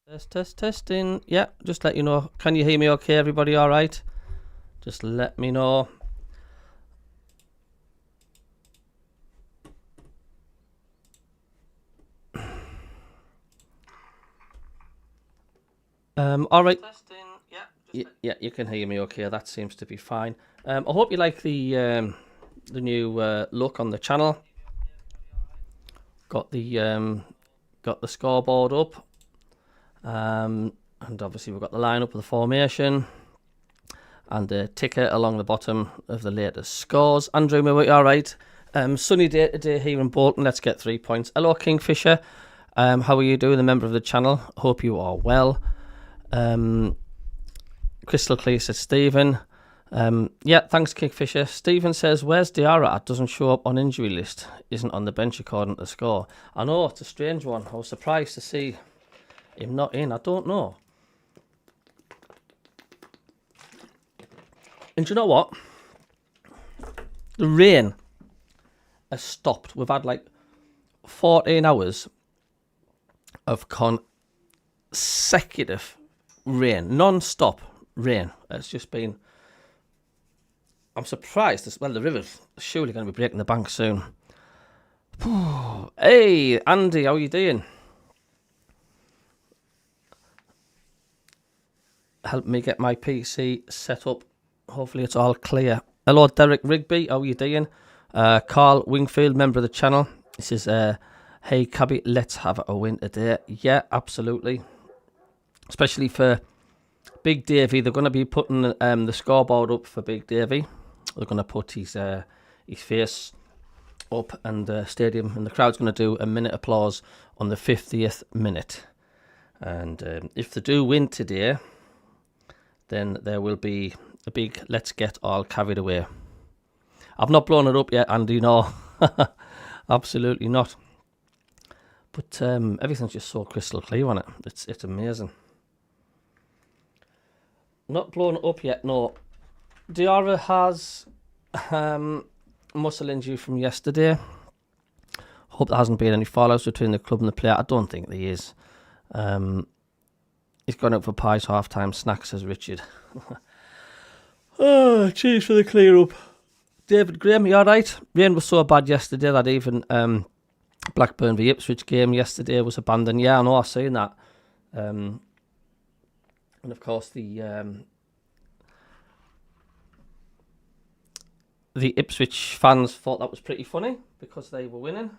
Testing. Yeah, just let you know. Can you hear me okay, everybody? All right? Just let me know. All right. Testing. Yeah, you can hear me okay. That seems to be fine. I hope you like the new look on the channel. Got the scoreboard up. And obviously we've got the lineup of the formation and the ticker along the bottom of the latest scores. Andrew, you all right? Sunny day today here in Bolton. Let's get 3 points. Hello, Kingfisher. How are you doing? The member of the channel. Hope you are well. Crystal Clear says Stephen. Yeah, thanks, Kingfisher. Stephen says, where's Diarra at? Doesn't show up on injury list. Isn't on the bench according to the score. I know, it's a strange one. I was surprised to see him not in. I don't know. And do you know what? The rain has stopped. We've had like 14 hours of consecutive rain, non-stop rain. It's just been... I'm surprised. Well, the river's surely going to be breaking the bank soon. Hey, Andy, how are you doing? Help me get my PC set up. Hopefully it's all clear. Hello, Derek Rigby. How are you doing? Carl Wingfield, member of the channel. This is, hey, Cabbie, let's have a win today. Yeah, absolutely. Especially for Big Davey. They're going to be putting the scoreboard up for Big Davey. They're going to put his face up, and the stadium and the crowd's going to do a minute applause on the 50th minute. And if they do win today, then there will be a big let's get all carried away. I've not blown it up yet, Andy, no. Absolutely not. But everything's just so crystal clear on it. It's amazing. Not blown it up yet, no. Diarra has muscle injury from yesterday. Hope there hasn't been any fallouts between the club and the player. I don't think there is. He's gone out for pies, half-time snacks, says Richard. Oh, cheers for the clear up. David Graham, you alright? Rain was so bad yesterday that even Blackburn v Ipswich game yesterday was abandoned. Yeah, I know, I've seen that. And of course the Ipswich fans thought that was pretty funny because they were winning.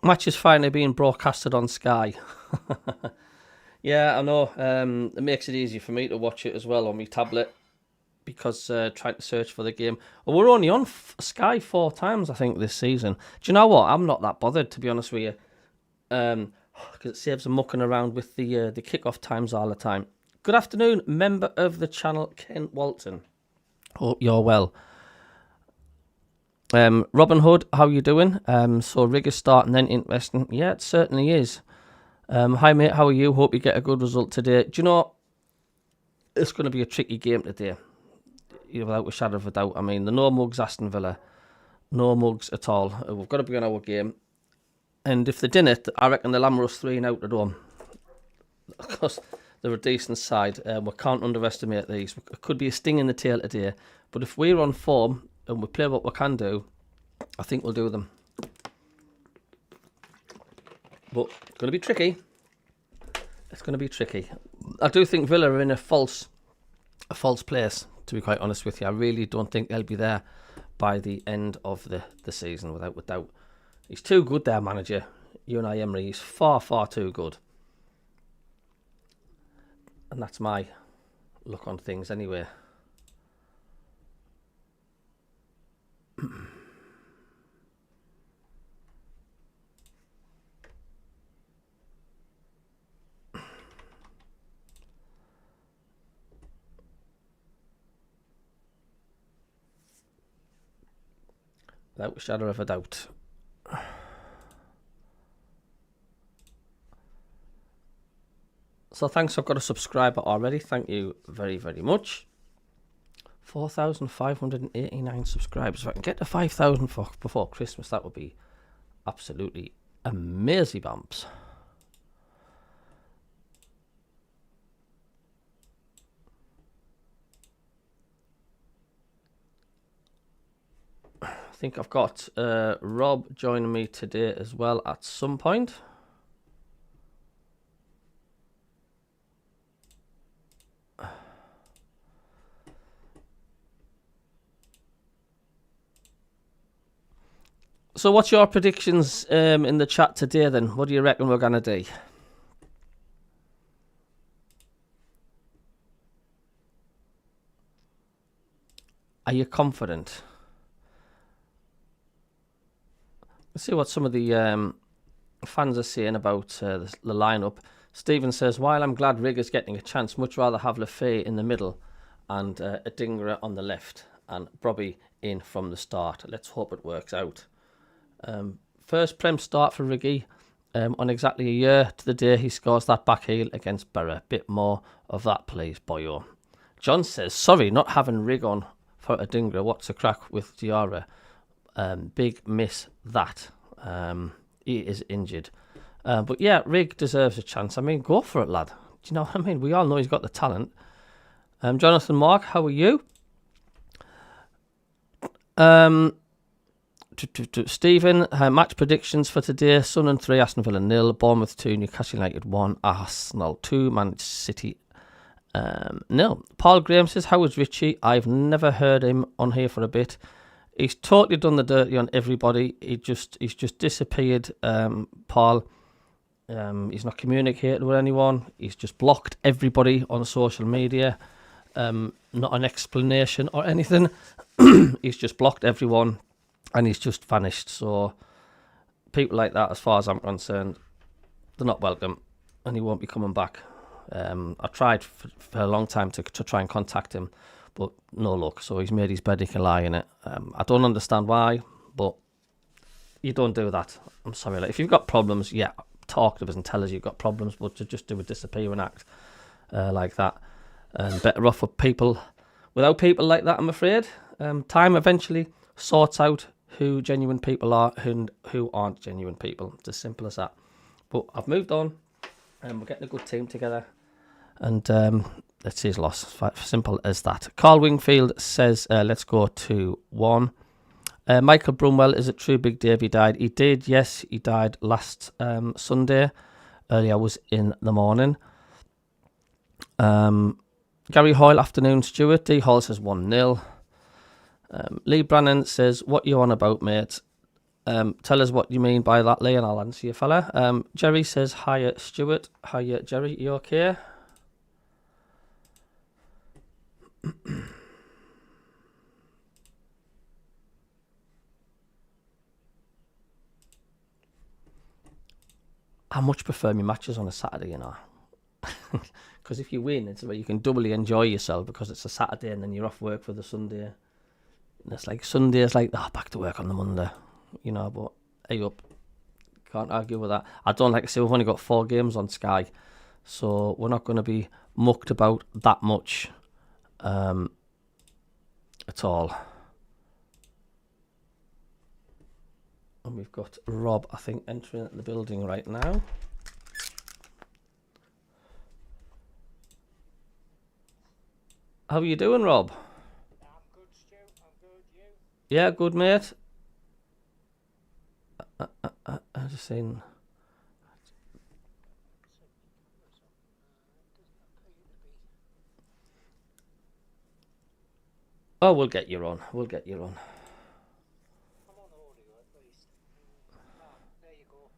Match is finally being broadcasted on Sky. Yeah, I know. It makes it easier for me to watch it as well on my tablet because trying to search for the game. Well, we're only on Sky 4 times, I think, this season. Do you know what? I'm not that bothered, to be honest with you, because it saves them mucking around with the kickoff times all the time. Good afternoon, member of the channel, Ken Walton. Hope you're well. Robin Hood, how you doing? So Rig is starting then, interesting. Yeah, it certainly is. Hi mate, how are you? Hope you get a good result today. Do you know, it's going to be a tricky game today, without a shadow of a doubt. I mean, the no mugs Aston Villa, no mugs at all. We've got to be on our game. And if they didn't, I reckon they'll hammer us 3 out at home. Because they're a decent side. We can't underestimate these. It could be a sting in the tail today. But if we're on form and we play what we can do, I think we'll do them. But it's going to be tricky. It's going to be tricky. I do think Villa are in a false place, to be quite honest with you. I really don't think they'll be there by the end of the season, without a doubt. He's too good there, manager. Unai Emery, he's far, far too good. And that's my look on things anyway. without a shadow of a doubt. So thanks, I've got a subscriber already. Thank you very, very much. 4,589 subscribers. If I can get to 5,000 before Christmas, that would be absolutely amazing bumps. I think I've got Rob joining me today as well at some point. So what's your predictions in the chat today then? What do you reckon we're going to do? Are you confident? Let's see what some of the fans are saying about the lineup. Stephen says, while I'm glad Rigger's getting a chance, much rather have Lefay in the middle and Adingra on the left and Brobby in from the start. Let's hope it works out. First Prem start for Riggy on exactly a year to the day he scores that back heel against Borough. Bit more of that, please, boyo. John says, sorry, not having Rig on for Adingra. What's the crack with Diarra? Big miss that. He is injured. But yeah, Rig deserves a chance. I mean, go for it, lad. Do you know what I mean? We all know he's got the talent. Jonathan Mark, how are you? Stephen, match predictions for today. Sunderland 3, Aston Villa 0, Bournemouth 2, Newcastle United 1, Arsenal 2, Manchester City 0. Paul Graham says, how is Richie? I've never heard him on here for a bit. He's totally done the dirty on everybody. He's just disappeared, Paul. He's not communicated with anyone. He's just blocked everybody on social media. Not an explanation or anything. He's just blocked everyone and he's just vanished. So people like that, as far as I'm concerned, they're not welcome and he won't be coming back. I tried for a long time to try and contact him, but no luck. So he's made his bed, he can lie in it. I don't understand why, but you don't do that. I'm sorry. Like, if you've got problems, yeah, talk to us and tell us you've got problems, but to just do a disappearing act like that, better off with people without people like that, I'm afraid. Time eventually sorts out who genuine people are and who aren't genuine people. It's as simple as that. But I've moved on and we're getting a good team together. And let's see his loss. Simple as that. Carl Wingfield says, let's go to 1. Michael Brumwell, is it true Big Davey died? He did, yes. He died last Sunday. Early hours in the morning. Gary Hoyle, afternoon. Stuart. D. Hall says 1-0. Lee Brannan says, what you on about, mate? Tell us what you mean by that, Lee, and I'll answer you, fella. Jerry says, hiya, Stuart. Hiya, Jerry. You okay? I much prefer my matches on a Saturday, you know. Because if you win, it's where you can doubly enjoy yourself because it's a Saturday and then you're off work for the Sunday. And it's like Sunday's like, back to work on the Monday, you know, but hey up. Can't argue with that. I don't like to say we've only got 4 games on Sky, so we're not going to be mucked about that much at all. And we've got Rob, I think, entering the building right now. How are you doing, Rob? I'm good, Stu. I'm good. You? Yeah, good, mate. I just seen. Oh, we'll get you on. We'll get you on. I'm on audio at least. There you go.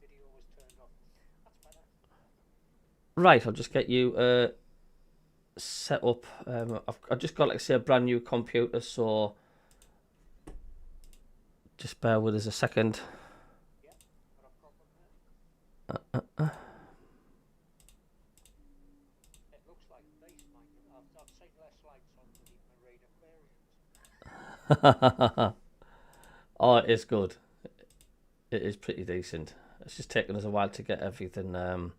Video was turned off. That's better. Right, I'll just get you set up. I've just got, like, say, a brand new computer, so just bear with us a second. Yeah, not a problem there. It looks like base mic. I've seen less lights on beneath my radar aquariums. Oh, it is good. It is pretty decent. It's just taken us a while to get everything. You want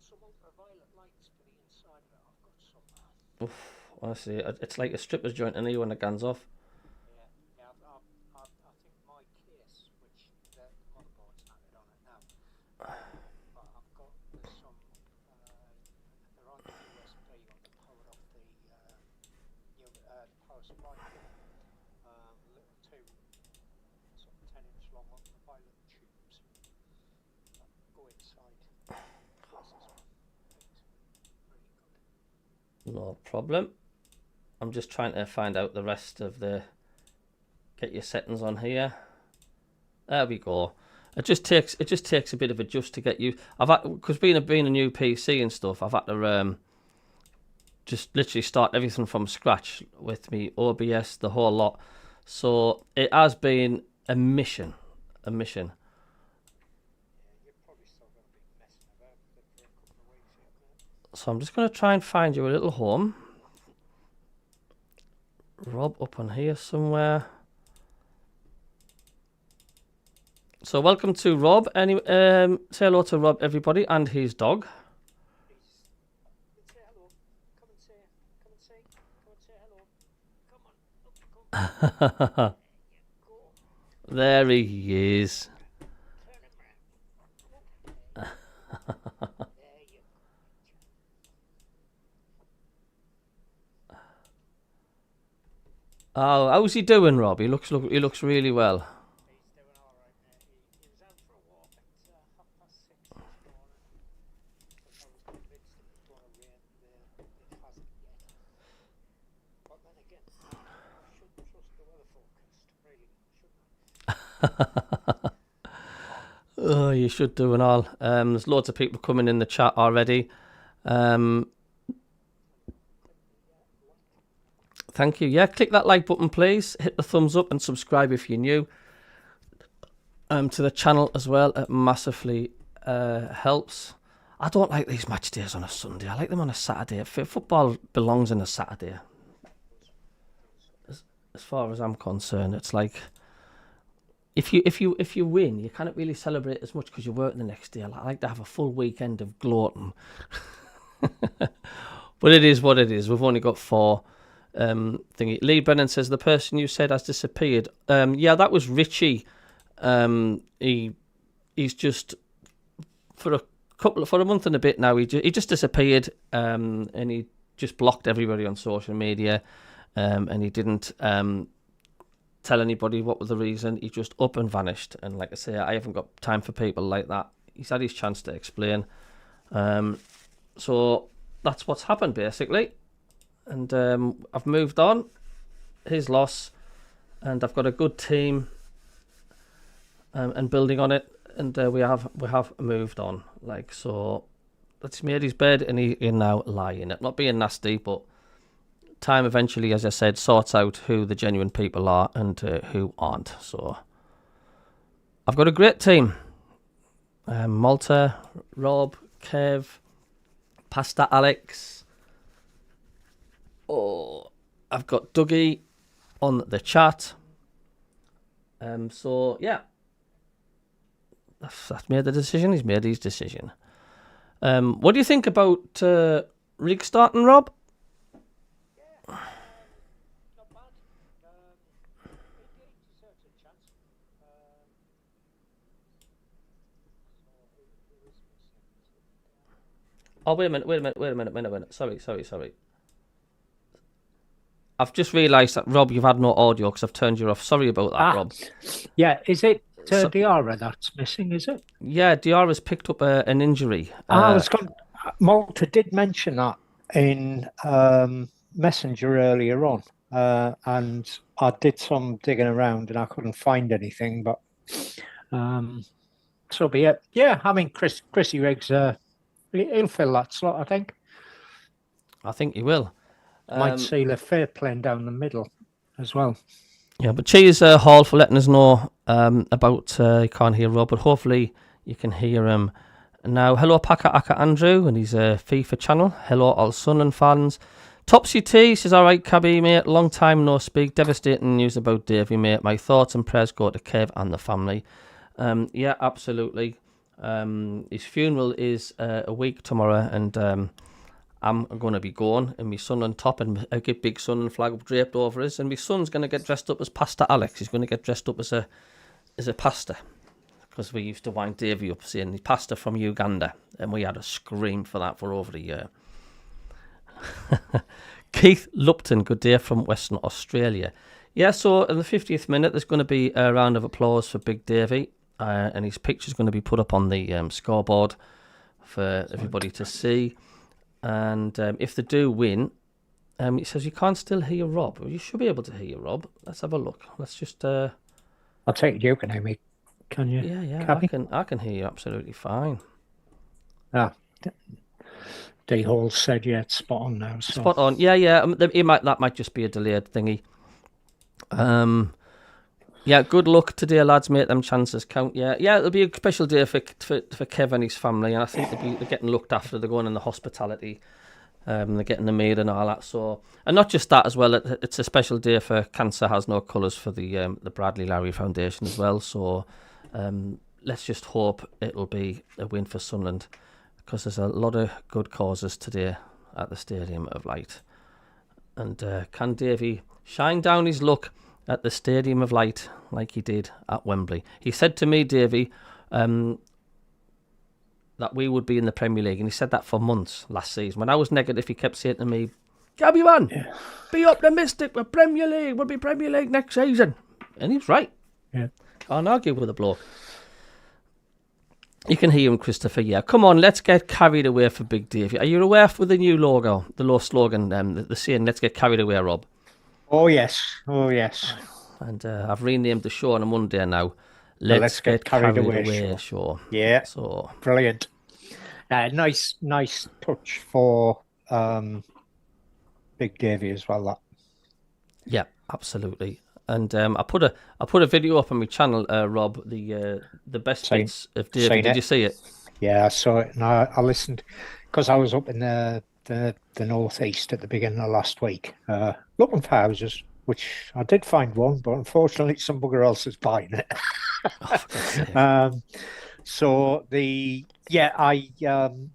some ultraviolet lights for the inside of it? I've got some. Honestly, it's like a stripper's joint in here when the gun's off. Yeah, yeah. I think my case, which the motherboard's knackered on it now, but I've got there's some. They're on USB on the power of the new power supply. Little two, sort of 10-inch long ultraviolet tubes that go inside glasses. Really good. No problem. I'm just trying to find out the rest of the. Get your settings on here. There we go. It just takes a bit of adjust to get you. Because being a new PC and stuff, I've had to just literally start everything from scratch with me OBS, the whole lot. So it has been a mission. Yeah, you're probably still going to be messing about with it for a couple of weeks yet, mate. So I'm just going to try and find you a little home. Rob up on here somewhere. So welcome to Rob. Say hello to Rob, everybody, and his dog. Say hello. Come and say hello. Come on. Go. There he is. Turn him round. There you go. Oh, how's he doing, Rob? He looks really well. He's doing all right, mate. He was out for a walk at 6:30 this morning. I was convinced it was going to rain there. It hasn't yet. But then again, I shouldn't trust the weather forecast, really, shouldn't I? Oh, you should do and all. There's loads of people coming in the chat already. Thank you. Yeah, click that like button, please. Hit the thumbs up and subscribe if you're new. To the channel as well. It massively helps. I don't like these match days on a Sunday. I like them on a Saturday. Football belongs on a Saturday. As far as I'm concerned, it's like if you win, you can't really celebrate as much because you're working the next day. I like to have a full weekend of gloating. But it is what it is. We've only got 4. Thingy. Lee Brennan says the person you said has disappeared. Yeah, that was Richie. He's just for a month and a bit now. He just disappeared. And he just blocked everybody on social media. And he didn't tell anybody what was the reason. He just up and vanished. And like I say, I haven't got time for people like that. He's had his chance to explain. So that's what's happened basically. And I've moved on. His loss, and I've got a good team, and building on it. And we have moved on. Like so, that's made his bed, and he now lie in it. Not being nasty, but time eventually, as I said, sorts out who the genuine people are and who aren't. So I've got a great team. Malta, Rob, Kev, Pastor Alex. Oh, I've got Dougie on the chat. So yeah, that's made the decision. He's made his decision. What do you think about Rig starting, Rob? Yeah, not bad. He deserves a chance. Oh, wait a minute. Sorry. I've just realised that, Rob, you've had no audio because I've turned you off. Sorry about that, Rob. Yeah, is it Diarra that's missing, is it? Yeah, Diarra's picked up an injury. Malta did mention that in Messenger earlier on, and I did some digging around and I couldn't find anything, but so be it. Yeah, I mean, Chrissy Riggs, he'll fill that slot, I think. I think he will. Might see Fair playing down the middle as well. Yeah, but cheers, Hall, for letting us know about. You can't hear Rob, but hopefully you can hear him now. Hello, Paka Aka Andrew and his FIFA channel. Hello, all Sunderland fans. Topsy T says, all right, Cabbie, mate, long time no speak. Devastating news about Davey, mate. My thoughts and prayers go to Kev and the family. Yeah, absolutely. His funeral is a week tomorrow, and I'm going to be going, and my son on top, and a big Sunderland flag draped over us, and my son's going to get dressed up as Pastor Alex. He's going to get dressed up as a pastor, because we used to wind Davey up saying he's pastor from Uganda, and we had a scream for that for over a year. Keith Lupton, good day from Western Australia. Yeah, so in the 50th minute, there's going to be a round of applause for Big Davey, and his picture's going to be put up on the scoreboard for everybody to see. And if they do win, he says you can't still hear Rob. Well, you should be able to hear Rob. Let's have a look. Let's just. I'll take you can hear me. Can you? Yeah. I can hear you absolutely fine. Ah, D Hall said it's spot on now. So. Spot on. Yeah. That might just be a delayed thingy. Yeah. Good luck today, lads. Make them chances count. Yeah. It'll be a special day for Kev and his family, and I think they're getting looked after. They're going in the hospitality. They're getting the maid and all that. So, and not just that as well. It's a special day for Cancer Has No Colours for the Bradley Lowry Foundation as well. So, let's just hope it'll be a win for Sunderland, because there's a lot of good causes today at the Stadium of Light. And can Davey shine down his luck at the Stadium of Light like he did at Wembley? He said to me, Davey, that we would be in the Premier League, and he said that for months last season. When I was negative, he kept saying to me, Cabbie man, be optimistic, we're Premier League, we'll be Premier League next season. And he's right. Yeah. Can't argue with the bloke. You can hear him, Christopher. Yeah, come on, let's get carried away for Big Davey. Are you aware with the new logo, the low slogan, the saying, let's get carried away, Rob? Oh, yes. And I've renamed the show on a Monday now. Let's get carried away show. Yeah, so brilliant. Nice touch for Big Davey as well. That. Yeah, absolutely. And I put a video up on my channel, Rob. The best bits of Davey. Did you see it? Yeah, I saw it, and I listened because I was up in the northeast at the beginning of last week, looking for houses, which I did find one, but unfortunately some bugger else is buying it.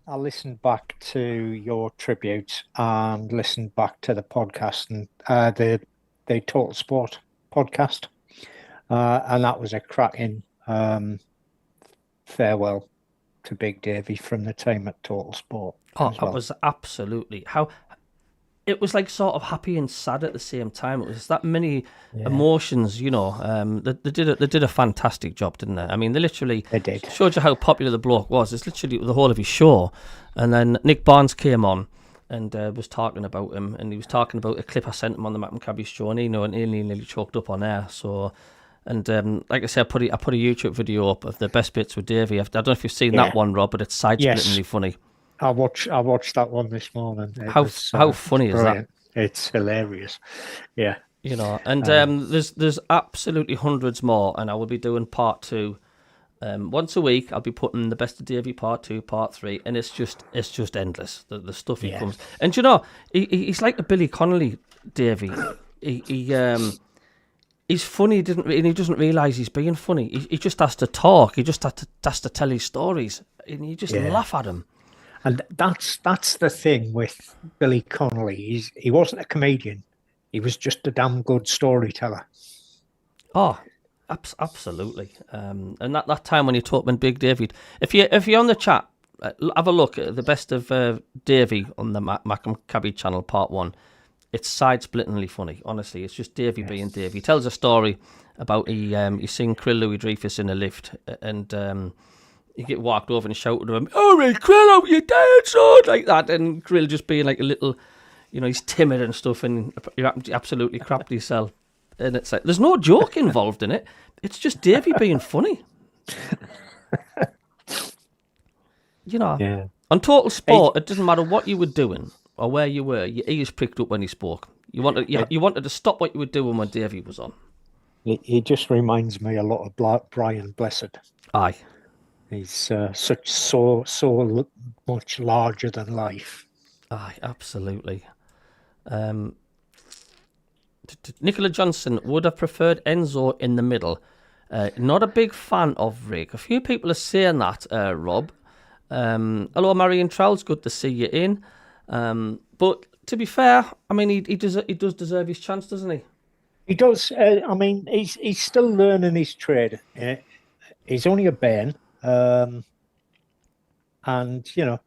I listened back to your tribute and listened back to the podcast and the Total Sport podcast, and that was a cracking farewell to Big Davey from the team at Total Sport. It was absolutely it was like sort of happy and sad at the same time. It was that many emotions, you know. They did a fantastic job, didn't they? I mean, they did. Showed you how popular the bloke was. It's literally the whole of his show. And then Nick Barnes came on and was talking about him, and he was talking about a clip I sent him on the MACKEM CABBIE show, and he nearly choked up on air. So, and like I said, I put a YouTube video up of the best bits with Davey. I don't know if you've seen that one, Rob, but it's side-splittingly funny. I watched that one this morning. How funny is that? It's hilarious. Yeah. You know, and there's absolutely hundreds more, and I will be doing part 2. Once a week, I'll be putting the best of Davey part 2, part 3, and it's just endless. The stuff he comes, and you know, he's like a Billy Connolly, Davey. He's funny, and he doesn't realise he's being funny. He just has to talk. He just has to tell his stories, and you just laugh at him. And that's the thing with Billy Connolly. He wasn't a comedian. He was just a damn good storyteller. Oh, absolutely. And that time when Big Davey, if you're on the chat, have a look at the best of Davey on the MACKEM CABBIE channel, part 1. It's side-splittingly funny. Honestly, it's just Davey being Davey. He tells a story about he seen Krill Louis Dreyfus in a lift, and he get walked over and shouted to him, "Oh, right, Krill, out you dead, son," like that. And Krill just being like a little, you know, he's timid and stuff, and he absolutely crapped himself. And it's like, there's no joke involved in it. It's just Davey being funny. You know, on Total Sport, it doesn't matter what you were doing or where you were, your ears pricked up when he spoke. You wanted to stop what you were doing when Davey was on. He just reminds me a lot of Brian Blessed. Aye. He's so much larger than life. Aye, absolutely. Nicola Johnson would have preferred Enzo in the middle. Not a big fan of Rick. A few people are saying that, Rob. Hello, Marion Trowell's good to see you in. But to be fair, I mean, he does deserve his chance, doesn't he? He does. I mean, he's still learning his trade. He's only a bairn, and you know,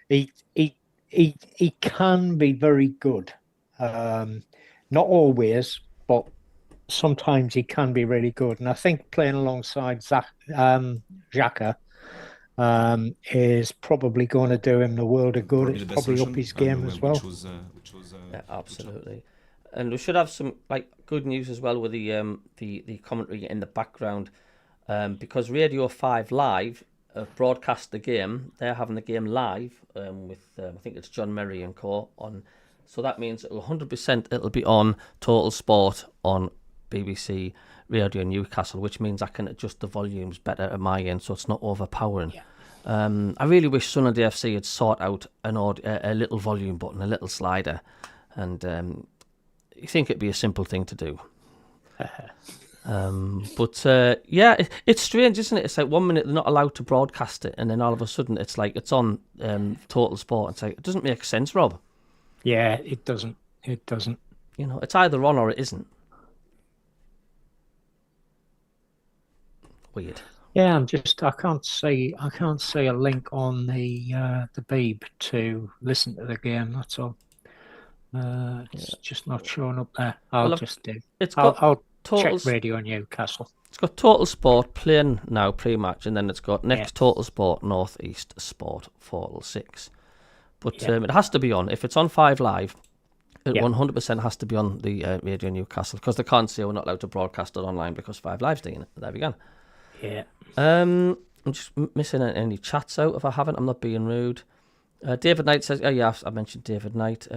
he can be very good. Not always, but sometimes he can be really good. And I think playing alongside Xhaka is probably going to do him the world of good. It's probably up his game as well. Yeah, absolutely. And we should have some good news as well with the commentary in the background, because Radio 5 Live broadcast the game. They're having the game live with I think it's John Merry and co on. So that means 100% it'll be on Total Sport on BBC Radio Newcastle, which means I can adjust the volumes better at my end, so it's not overpowering. Yeah. I really wish Sunderland FC had sought out a little volume button, a little slider, and you think it'd be a simple thing to do. But it's strange, isn't it? It's like 1 minute they're not allowed to broadcast it, and then all of a sudden it's like it's on Total Sport. It's like, it doesn't make sense, Rob. Yeah, it doesn't. It doesn't. You know, it's either on or it isn't. Weird. Yeah, I can't see a link on the Beeb to listen to the game. That's all. It's just not showing up there. I'll check Radio Newcastle. It's got Total Sport playing now pre-match, and then it's got next Total Sport North East Sport 4-6. But it has to be on. If it's on 5 Live, it 100% has to be on the Radio Newcastle, because they can't say we're not allowed to broadcast it online because 5 Live's doing it. There we go. Yeah. I'm just missing any chats out. If I haven't, I'm not being rude. David Knight says, oh yeah, I mentioned David Knight.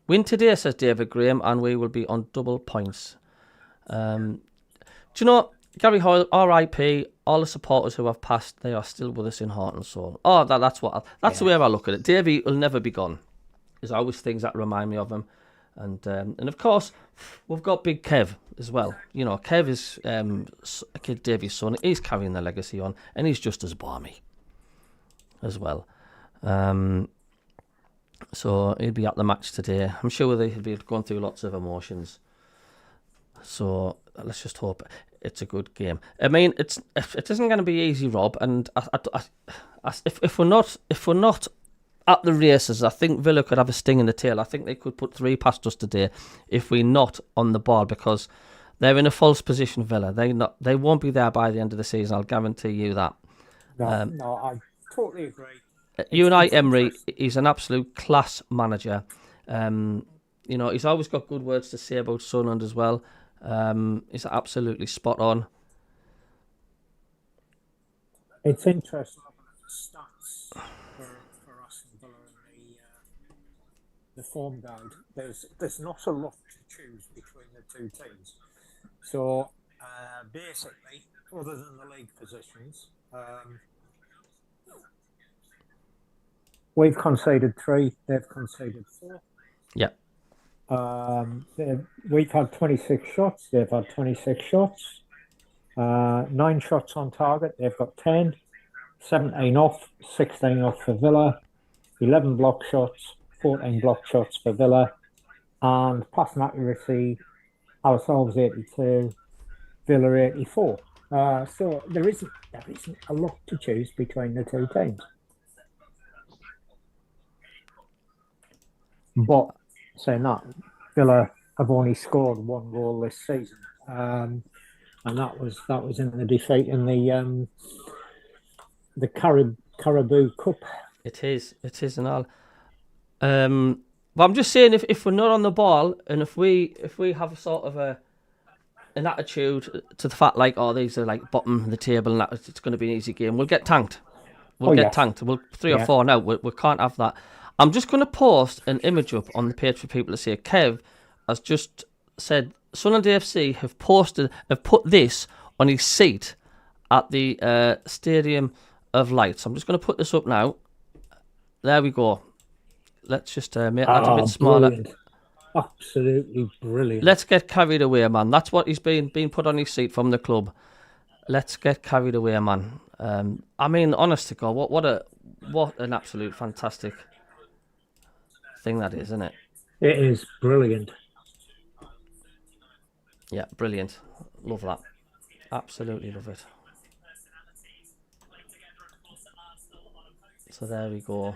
Win today, says David Graham, and we will be on double points. Do you know, Gary Hoyle, R.I.P., all the supporters who have passed, they are still with us in heart and soul. Oh, that's the way I look at it. Davey will never be gone. There's always things that remind me of him. And of course, we've got Big Kev as well. You know, Kev is Kid Davey's son. He's carrying the legacy on, and he's just as balmy as well. So he'll be at the match today. I'm sure he'll be going through lots of emotions. So let's just hope it's a good game. I mean, it isn't going to be easy, Rob. And if we're not at the races, I think Villa could have a sting in the tail. I think they could put 3 past us today if we're not on the ball, because they're in a false position, Villa. They won't be there by the end of the season. I'll guarantee you that. No, I totally agree. Unai Emery, he's an absolute class manager. You know, he's always got good words to say about Sunderland as well. He's absolutely spot on. It's interesting looking at the stats for us in Villa and the form guide. There's not a lot to choose between the two teams. So basically, other than the league positions, we've conceded 3, they've conceded 4. Yeah. We've had 26 shots, they've had 26 shots. 9 shots on target, they've got 10. 17 off, 16 off for Villa. 11 block shots, 14 block shots for Villa. And passing accuracy, ourselves 82, Villa 84. So there isn't a lot to choose between the two teams. But saying that, Villa have only scored 1 goal this season, and that was in the defeat in the Caribou Cup. It is, and all. But I'm just saying, if we're not on the ball, and if we have sort of an attitude to the fact like, oh, these are like bottom of the table and that it's going to be an easy game, we'll get tanked. We'll 3 or 4 now. We can't have that. I'm just going to post an image up on the page for people to see. Kev has just said Sunderland AFC have put this on his seat at the Stadium of Lights. I'm just going to put this up now. There we go. Let's just make that a bit smaller. Brilliant. absolutely brilliant. Let's get carried away, man. That's what he's been put on his seat from the club. Let's get carried away, man. I mean, honest to God, what an absolute fantastic thing that is, isn't it? It is brilliant. Yeah, brilliant. Love that. Absolutely love it. So there we go.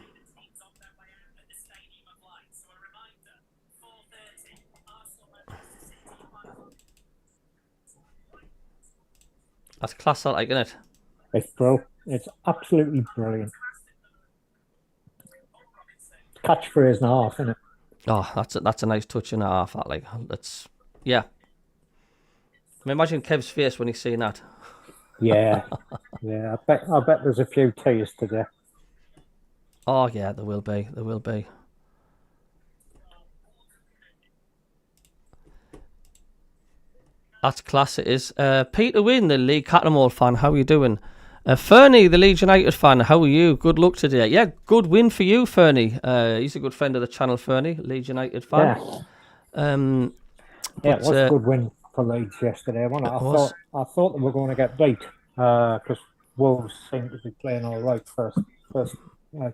That's class, I like, isn't it? It's bro. It's absolutely brilliant. Catchphrase and a half, isn't it? Oh, that's a nice touch and a half. That like that's yeah. I mean, imagine Kev's face when he's seeing that. Yeah, yeah. I bet there's a few tears today. Oh yeah, there will be. There will be. That's class. It is. Peter Wynn, the League Catamall fan. How are you doing? Fernie, the Leeds United fan. How are you? Good luck today. Yeah, good win for you, Fernie. He's a good friend of the channel, Fernie, Leeds United fan. Yeah. Yeah, it was a good win for Leeds yesterday, wasn't it? I thought they were going to get beat because Wolves seemed to be playing all right first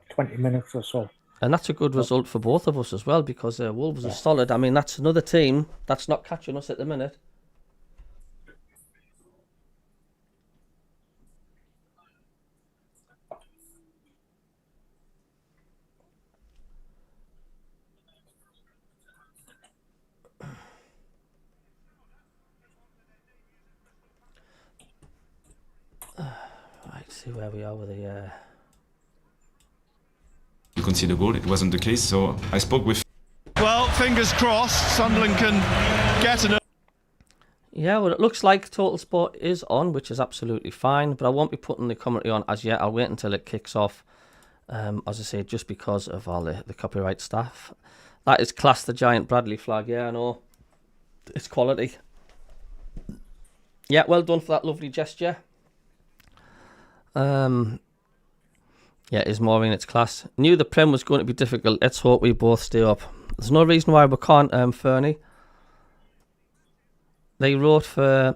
20 minutes or so. And that's a good result for both of us as well because Wolves are solid. I mean, that's another team that's not catching us at the minute. Right, see where we are with the... You concede a goal, it wasn't the case, so I spoke with... Well, fingers crossed, Sunderland can get an... Yeah, well, it looks like Total Sport is on, which is absolutely fine, but I won't be putting the commentary on as yet. I'll wait until it kicks off, as I say, just because of all the copyright stuff. That is class, the giant Bradley flag. Yeah, I know. It's quality. Yeah, well done for that lovely gesture. Yeah, it is Maureen, it's class. Knew the Prem was going to be difficult. Let's hope we both stay up. There's no reason why we can't, Fernie. They wrote for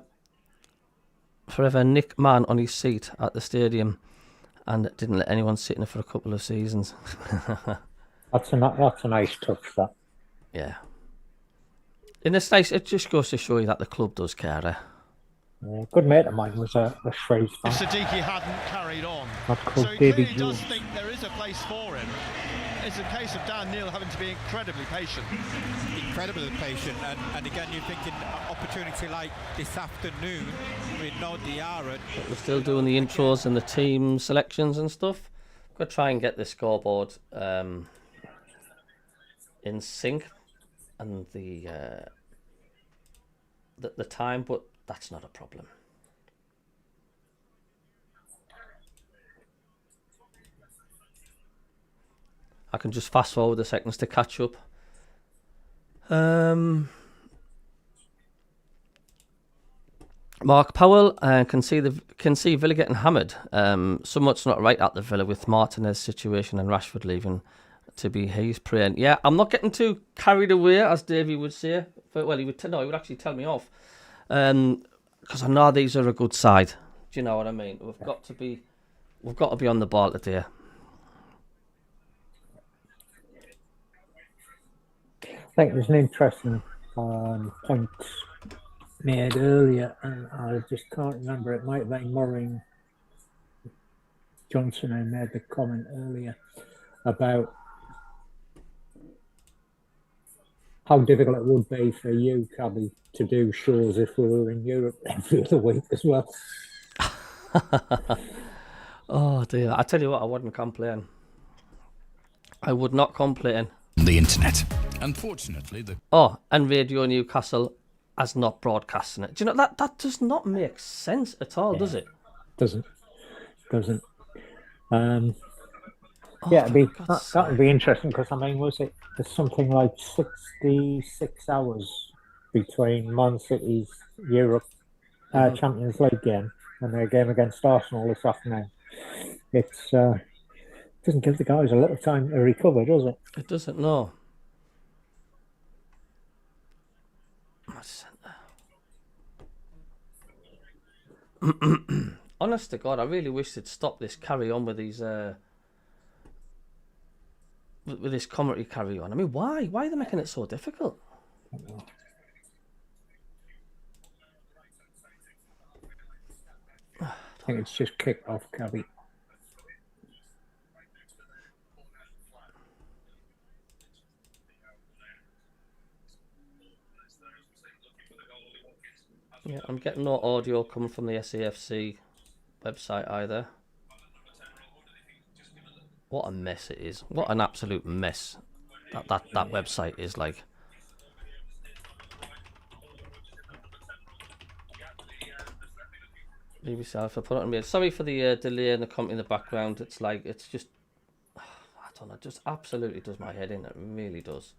forever Nick Mann on his seat at the stadium and didn't let anyone sit in it for a couple of seasons. That's a nice touch, that. Yeah. And it's nice, it just goes to show you that the club does care. Yeah, good mate of mine was a Shreves fan. If Siddiqui hadn't carried on. That's called So he David really does Jones. think there is a place for him. It's a case of Dan Neil having to be incredibly patient. Incredibly patient, and again you're thinking opportunity like this afternoon with no Diarra. We're still doing the intros and the team selections and stuff. We're going to try and get the scoreboard in sync and the time, but that's not a problem. I can just fast forward the seconds to catch up. Mark Powell can see Villa getting hammered. Somewhat's not right at the Villa with Martinez's situation and Rashford leaving to be he's praying. Yeah, I'm not getting too carried away, as Davey would say. Well, he would actually tell me off. Because I know these are a good side. Do you know what I mean? We've got to be on the ball today. I think there's an interesting point made earlier, and I just can't remember. It might have been Maureen Johnson who made the comment earlier about how difficult it would be for you, Cabby, to do shows if we were in Europe every other week as well. Oh dear! I tell you what, I wouldn't complain. I would not complain. The internet. Unfortunately, and Radio Newcastle as not broadcasting it. Do you know that does not make sense at all, does it? Doesn't. Yeah, that'd be interesting because I mean, was it there's something like 66 hours between Man City's Europe Champions League game and their game against Arsenal this afternoon. It's doesn't give the guys a lot of time to recover, does it? It doesn't. No. Honest to God, I really wish they'd stop this carry on with these with this commentary carry on. I mean, why? Why are they making it so difficult? I think it's just kicked off, Cabby. Yeah, I'm getting no audio coming from the SAFC website either. What a mess it is. What an absolute mess that website is like. Leave yourself. I put it on me. Sorry for the delay and the comment in the background. It's like, it's just, I don't know, it just absolutely does my head in. It really does.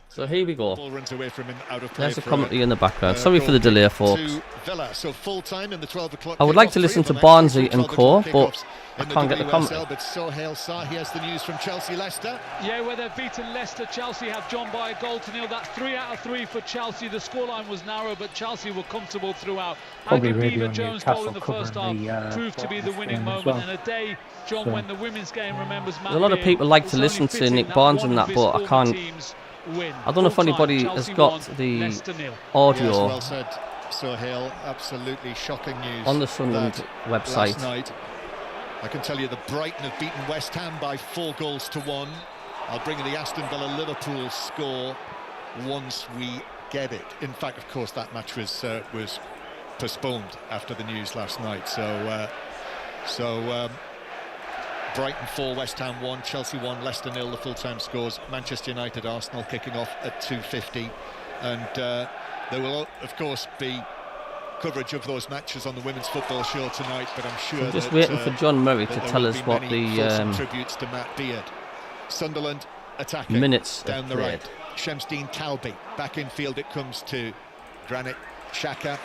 So here we go. There's a commentary in the background. Sorry for the delay, folks. I would like to listen to Barnsley and Co, but I can't get the commentary. But Sohail Sahi has the news from Chelsea Leicester. Yeah, where they've beaten Leicester, Chelsea have drawn by a goal to nil. That's 3 out of 3 for Chelsea. The scoreline was narrow, but Chelsea were comfortable throughout. Beaver Jones' goal in the first half proved to be the winning moment. And a day, John, when the women's game remembers Matt. A lot of people like to listen to Nick Barnes and that, but I can't. I don't know if anybody has got the audio. Yes, well said, Sohail. Absolutely shocking news on the Sunderland website. Last night, I can tell you that Brighton have beaten West Ham by 4 goals to 1. I'll bring you the Aston Villa Liverpool score once we get it. In fact, of course, that match was postponed after the news last night. So Brighton 4, West Ham 1, Chelsea 1, Leicester 0, the full-time scores. Manchester United, Arsenal kicking off at 2:50. And there will, of course, be coverage of those matches on the Women's Football Show tonight, but I'm sure just waiting for John Murray to tell us what the tributes to Matt Beard. Sunderland attacking minutes down the right. Shamsteen Calby back in field. It comes to Granit Xhaka,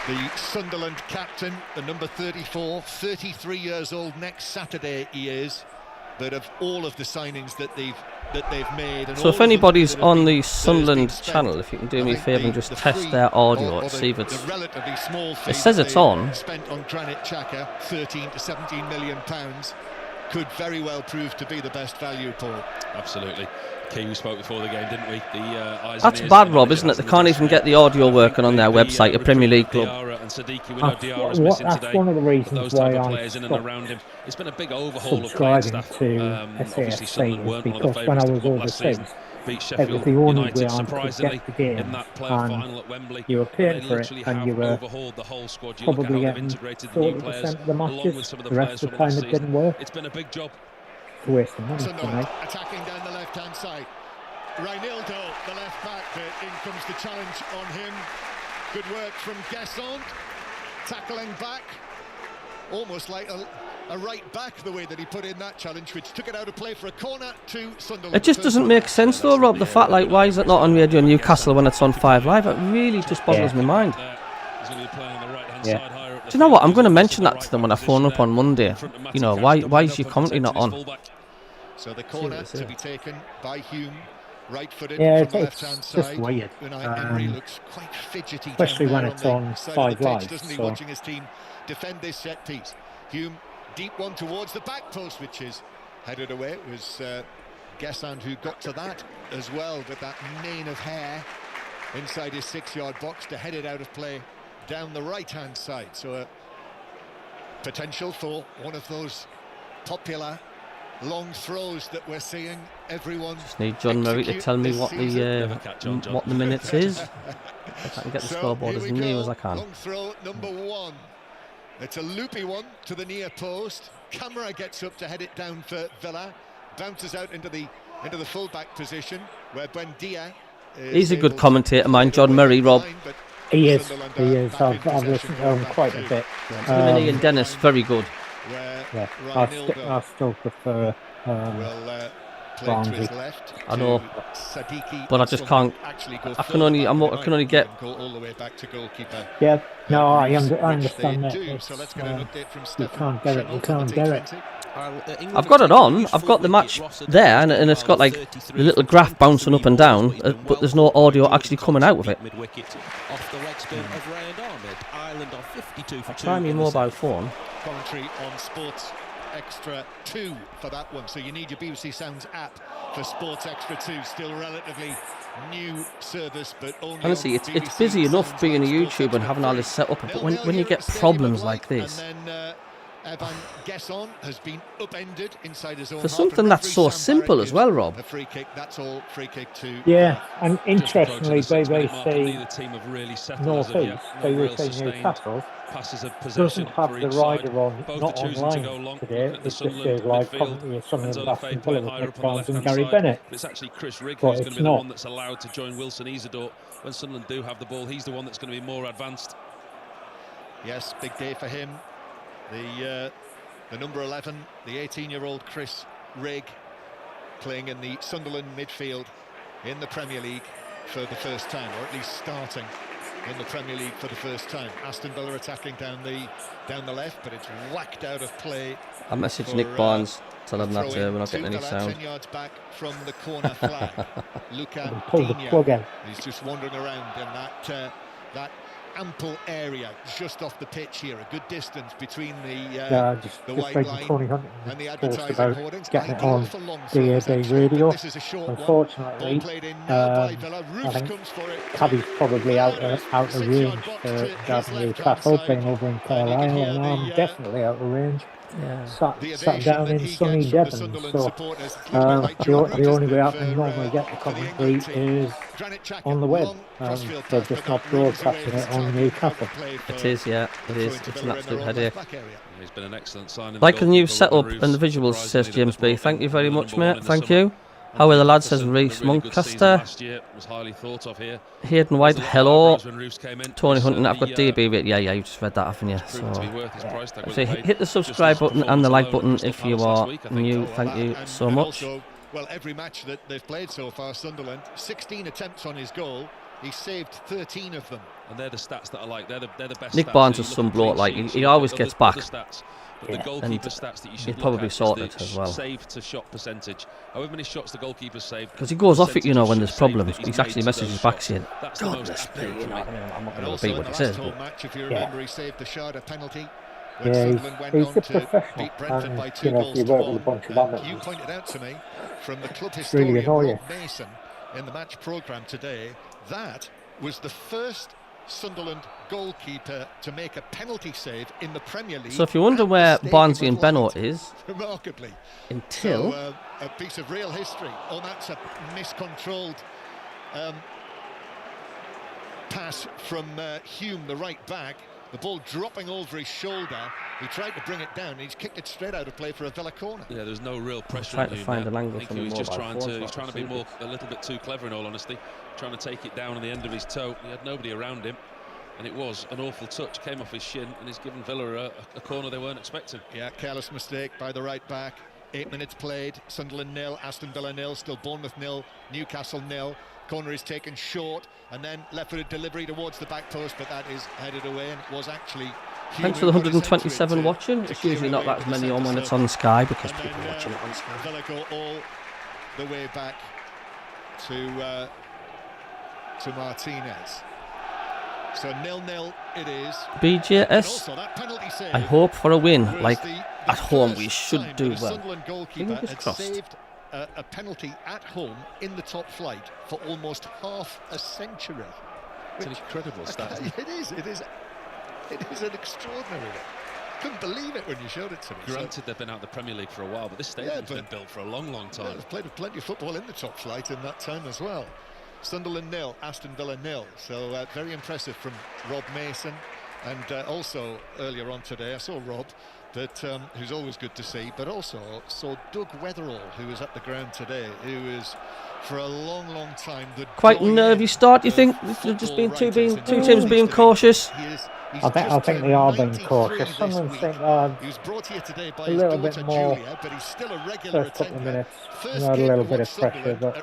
the Sunderland captain, the number 34, 33 years old next Saturday he is. But of all of the signings that they've made, and so if anybody's on the Sunderland channel, if you can do me a favour and just test their audio and see if it's. Relatively small it says it's on. Spent on Granit Xhaka, 13 to 17 million pounds, could very well prove to be the best value, Paul. Absolutely. Key, we spoke before the game, didn't we? The eyes that's bad, Rob, isn't it? They can't even get the audio working on their website, a Premier League club. That's one of the reasons why I stopped it's been a big overhaul subscribing to SAFC, because when I was overseas, it was the only way I could get the game, and you were paying for it, and you were probably getting 40% of the matches. The rest of the time it didn't work. It's been a big job. It's a waste of money tonight. Attacking down the left-hand side. Reinildo, the left back, but in comes the challenge on him. Good work from Guessant, tackling back, almost like a right back, the way that he put in that challenge, which took it out of play for a corner to Sunderland. It just doesn't make sense though, Rob, the fact, like, why is it not on Radio Newcastle when it's on 5 Live? It really just boggles my mind. Do you know what? I'm going to mention that to them when I phone up on Monday. You know, why is your commentary not on? So the corner to be taken by Hume, right-footed it's from left-hand side. just weird. Looks quite fidgety, especially when it's on 5 Live. Doesn't he, watching his team defend this set piece? Hume, deep one towards the back post, which is headed away. It was Guessant who got to that as well, with that mane of hair inside his 6-yard box to head it out of play down the right-hand side. So a potential for one of those popular long throws that we're seeing everyone. Just need John Murray to tell me what the minutes is. If I can get the scoreboard as near as I can. Long throw number 1. It's a loopy one to the near post. Camera gets up to head it down for Villa. Bounces out into the full-back position where Buendia. He's a good commentator, mine, John Murray, Rob. He is. I've listened to him quite a bit. Vinny and Dennis, very good. Yeah, I still prefer Barnsley. I know, but I just can't. I can only get. Yeah, no, I understand that. So let's get an update from Stefan. You can't get it. I've got it on. I've got the match there, and it's got like the little graph bouncing up and down, but there's no audio actually coming out of it. Try my mobile phone. Commentary on Sports Extra 2 for that one. So you need your BBC Sounds app for Sports Extra 2. Still relatively new service, but only honestly, it's busy enough being a YouTuber and having all this set up, but when you get problems like this, Evan Gesson has been upended inside his own for something that's so simple as well, Rob. A free kick, that's all. Free kick to and interestingly, BBC North East, BBC Newcastle, doesn't have the rider on, not online today. It just says live commentary of Sunderland, Aston Villa with Nick Barnes and Gary Bennett. It's actually Chris Rigg but who's going it's to be the not. one that's allowed to join Wilson Isidore when Sunderland do have the ball. He's the one that's going to be more advanced. Yes, big day for him. The number 11, the 18-year-old Chris Rigg, playing in the Sunderland midfield in the Premier League for the first time, or at least starting in the Premier League for the first time. Aston Villa attacking down the left, but it's whacked out of play. I messaged Nick Barnes, tell him that we're not getting any sound. 10 yards back from the corner flag. Luca Pull the plug in. He's just wandering around in that ample area just off the pitch here. A good distance between the white line and the advertising hoardings. Getting it on DAB radio. Unfortunately, I think CABBIE's probably out of range for Gavin Newcastle, playing over in Carlisle, and I'm definitely out of range. Sat down in sunny Devon, so the only way I can normally get the commentary is on the web. They're just not broadcasting it on Newcastle. It is, yeah, it is. It's an absolute headache. He's been an excellent signing. Like the new setup and the visuals, says James B. Thank you very much, mate. Thank you. How are the lads, says Reece Muncaster. Hayden White, hello. Tony Hunton, I've got DB. Yeah, you just read that, haven't you? So hit the subscribe button and the like button if you are new. Thank you so much. Well, every match that they've played so far, Sunderland, 16 attempts on his goal. He saved 13 of them. And they're the stats that are like, they're the best. Nick stats. Barnes is some bloke, like, he always gets back. But the goalkeeper stats that you should he'd probably look at sort is it the as well. save to shot percentage. However many shots the goalkeeper saved. Because he goes off it, you know, when there's problems. He's actually messages back saying, "Goodness me, you know, I'm not going to repeat what he says." Match, if you remember, he saved the Sharda penalty. He's a professional, and you know, if you work with a bunch of amateurs, you pointed out to me from the club it's really historian annoying. Rob Mason in the match programme today, that was the first Sunderland goalkeeper to make a penalty save in the Premier League. So if you wonder where Barnsley and Beno is, remarkably, until a piece of real history. Oh, that's a miscontrolled pass from Hume, the right back. The ball dropping over his shoulder. He tried to bring it down. And he's kicked it straight out of play for a Villa corner. Yeah, there's no real pressure. Trying to find an angle from he was just mobile phone, he's trying to be a little bit too clever, in all honesty. Trying to take it down on the end of his toe. He had nobody around him, and it was an awful touch. Came off his shin, and he's given Villa a corner they weren't expecting. Yeah, careless mistake by the right back. 8 minutes played. Sunderland 0, Aston Villa 0, still Bournemouth 0, Newcastle 0. Corner is taken short, and then left-footed delivery towards the back post, but that is headed away, and it was actually. Thanks for the 127 watching. It's usually not that many on when it's on Sky, because people are watching it on Sky. Villa go all the way back to Martinez. So 0-0 it is. BJS, I hope for a win. Like at home, we should do well. Sunderland goalkeeper had saved a penalty at home in the top flight for almost half a century. It's an incredible stat. It is an extraordinary. Couldn't believe it when you showed it to me. Granted, they've been out of the Premier League for a while, but this stadium's been built for a long, long time. They've played plenty of football in the top flight in that time as well. Sunderland 0, Aston Villa 0. So very impressive from Rob Mason. And also earlier on today, I saw Rob, that who's always good to see, but also saw Doug Weatherall, who was at the ground today, who is for a long, long time quite nervy start. You think they've just been two teams being cautious? I think they are being cautious. Sunderland think a little bit more. First couple of minutes, they had a little bit of pressure, but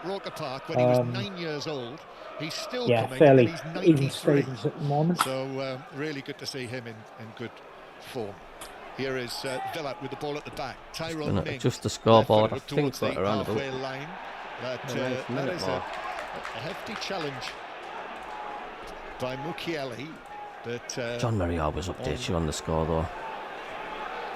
he's still fairly even Stevens at the moment. So really good to see him in good form. Here is Villa with the ball at the back. Tyrone Mings. Just the scoreboard, I left think, towards the around about. halfway line. That is a hefty challenge by Mukiele. But John Murray always updates you on the score, though.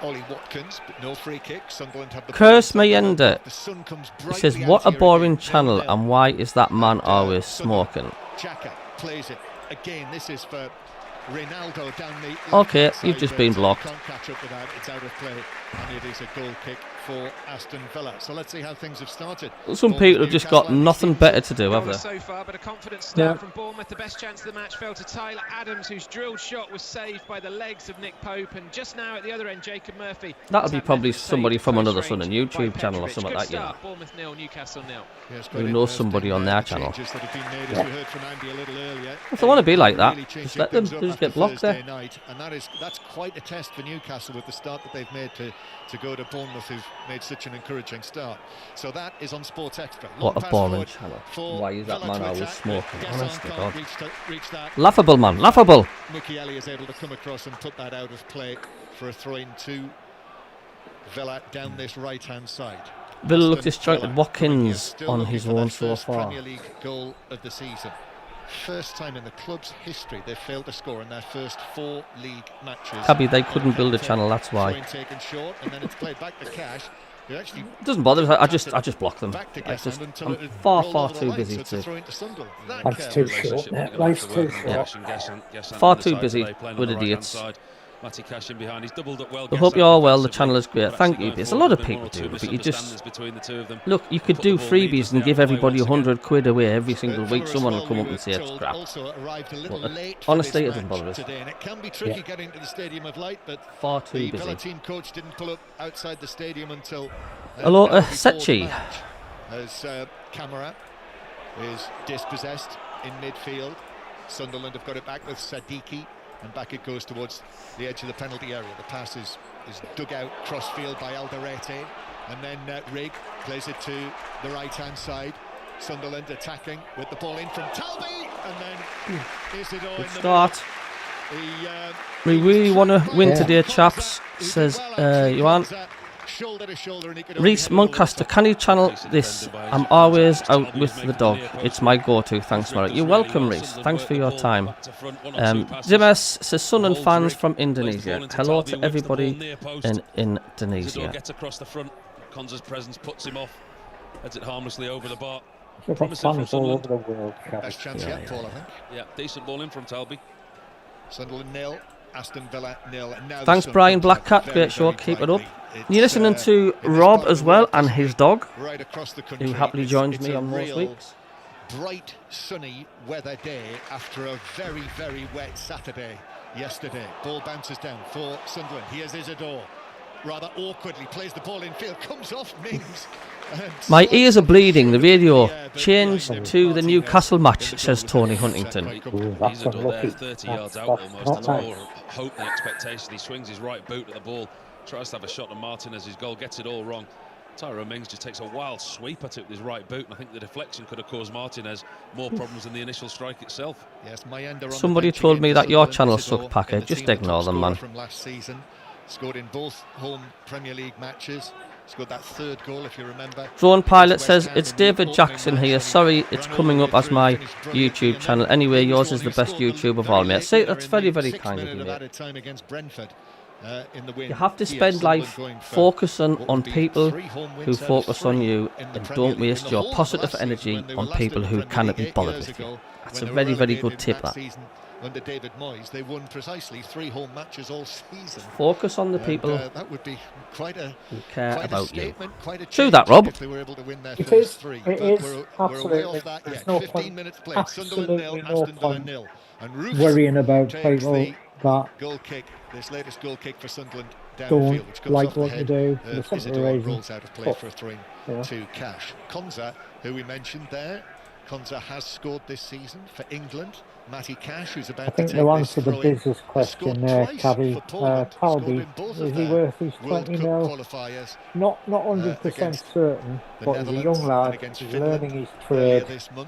Ollie Watkins, but no free kick. Sunderland have the Curse ball. Mayenda. The sun comes He says, brightly what a out here boring again. channel, 0-0. and why is that man always smoking? Xhaka plays it again. This is for Ronaldo down the Okay, left-hand you've side, just but been blocked. Can't catch up with that. It's out of play, and it is a goal kick for Aston Villa. So let's see how things have started. Some people have just got nothing better to do, have they? So far, but a confident start from Bournemouth. The best chance of the match fell to Tyler Adams, whose drilled shot was saved by the legs of Nick Pope. And just now at the other end, Jacob Murphy. That'll be probably somebody from another Sunderland YouTube channel or something like that, you know. Bournemouth 0, Newcastle 0. Who knows somebody on their channel. That have been made, as we heard from Andy a little earlier. If they want to be like that, Really just let them changing things just up get blocked after there. Thursday night, and that's quite a test for Newcastle with the start that they've made to go to Bournemouth, who've made such an encouraging start. So that is on Sports Extra. What a Long pass boring forward channel. Why is that Villa man to always attack. smoking? Gasson Honest to can't God. reach that. Laughable, man, laughable. Mukiele is able to come across and put that out of play for a throw-in to Villa down this right-hand side. Villa look Aston disjointed. Villa Watkins still on looking his for their own so first far. Premier League goal of the season. First time in the club's history they've failed to score in their first 4 league matches. Cabby, they couldn't build a channel, that's why. Throw-in taken short, and then it's played back to Cash. Who actually It doesn't bother me. I just block them. back to I'm Gasson until I'm it had far rolled over the too line, busy so it's a to. throw-in to Sunderland. That Life's too careful. short. Life's too short. Far too busy with idiots. Matty Cash in behind. He's doubled up well. I hope you're all well. The channel is great. Thank you. There's a lot of people do, but you just look. You could do freebies and give everybody 100 quid away every single week. Someone will come up and say it's crap. But honestly, it doesn't bother us. Today, and it can be tricky getting to the Stadium of Light, but Far too the busy. Villa team coach didn't pull up outside the stadium until Hello, before the Sechi. match, as Camara is dispossessed in midfield. Sunderland have got it back with Sadiki, and back it goes towards the edge of the penalty area. The pass is dug out cross-field by Alderete, and then Rigg plays it to the right-hand side. Sunderland attacking with the ball in from Talby, and then Isidore in the Start. middle. We really want to win today, chaps. Says Johan. Shoulder to shoulder, and he could Reese Muncaster, can you channel this? I'm always out with the dog. It's my go-to. Thanks, Mark. You're welcome, Reese. Thanks for your time. Zimas says, Sunderland fans from Indonesia. Hello to everybody in Indonesia. Gets across the front. Konza's presence puts him off. Heads it harmlessly over the bar. They've got fans all over the world. Best chance yet, Paul, I think. Yeah, decent ball in from Talby. Sunderland 0, Aston Villa 0. And now Thanks, Brian Blackcat. Great show. Keep it up. You're listening to Rob as well and his dog, right across the country, who happily joins it's me a on most real weeks. Bright, sunny weather day after a very, very wet Saturday yesterday. Ball bounces down for Sunderland. Here's Isidore. Rather awkwardly plays the ball in field, comes off Mings. My ears are bleeding. The radio changed to the Newcastle match, says Tony Huntington. Ooh, that's Isidore there, unlucky. 30 yards out almost. Not That's nice. more hope than expectation. He swings his right boot at the ball, tries to have a shot on Martinez's goal, gets it all wrong. Tyrone Mings just takes a wild sweep at it with his right boot, and I think the deflection could have caused Martinez more problems than the initial strike itself. Yes, Mayenda on Somebody the bench told again me for that your Sunderland. channel Isidore sucked, Packer. in the Just team, the ignore top them, scorer man. From last season, scored in both home Premier League matches. Scored that third goal, if you remember. Drone Pilot says, it's David Jackson here. Sorry, it's coming up as my YouTube channel. Anyway, yours is the best YouTube of all, mate. See, that's very, very kind of you, mate. You have to spend life focusing on people who focus on you, and don't waste your positive energy on people who cannot be bothered with you. That's a very, very good tip, that. Under David Moyes, they won precisely 3 home matches all season. Focus on the people that would be quite a who care quite about a you. statement, quite a True that, change Rob. if they were able to win their It first is. 3. It But is. we're way Absolutely. off that There's yet. no 15 point. minutes played. Sunderland 0, Absolutely no Aston Villa point 0. And Roofs worrying about takes people the that goal kick, this latest goal kick for Sunderland down don't the field, which comes like off the what you head do for of the simple Isidore, reason. rolls out of play Oh, for a throw-in yeah. to Cash. Konza, who we mentioned there, Konsa has scored this season for England. Matty Cash, who's about I think to to take answer this the business question there, Cabby, Calby, is he worth his 20 mil? Not 100% certain, but he's a young lad, he's learning his trade. Still,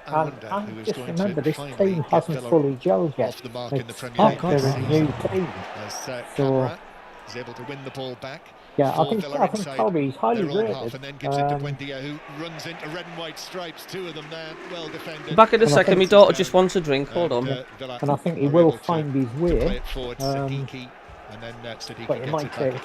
and just remember, this team hasn't fully gelled yet. They're a new team. So, is able to win the ball back. Yeah, I think Calby is highly rated. And then gives it to Buendia, who runs into red and white stripes. Two of them there, well defended. Back in a second, my daughter just wants a drink. Hold on. And I think he will find his way. And then but it might take a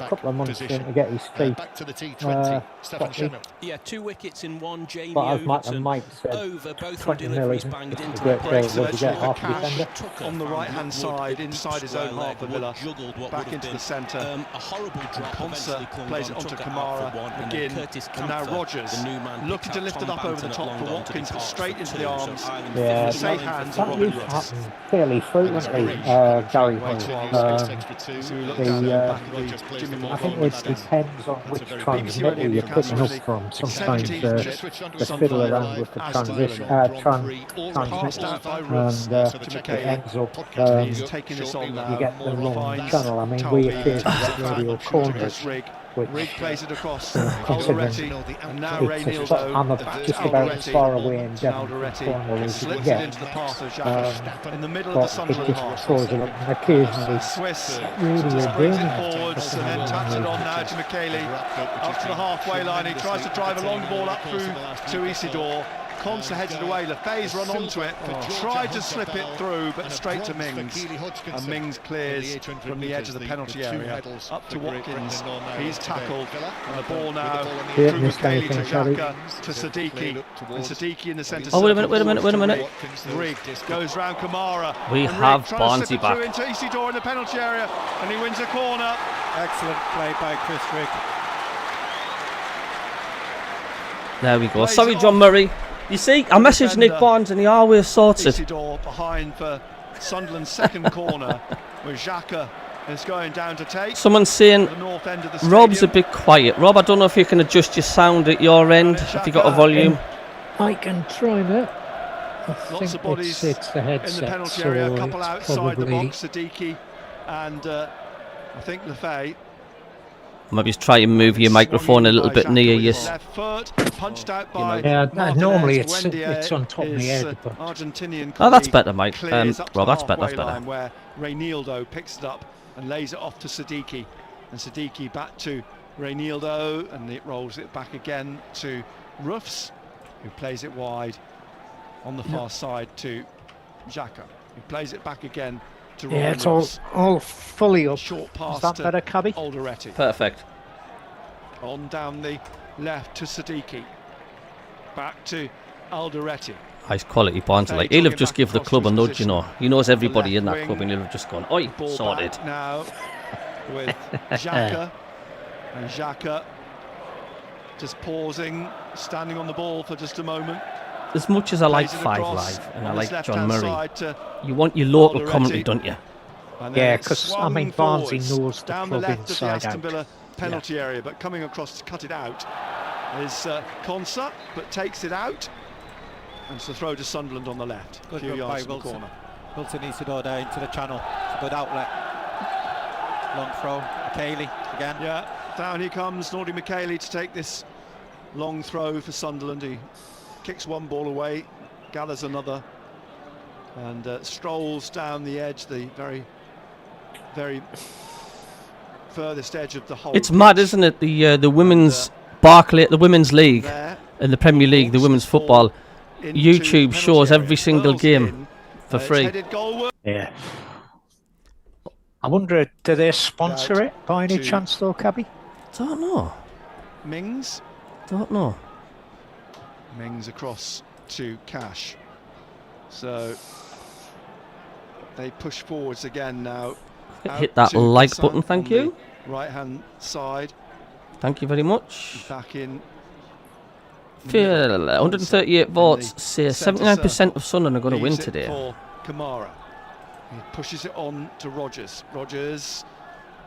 couple of months for him to get his feet. Back to the T20, Stefan Schemmel. Yeah, 2 wickets in one. Jamie but as Mike said, over both 20 million banged into the breaks to get half defender. On the right-hand side, inside his own half of Villa, back into the centre. A horrible drop. Konsa plays it onto Kamara, McGinn, and now Rogers looking to lift it up over the top for Watkins, but straight into the arms. Yeah, safe hands that used to happen fairly frequently, Gary Hoyle. I think it depends on which transmitter you're picking up from. Sometimes they fiddle around with the transmission, and it ends up you get the wrong channel. I mean, we occasionally get radio corners, Rig plays it across considering and now I'm just about as far away in Devon corner as you can get. In the middle of the Sunderland half. And occasionally Swiss really just brings it forwards and then taps it on now to McKaylee up to the halfway line. He tries to drive a long ball up through to Isidore. Konsa heads it away. Lefay's run onto it, tried to slip it through, but straight to Mings. And Mings clears from the edge of the penalty area up to Watkins. He's tackled, and the ball now through McKaylee to Xhaka to Siddiqui. And Siddiqui in the centre. Oh, wait a minute. Rig goes round Kamara. We have Barnsley back. Through into Isidore in the penalty area, and he wins a corner. Excellent play by Chris Rig. There we go. Sorry, John Murray. You see, I messaged Nick Barnes and he always sorts it. Isidore behind for Sunderland's second corner, where Xhaka is going down to take. Someone's saying the north end of the Rob's a bit quiet. Rob, I don't know if you can adjust your sound at your end. Have you got a volume? I can try that. Lots of bodies it's the headset, in the penalty area, a couple outside the box, Siddiqui and I think Lefay. Maybe just try and move your microphone a little bit near you. Left foot, punched out by normally it's on top of my head. But Argentinian oh, that's better, Mike. Rob, that's better. Where Reinildo picks it up and lays it off to Siddiqui, and Siddiqui back to Reinildo, and it rolls it back again to Roofs, who plays it wide on the far side to Xhaka, who plays it back again. Yeah, it's all fully up. Short pass. Is that better, Cabby? Alderete. Perfect. On down the left to Siddiqui. Back to Alderete. Nice quality Barnes. Like he'll have just give the club a nudge, you know. He knows everybody in that club, and he'll have just gone, "Oi, sorted." Now with Xhaka, and Xhaka just pausing, standing on the ball for just a moment. As much as I like 5 Live and I like John Murray, you want your local commentary, don't you? Yeah, because I mean Barnsley knows the down club the left inside of the Aston Villa out. penalty area, but coming across to cut it out is Konsa, but takes it out, and it's a throw to Sunderland on the left. Good few run by yards from the Wilson. corner. Wilson Isidore there into the channel. Good outlet. Long throw. McKaylee again. Yeah, down he comes, Nordy McKaylee to take this long throw for Sunderland. He kicks one ball away, gathers another, and strolls down the edge, the very, very furthest edge of the hole. It's mad, isn't it? The women's Barclay, the women's league, and the Premier League, the women's football. YouTube shows every single game for free. Yeah. I wonder, do they sponsor it by any chance, though, Cabby? Don't know. Mings. Don't know. Mings across to Cash. So they push forwards again now. Hit that like button, thank you. Right hand side. Thank you very much. Back in. 138 votes say 79% of Sunderland are going to win today. For Kamara. He pushes it on to Rogers. Rogers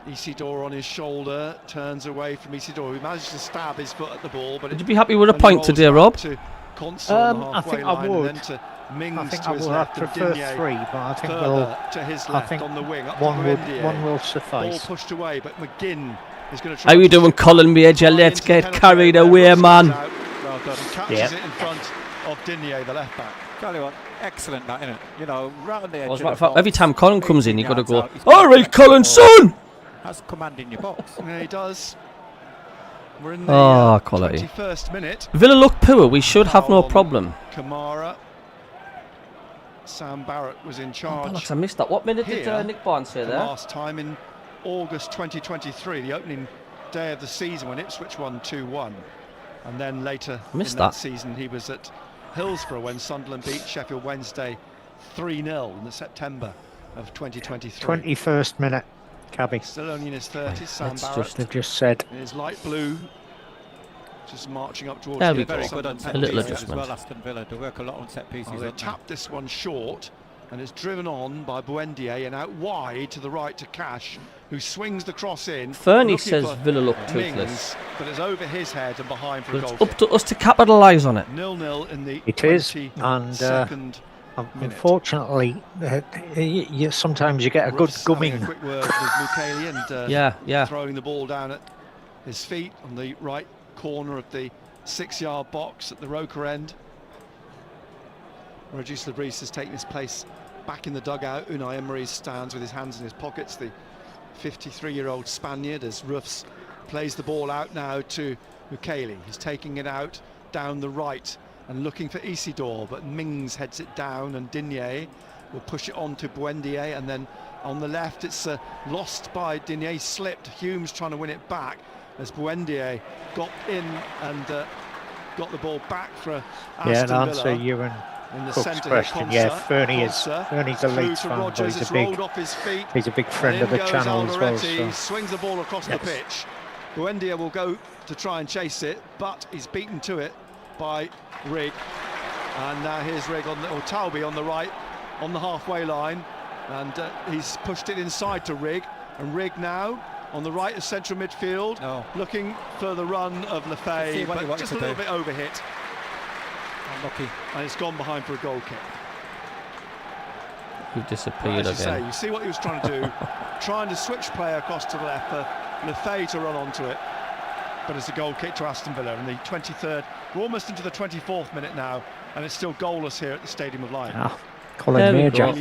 Isidore on his shoulder, turns away from Isidore, who managed to stab his foot at the ball. But would you be happy with a point today, Rob? I think I would. I think I will prefer 3, but I think we'll. To his left on the wing, one will suffice. Ball pushed away, but McGinn is going to try. How you doing, Colin Major? Let's get carried away, man. Well done. Catches it in front of Digne, the left back. Tell you what, excellent that, isn't it? You know, round the edge. As a matter of fact, every time Colin comes in, you've got to go, all right, Colin, son! Has command in your box. Yeah, he does. We're in the quality. 21st minute. Villa look poor. We should have no problem. Kamara. Sam Barrett was in charge. I missed that. What minute did Nick Barnes say there? Last time in August 2023, the opening day of the season when Ipswich won 2-1. And then later in that season, he was at Hillsborough when Sunderland beat Sheffield Wednesday 3-0 in the September of 2023. 21st minute, Cabby. Still only in his 30s, Sam Barrett. They've just said. In his light blue, just marching up towards the very good on set pieces as well, Aston Villa. They work a lot on set pieces. They tapped this one short, and it's driven on by Buendia and out wide to the right to Cash, who swings the cross in. Fernie says Villa look toothless, but it's over his head and behind for a goal. It's up to us to capitalise on it. 0-0 in the it is, and unfortunately, sometimes you get a good gumming. A quick word with Mukiele and throwing the ball down at his feet on the right corner of the 6-yard box at the Roker end. Regis Lebris has taken his place back in the dugout. Unai Emery stands with his hands in his pockets. The 53-year-old Spaniard, as Roofs plays the ball out now to Mukiele. He's taking it out down the right and looking for Isidore, but Mings heads it down and Digne will push it on to Buendia, and then on the left it's lost by Digne, slipped. Humes trying to win it back as Buendia got in and got the ball back for Aston Villa. Answer you and Cook's question. Fernie's a Leeds fan, but he's a big friend of the channel as well. So. Swings the ball across the pitch. Buendia will go to try and chase it, but he's beaten to it by Rigg. And now here's Rigg or Talby on the right, on the halfway line, and he's pushed it inside to Rigg, and Rigg now on the right of central midfield, looking for the run of Lefay, but just a little bit overhit. Unlucky. And it's gone behind for a goal kick. He disappeared again. You see what he was trying to do, trying to switch play across to the left for Lefay to run onto it. But it's a goal kick to Aston Villa in the 23rd. We're almost into the 24th minute now, and it's still goalless here at the Stadium of Light. Colin Major.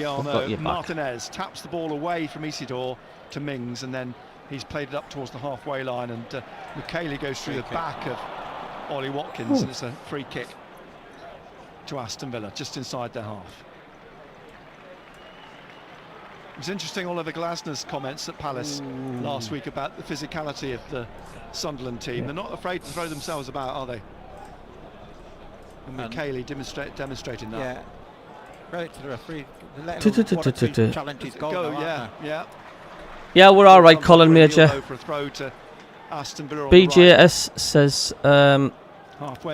Martinez taps the ball away from Isidore to Mings, and then he's played it up towards the halfway line, and Mukiele goes through the back of Ollie Watkins, and it's a free kick to Aston Villa, just inside their half. It was interesting, Oliver Glasner's comments at Palace last week about the physicality of the Sunderland team. They're not afraid to throw themselves about, are they? And Mukiele demonstrating that. Yeah. Credit to the referee. Challenge his goal. Yeah, we're all right, Colin Major. For a throw to Aston Villa. BJS says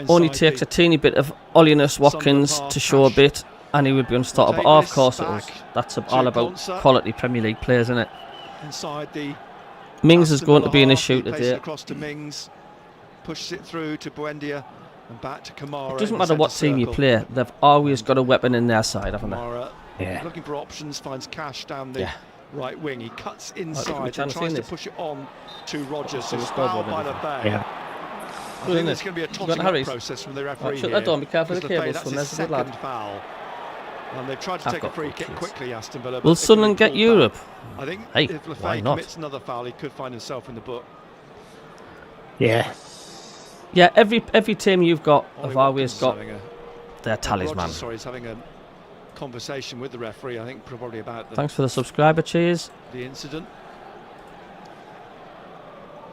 only takes a teeny bit of Ollinus Watkins to show a bit, and he would be unstoppable. Of course it was. That's all about quality Premier League players, isn't it? Inside the Mings is going to be an issue today. Across to Mings, pushes it through to Buendia and back to Kamara. It doesn't matter what team you play, they've always got a weapon in their side, haven't they? Looking for options, finds Cash down the right wing. He cuts inside and tries to push it on to Rodgers, who's fouled by Lefay. I think there's going to be a totting up process from the referee here. Be careful of the cables. That's his second foul. And they've tried to take a free kick quickly, Aston Villa. Will Sunderland get Europe? I think if Lefay commits another foul, he could find himself in the book. Yeah. Yeah, every team you've got have always got their talisman. He's having a conversation with the referee, I think, probably about the... Thanks for the subscriber, cheers. The incident.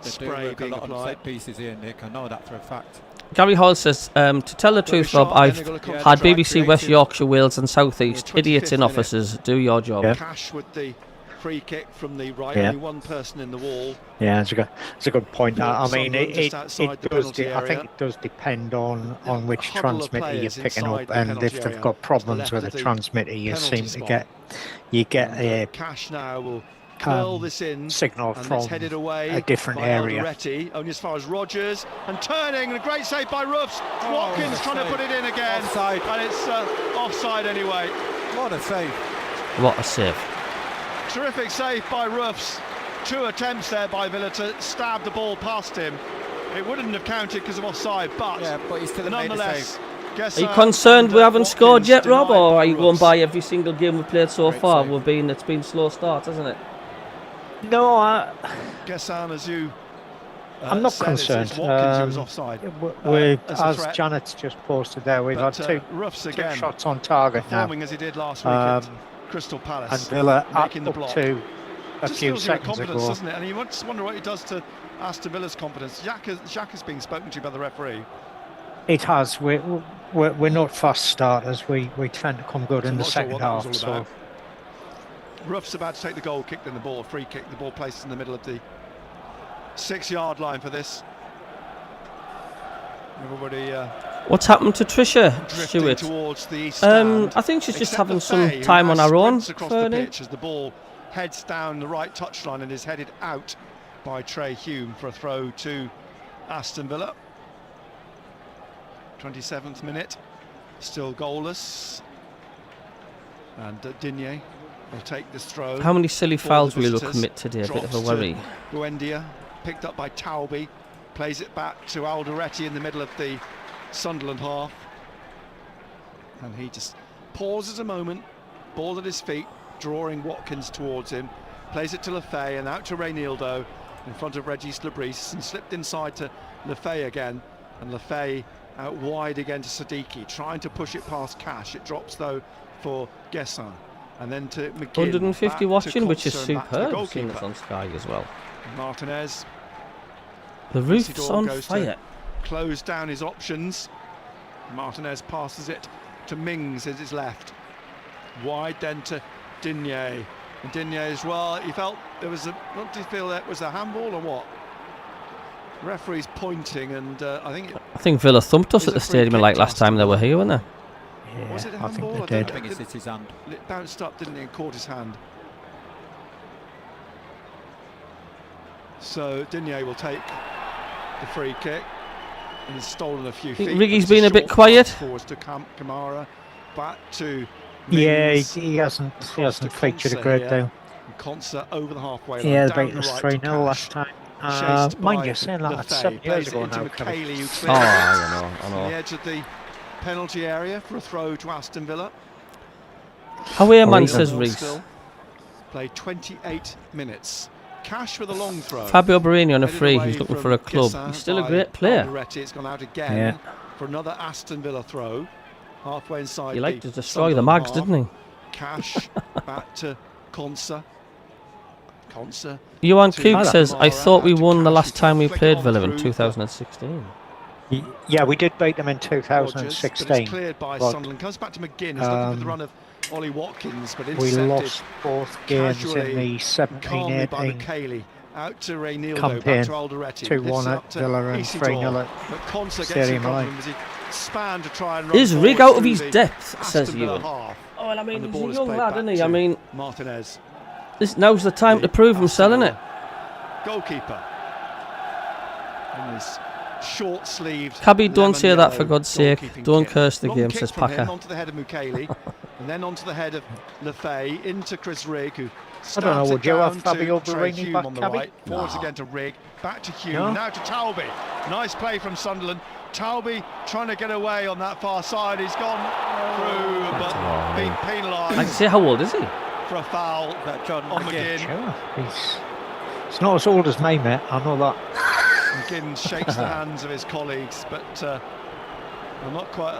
Spray being applied. Set pieces here, Nick. I know that for a fact. Gary Hall says, to tell the truth, Rob, I've had BBC West Yorkshire, Wales and South East. Idiots in offices, do your job. Cash with the free kick from the right, only one person in the wall. Yeah, it's a good point. I mean, it does. I think it does depend on which transmitter you're picking up, and if they've got problems with the transmitter, you seem to get a Cash now will curl this in, signal and from it's headed away a different by area. Alderete, only as far as Rogers, and turning, and a great save by Roofs. Watkins trying to put it in again, Offside. and it's offside anyway. What a save. What a save. Terrific save by Roofs. 2 attempts there by Villa to stab the ball past him. It wouldn't have counted because of offside, but he's still made the nonetheless. Are you concerned we haven't scored yet, Rob, or are you going by every single game we've played so far? It's been slow start, hasn't it? No, Gessan, as you I'm not said, concerned. it's Watkins who was offside. As Janet's just posted there, we've had two shots on target now. Performing as he did last week at Crystal Palace. And Villa making the block. up to a just few fills you with seconds confidence, ago. doesn't it? And you just wonder what it does to Aston Villa's confidence. Jacques is being spoken to by the referee. It has. We're not fast starters. We tend to come good in the second half. So Ruff's about to take the goal, kicked in the ball, free kick. The ball placed in the middle of the 6-yard line for this. Everybody. What's happened to Trisha Stewart? Towards the east stand, I think she's just except having Lefay, some time who on now her own. sprints across the pitch as the ball heads down the right touchline and is headed out by Trey Hume for a throw to Aston Villa. 27th minute, still goalless, and Digne will take this throw. How many silly fouls will he look commit today? A bit of a worry. Buendia, picked up by Taubie, plays it back to Alderete in the middle of the Sunderland half, and he just pauses a moment, ball at his feet, drawing Watkins towards him, plays it to Lefay and out to Reynildo in front of Regis Lebris, and slipped inside to Lefay again, and Lefay out wide again to Siddiqui, trying to push it past Cash. It drops though for Gessan, and then to McGinn. 150 watching, which is Concert, superb. I've seen it on Sky as well. Martinez. The roof's Isidore on goes fire. to close down his options. Martinez passes it to Mings as his left. Wide then to Digne. And Digne as well. He felt there was a. What did he feel that was a handball or what? Referee's pointing, and I think Villa thumped us at the stadium like last time they were here, weren't they? Yeah, was it a I think handball? they did. I think it's his hand. It bounced up, didn't it, and caught his hand. So Digne will take the free kick, and has stolen a few feet. Riggy's been a bit quiet. Forwards to Kamara, back to Yeah, Mings, he hasn't featured a great deal. Concert over the halfway line. Yeah, down beat the us right 3-0 last time. Chased Mind by you, saying that, that's Lefay, 7 years plays ago it into now. McKaylee, who clears I know. the edge of the penalty area for a throw to Aston Villa. Away man, says Reece. Played 28 minutes. Cash with a long throw. Fabio Barini on a Headed free. away He's looking from for a club. Gessan He's still a by great player. Alderete. It's gone out again for another Aston Villa throw. Halfway inside. He liked the to destroy the Sunderland Mags, half. didn't he? Cash back to Conser. Johan to Cook says, I thought we to won the Cash, last time we flick played on Villa in through 2016. Yeah, we did beat them in Rogers, but 2016. it's cleared by but, Sunderland. Comes back to McGinn. He's looking for the run of Ollie Watkins, but we intercepted lost both games in casually, the calmly by 17-18 McKaylee. Out to Reynildo, campaign. back to Alderete. 2-1 at Villa and 3-0 But Conser gets in Stadium front of Line. him as he span to try and run Is Rig forward out of through his the depth, says Aston Villa Ewan. half. Oh, well, I mean, And the he's a ball is young played lad, back isn't he? to I mean, Martinez, now's the time to prove himself, isn't it? goalkeeper. In his short-sleeved. Cabby, don't say that lemon-yellow for God's sake. goalkeeping Don't kit. curse the Long game, kick says from him Packer. onto the head of Mukiele, and then onto the head of Lefay, into Chris Rigg, who I don't know, stabs would it you have down Fabio to Trey Barini Hume back, on the Cabby? right, forwards No. again to Rigg, back to Hume, No. now to Taubie. Nice play from Sunderland. Taubie trying to get away on that far side. He's gone through, but being Like I penalised say, how old is he? for a foul on McGinn. Sure, he's not as old as me, mate. I know that. McGinn shakes the hands of his colleagues, but I'm not quite.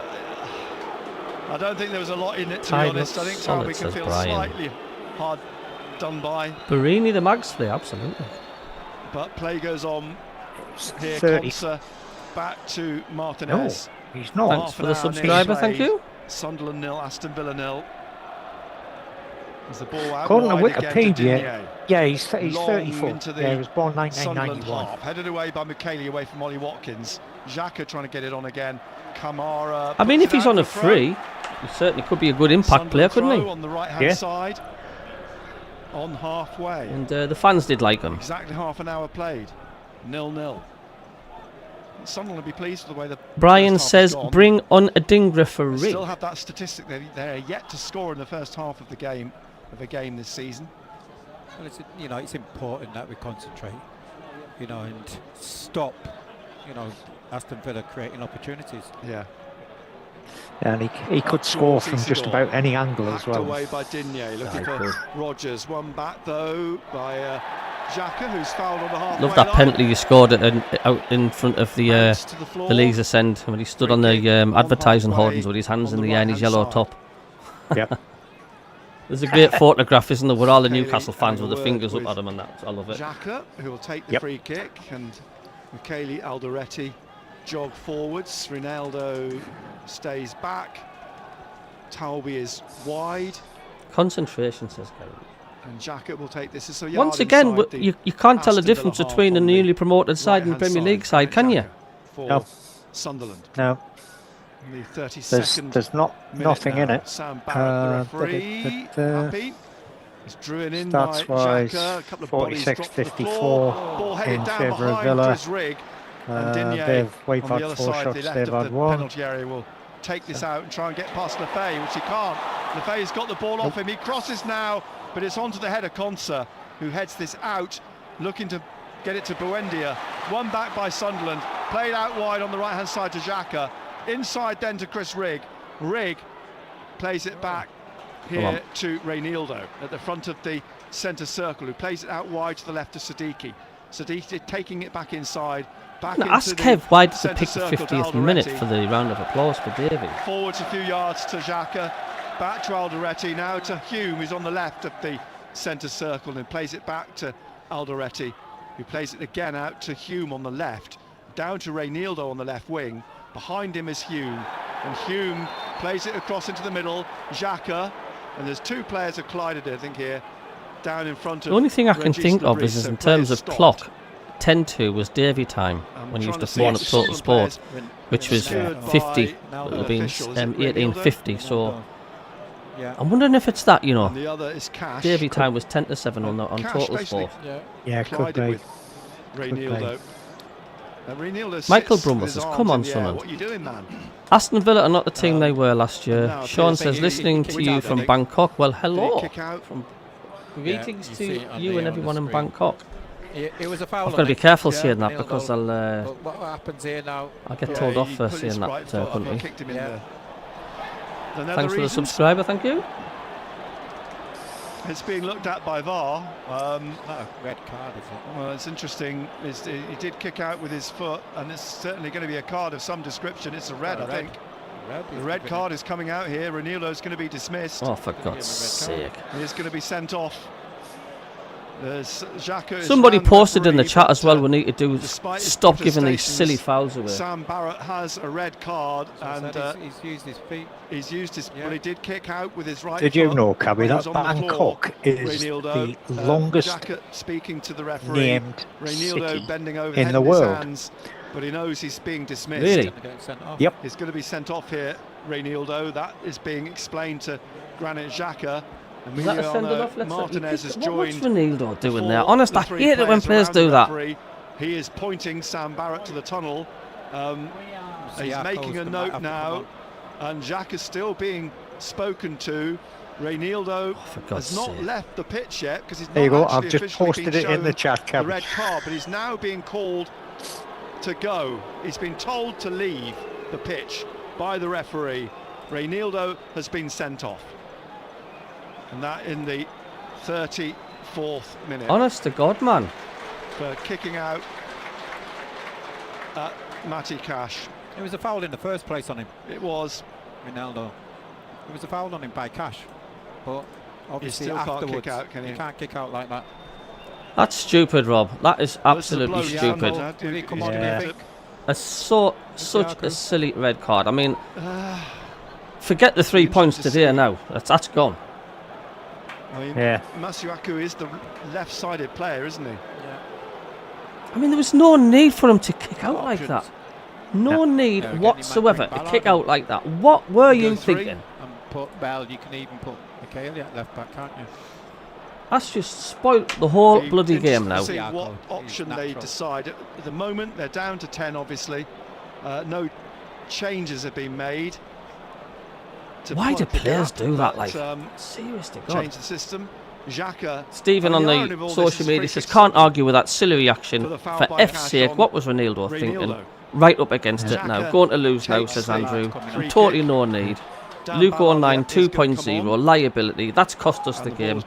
I don't think there was a lot in it, to be Side honest. I looks think solid, Taubie can says feel Brian. slightly hard done by, Barini, the Mags play, absolutely. but play goes on. Here, 30. Conser back to Martinez. No, he's not. Thanks Half for an the hour subscriber, nearly thank played. you. Sunderland 0, Aston Villa 0. As the ball out According to wide again to Wikipedia, Digne. yeah, he's Long 34. into the Yeah, he was born Sunderland 1991. half, headed away by McKaylee, away from Ollie Watkins. Xhaka trying to get it on again. Kamara. I mean, puts if he's it out on a for throw. free, he certainly could be a good impact player, Sunderland couldn't throw he? on the right hand Yeah. side. on halfway. And the fans did like him. Exactly half an hour played. 0-0. Sunderland will be pleased with the way the Brian first half says, has gone. bring on a Dingra for They Rick. still have that statistic. They're yet to score in the first half of the game this season. Well, it's important that we concentrate, and stop, Aston Villa creating opportunities. Yeah. And he could score from just about any angle as well. Away by Digne, looking for Rogers. One back though by Xhaka, who's fouled on the halfway Love that line. penalty he scored out in front of the Leagues Ascend when he stood on the advertising hoardings with his hands in the air and his yellow top. Yep. There's a great photograph, isn't there, with all the Newcastle fans with their fingers up at him and that. I love it. Xhaka, who will take the free kick, and Michele Alderete jog forwards. Ronaldo stays back. Talby is wide. Concentration, says Gary. And Xhaka will take this as a yard. Once again, you can't tell the difference between a newly promoted side and the Premier League side, can you? No. Sunderland. No. In the 32nd There's nothing in it. Sam Barrett, the referee, happy. He's drew it in by Stats-wise, Xhaka. A couple of bodies dropped to the 46-54 Ball headed in down favour of behind Villa. Chris Rigg. And Digne We've on the had other 4 side, shots, the left they've of had the 1. penalty area will take this out and try and get past Lefay, which he can't. Lefay's got the ball off him. He crosses now, but it's onto the head of Konsa, who heads this out, looking to get it to Buendia. One back by Sunderland, played out wide on the right-hand side to Xhaka. Inside then to Chris Rigg. Rigg plays it back here to Reinildo at the front of the centre circle, who plays it out wide to the left of Siddiqui. Siddiqui taking it back inside. Ask Kev why did they pick the 50th minute for the round of applause for Davey? Forwards a few yards to Xhaka, back to Alderete, now to Hume, who's on the left of the centre circle, and plays it back to Alderete, who plays it again out to Hume on the left, down to Reinildo on the left wing. Behind him is Hume, and Hume plays it across into the middle. Xhaka, and there's 2 players have collided, I think, here, down in front of. The only thing I can Regis think of Lebris, is so in terms of players clock, 10-2 was Davey time when he used to phone up Total Sport, which was 50. It would have been 1850. So I'm wondering if it's that, And the other is Cash. Davey time was 10-7 on Cash Total basically Sport. Yeah, could be. With Reinildo. Michael Brummer says, come on, Sunderland. What are you doing, man? Aston Villa are not the team they were last year. Sean says, listening to you from Bangkok. Well, hello. Greetings to you and everyone in Bangkok. It was a foul. I've got to be careful saying that because I'll what happens here now? I'll get told off for saying that, couldn't we? Thanks for the subscriber, thank you. It's being looked at by VAR. Not a red card, is it? Well, it's interesting. He did kick out with his foot, and it's certainly going to be a card of some description. It's a red, I think. The red card is coming out here. Reinildo's going to be dismissed. Oh, for God's sake. He's going to be sent off. Somebody posted in the chat as well, we need to do stop giving these silly fouls away. Sam Barrett has a red card, and he's used his feet. He's used his. Well, he did kick out with his right. Did you foot know, Cabbie, when he was that on the Bangkok is Reinildo, the longest Xhaka speaking to the referee. named Reinildo city bending over in the world. hands, but he knows he's being dismissed. Really? Yep. He's going to be sent off here, Reinildo. That is being explained to Granit Xhaka. Was that a send-it off? Martinez has joined. What's Reinildo doing there? Honest, I hate it when players do that. He is pointing Sam Barrett to the tunnel. He's making a note now, and Xhaka is still being spoken to. Reinildo has not left the pitch yet because he's not. There you go. I've just posted it in the chat, The Cabbie. red card, but he's now being called to go. He's been told to leave the pitch by the referee. Reinildo has been sent off. And that in the 34th minute. Honest to God, man. For kicking out at Matty Cash. It was a foul in the first place on him. It was. Ronaldo. It was a foul on him by Cash. But obviously still can't afterwards, kick out, can he? You can't kick out like that. That's stupid, Rob. That is absolutely stupid. Did he come on, do you think? Such a silly red card. I mean, forget the 3 points today now. That's gone. I mean, Masuaku is the left-sided player, isn't he? Yeah. I mean, there was no need for him to kick out like that. No need whatsoever to kick out like that. What were you thinking? And put Bell, you can even put Michele at left back, can't you? That's just spoilt the whole bloody Interesting game now. to see what option they decide. At the moment, they're down to 10, obviously. No changes have been made. Why do players do that? Like, seriously, God. Change the system. Xhaka. Stephen on the social media says, can't argue with that silly reaction. For F's sake, what was Ronaldo thinking? Right up against it now. Going to lose now, says Andrew. And totally no need. Luke Online 2.0, liability. That's cost us the game.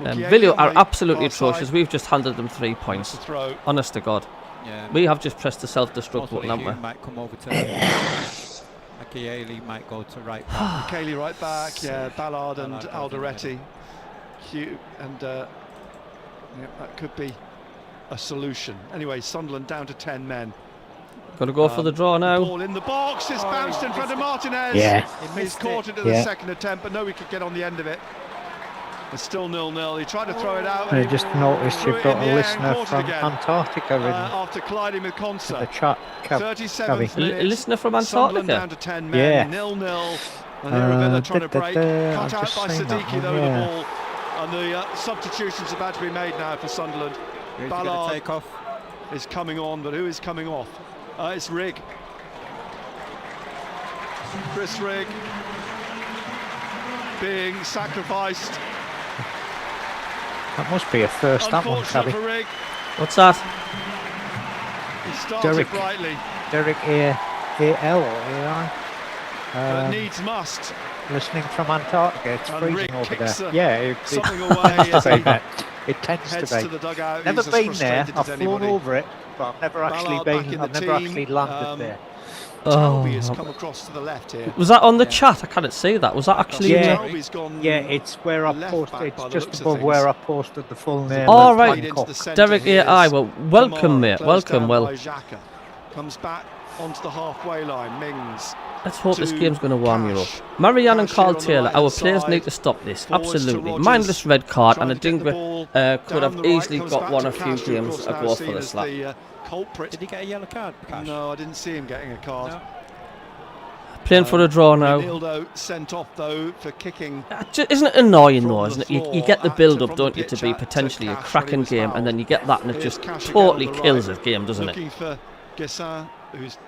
Video are absolutely atrocious. We've just handed them 3 points. Honest to God. We have just pressed the self-destruct button, haven't we? Might come over to McKaylee might go to right back. McKaylee right back, yeah. Ballard and Alderete. And that could be a solution. Anyway, Sunderland down to 10 men. Got to go for the draw now. Ball in the box. It's bounced in front of Martinez. Yeah. He's caught it at the second attempt, but no, he could get on the end of it. It's still 0-0. He tried to throw it out. I just noticed you've got a listener from Antarctica in after colliding with Konsa. The chat, 37th minute. A listener from Antarctica? Down to 10 men. 0-0. And Villa trying to break. Cut out by Siddiqui though, the ball. And the substitutions about to be made now for Sunderland. Ballard take off? Is coming on, but who is coming off? It's Rigg. Chris Rigg being sacrificed. That must be a first, that one, Cabby. What's that? He started brightly. Derek A.L. or A.I. But needs must. Listening from Antarctica, it's And freezing Rick over kicks there. Yeah, something away as he it tends heads to to the dugout. Never He's as been there. frustrated I've as flown anybody. over it, but I've never actually Ballard back been. in I've the never team. actually landed there. Talby has come across to the left here. Was that on the chat? I can't see that. Was that actually? Yeah, Talby's gone it's where I posted. It's just above where I posted the full name. All right, Derek AI. Well, welcome, mate. Welcome. Well, comes back onto the halfway line. Mings. Let's hope this game's going to warm you up. Marianne and Carl Taylor, our players need to stop this. Absolutely. Mindless red card, and Adingra could have easily got one a few games ago for the slap. Did he get a yellow card? No, I didn't see him getting a card. No. Playing for a draw now. Ronaldo sent off though for kicking. Isn't it annoying though, isn't it? You get the build-up, don't you, to be potentially a cracking game, and then you get that and it just totally kills the game, doesn't it? Looking for Gessin, who's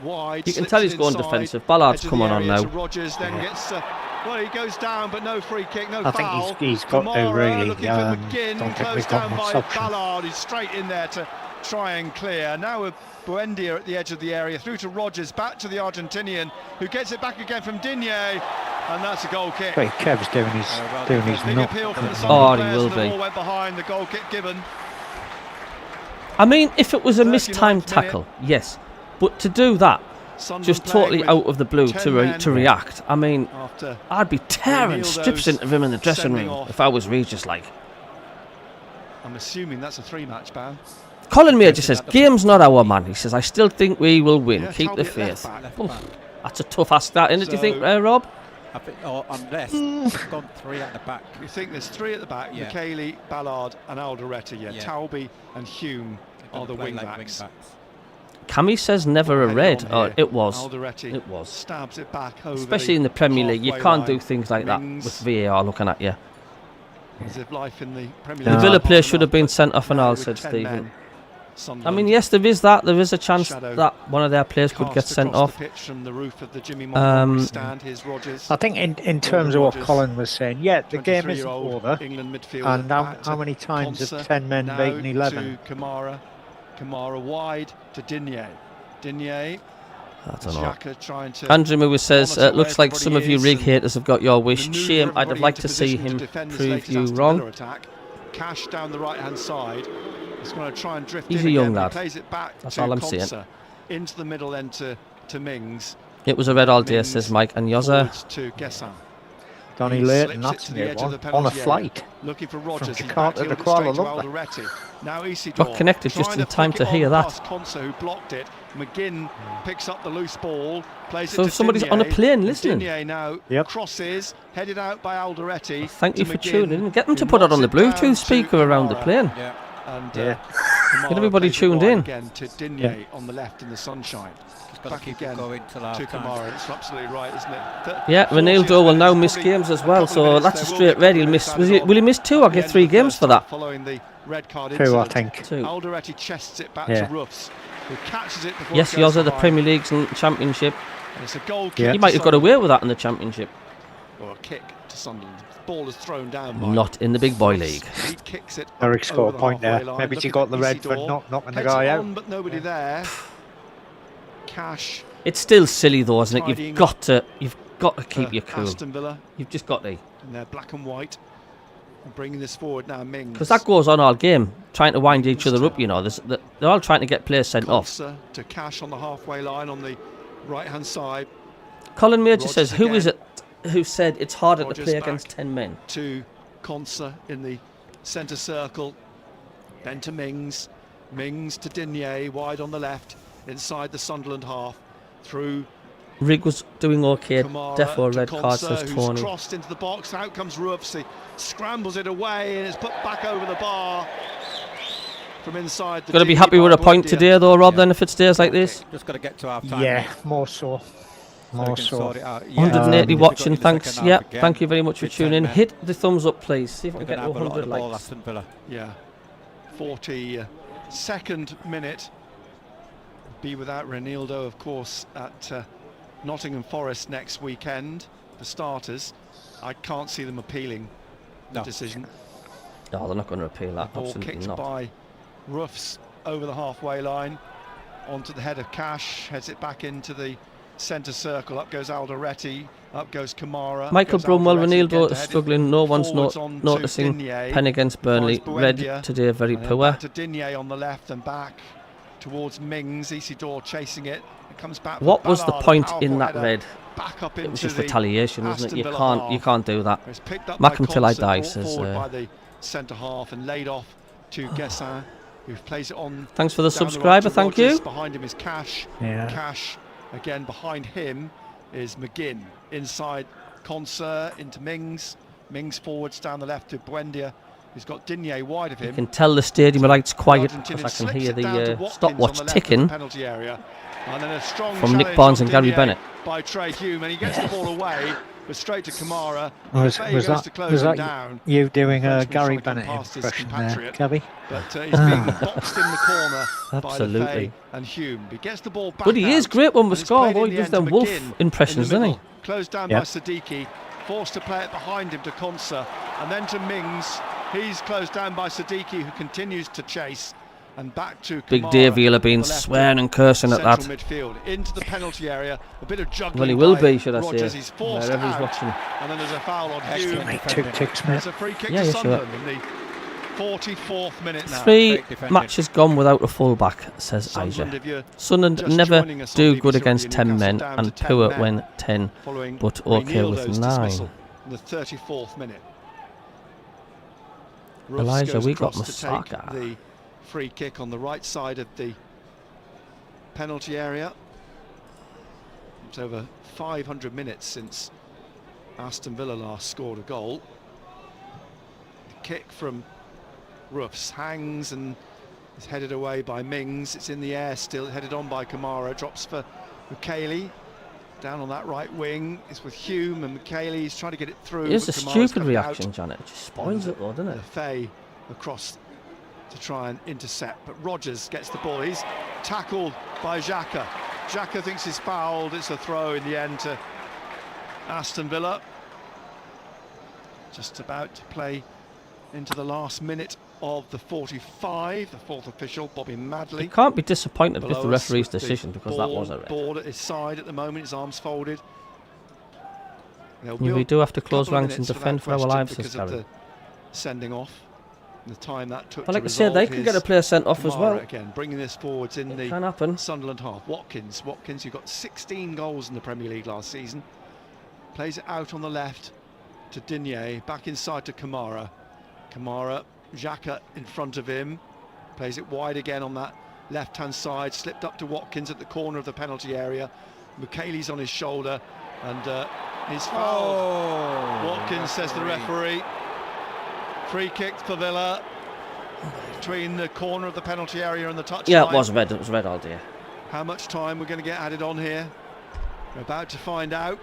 wide. You can tell he's going defensive. Ballard's coming on now. Rogers then gets. Well, he goes down, but no free kick, no foul. I think he's got to really. Looking for McGinn, closed down by Ballard. He's straight in there to try and clear. Now with Buendia at the edge of the area, through to Rogers, back to the Argentinian, who gets it back again from Digne, and that's a goal kick. Wait, Kev's doing his big appeal from the he will be. The ball went behind, the goal kick given. I mean, if it was a mistimed tackle, yes, but to do that, just totally out of the blue to react. I mean, I'd be tearing strips into him in the dressing room if I was Regis. Like, I'm assuming that's a 3-match ban. Colin Major says, game's not our man. He says, I still think we will win. Yeah, keep the faith. That's a tough ask, that, isn't it, do you think, Rob? I think, unless it's gone 3 at the back. You think there's 3 at the back, yeah. McKaylee, Ballard and Alderete, yeah. Talby and Hume are the wing-backs. Cammy says never a red. Oh, it was. Alderete it was. Stabs it back over. Especially in the Premier League, you can't do things like that with VAR looking at you. As if life in the Premier League. The Villa player should have been sent off and all, said Stephen. I mean, yes, there is that. There is a chance that one of their players could get sent off. I think in terms of what Colin was saying, yeah, the game isn't over. And how many times have 10 men beaten 11? Kamara wide to Digne. I don't know. Andrew Moore says, looks like some of you Rig haters have got your wish. Shame, I'd have liked to see him prove you wrong. Cash down the right-hand side. He's going to try and drift He's in a young again. lad. He plays it back That's to all I'm Konsa, saying. into the middle then to Mings. It was a red all day, says Mike and Yoza. To Gessin. Donny Layton, that's near one. On a flight. Looking for Rogers. From Jakarta to Kuala Lumpur. Now Isidore got connected just in time to hear that. Konsa, who blocked it. McGinn picks up the loose ball. Plays so it to somebody's Digne. on a plane listening. Digne now crosses, headed out by Alderete. Thank you for tuning in. Get them to put it on the Bluetooth speaker around the plane. And Kamara everybody plays it tuned wide in. Again to Digne on the left in the sunshine. Just got Back to keep again it going till half to time. Kamara. It's absolutely right, isn't it? Yeah, 40 Ronaldo will now miss probably games as a well, couple of so minutes. that's a There will straight be red. a He'll couple of miss. minutes Will he miss 2 or at the get end 3 of the games first for that? half Following the red card 2, I incident. think. 2. Alderete chests it back Yeah. to Ruffs, who catches it before Yes, it he goes also the behind. Premier Leagues and Championship. And it's a goal kick. He might have got away with that in the Championship. Or a kick to Sunderland. The ball is thrown down by Not in the big boy Ruffs. league. He kicks it Eric's over got a the point there. halfway line. Maybe he Looking got at the red for Isidore. not knocking the Heads guy it out. on, but nobody there. Cash. It's still silly though, isn't it? Tidying You've got to keep your cool. Aston Villa. You've just got to. And they're black and white. And bringing this forward now, Mings. Because that goes on all game, trying to wind each other up, you know. They're all trying to get players sent off. To Cash on the halfway line on the right-hand side. Colin Major Rodgers says, who is again. it who said it's harder Rodgers to play back against 10 men? To Conser in the centre circle. Then to Mings. Mings to Digne, wide on the left, inside the Sunderland half. Through Rig was doing okay. Kamara Defo to red card, Conser, says who's Tony. crossed into the box. Out comes Ruffs. He scrambles it away and it's put back over the bar from inside. Got to be happy with a point today, though, Rob. Then if it stays like this. Just got to get to half time. Yeah, more so. More so. 180 watching. Thanks. Yeah, again. thank you very much for tuning in. Hit the thumbs up, please. See if we We're can get going to to have a lot 100 of the ball, likes. Aston Villa. Yeah, 42nd minute. Be without Ronaldo, of course, at Nottingham Forest next weekend for starters. I can't see them appealing the decision. No, they're not going to appeal that. Ball Absolutely kicked not. by Ruffs over the halfway line onto the head of Cash, heads it back into the centre circle. Up goes Alderete, up goes Kamara. Michael Brumwell, Ronaldo is head struggling. No one's forwards on to noticing. Digne. Pen against Burnley. Finds Red Buendia, today, very and then poor. back to Digne on the left and back towards Mings. Isidore chasing it. It comes back. What for was the Ballard, a point powerful in that header, red? Back up It into was just the retaliation, wasn't it? Aston You Villa half. can't do that. It's picked up by MACKEM till I Conser, die, brought says. forward by the centre half and laid off to Guessin, who plays it on. Thanks for the down subscriber, right to thank Rodgers. you. Behind him is Cash. Yeah. Cash again behind him is McGinn. Inside Conser into Mings. Mings forwards down the left to Buendia, who's got Digne wide of him. You can tell the stadium light's quiet Argentinian because I can slips hear it down to the Watkins stopwatch on the left of the ticking penalty area. And then a strong from Nick challenge Barnes on and Gary Digne Bennett. by Trey Hume, and he gets the ball away, but straight to Kamara. Was Lefebvre goes to close him that down. you doing a Frenchman's Gary trying to come Bennett past his impression there, compatriot, Cabby? But he's being boxed in the corner Absolutely. by Lefebvre and Hume. He gets the ball back. But he is out, great when we and it's score. played Boy, in he the does end them to wolf McGinn impressions, in the doesn't he? middle. Closed down Yep. by Siddiqui, forced to play it behind him to Conser, and then to Mings. He's closed down by Siddiqui, who continues to chase, and back to Big Kamara Davey will have on been the left swearing and cursing at that. central midfield into the penalty area. A bit of juggling. Well, he will by be, should I Rodgers. say, He's forced wherever he's out, watching. and then there's a foul on Hume. Mate, 2 ticks, mate. It's a free kick Yeah, to yeah, sure. Sunderland in the 44th minute now. 3 matches gone without a fullback, says Sunderland, Aisha. if you're Sunderland just never joining us on do BBC good Radio against 10 Newcastle, men down and to 10 poor men when 10, following but okay with Ronaldo's 9. dismissal in the 34th minute. Ruffs Elijah, goes we got across to Masaka. take the free kick on the right side of the penalty area. It's over 500 minutes since Aston Villa last scored a goal. The kick from Ruffs hangs and is headed away by Mings. It's in the air still, headed on by Kamara. Drops for Mukiele. Down on that right wing, it's with Hume and Mukiele. He's trying to get it through. Here's a but Kamara's stupid cut it reaction, out. Janet. It just spoils it, though, doesn't it? Lefebvre across to try and intercept, but Rodgers gets the ball. He's tackled by Xhaka. Xhaka thinks he's fouled. It's a throw in the end to Aston Villa. Just about to play into the last minute of the 45. The fourth official, Bobby Madley. You can't be disappointed with the below us referee's with the decision because that ball was a red. board at his side at the moment, his arms folded. They'll Yeah, we build do have to a close couple of ranks and minutes for defend that for our question lives, says because of Gary. the sending off. And the time that took But like to I said, they resolve could get his a player sent off as Kamara well. Again, bringing this forwards in the can happen. Sunderland half. Watkins, who got 16 goals in the Premier League last season, plays it out on the left to Digne, back inside to Kamara. Kamara, Xhaka in front of him, plays it wide again on that left-hand side, slipped up to Watkins at the corner of the penalty area. Mukiele's on his shoulder, and he's fouled. Watkins, says the referee. Free kick for Villa. between the corner of the penalty area and the touchline. Yeah, it was red. It was red all day. How much time we're going to get added on here? We're about to find out.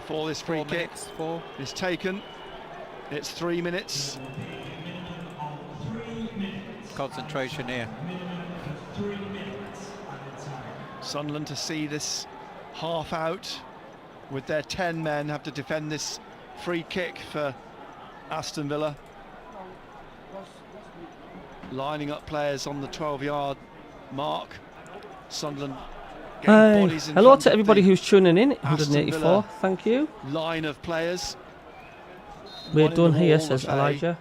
Before this free kick is taken, it's 3 minutes. Concentration here. Sunderland to see this half out with their 10 men have to defend this free kick for Aston Villa. Lining up players on the 12-yard mark. Sunderland getting bodies in hello front to of everybody the who's tuning in. Aston 184. Villa Thank you. line of players. We're One in done the here, wall says of Elijah.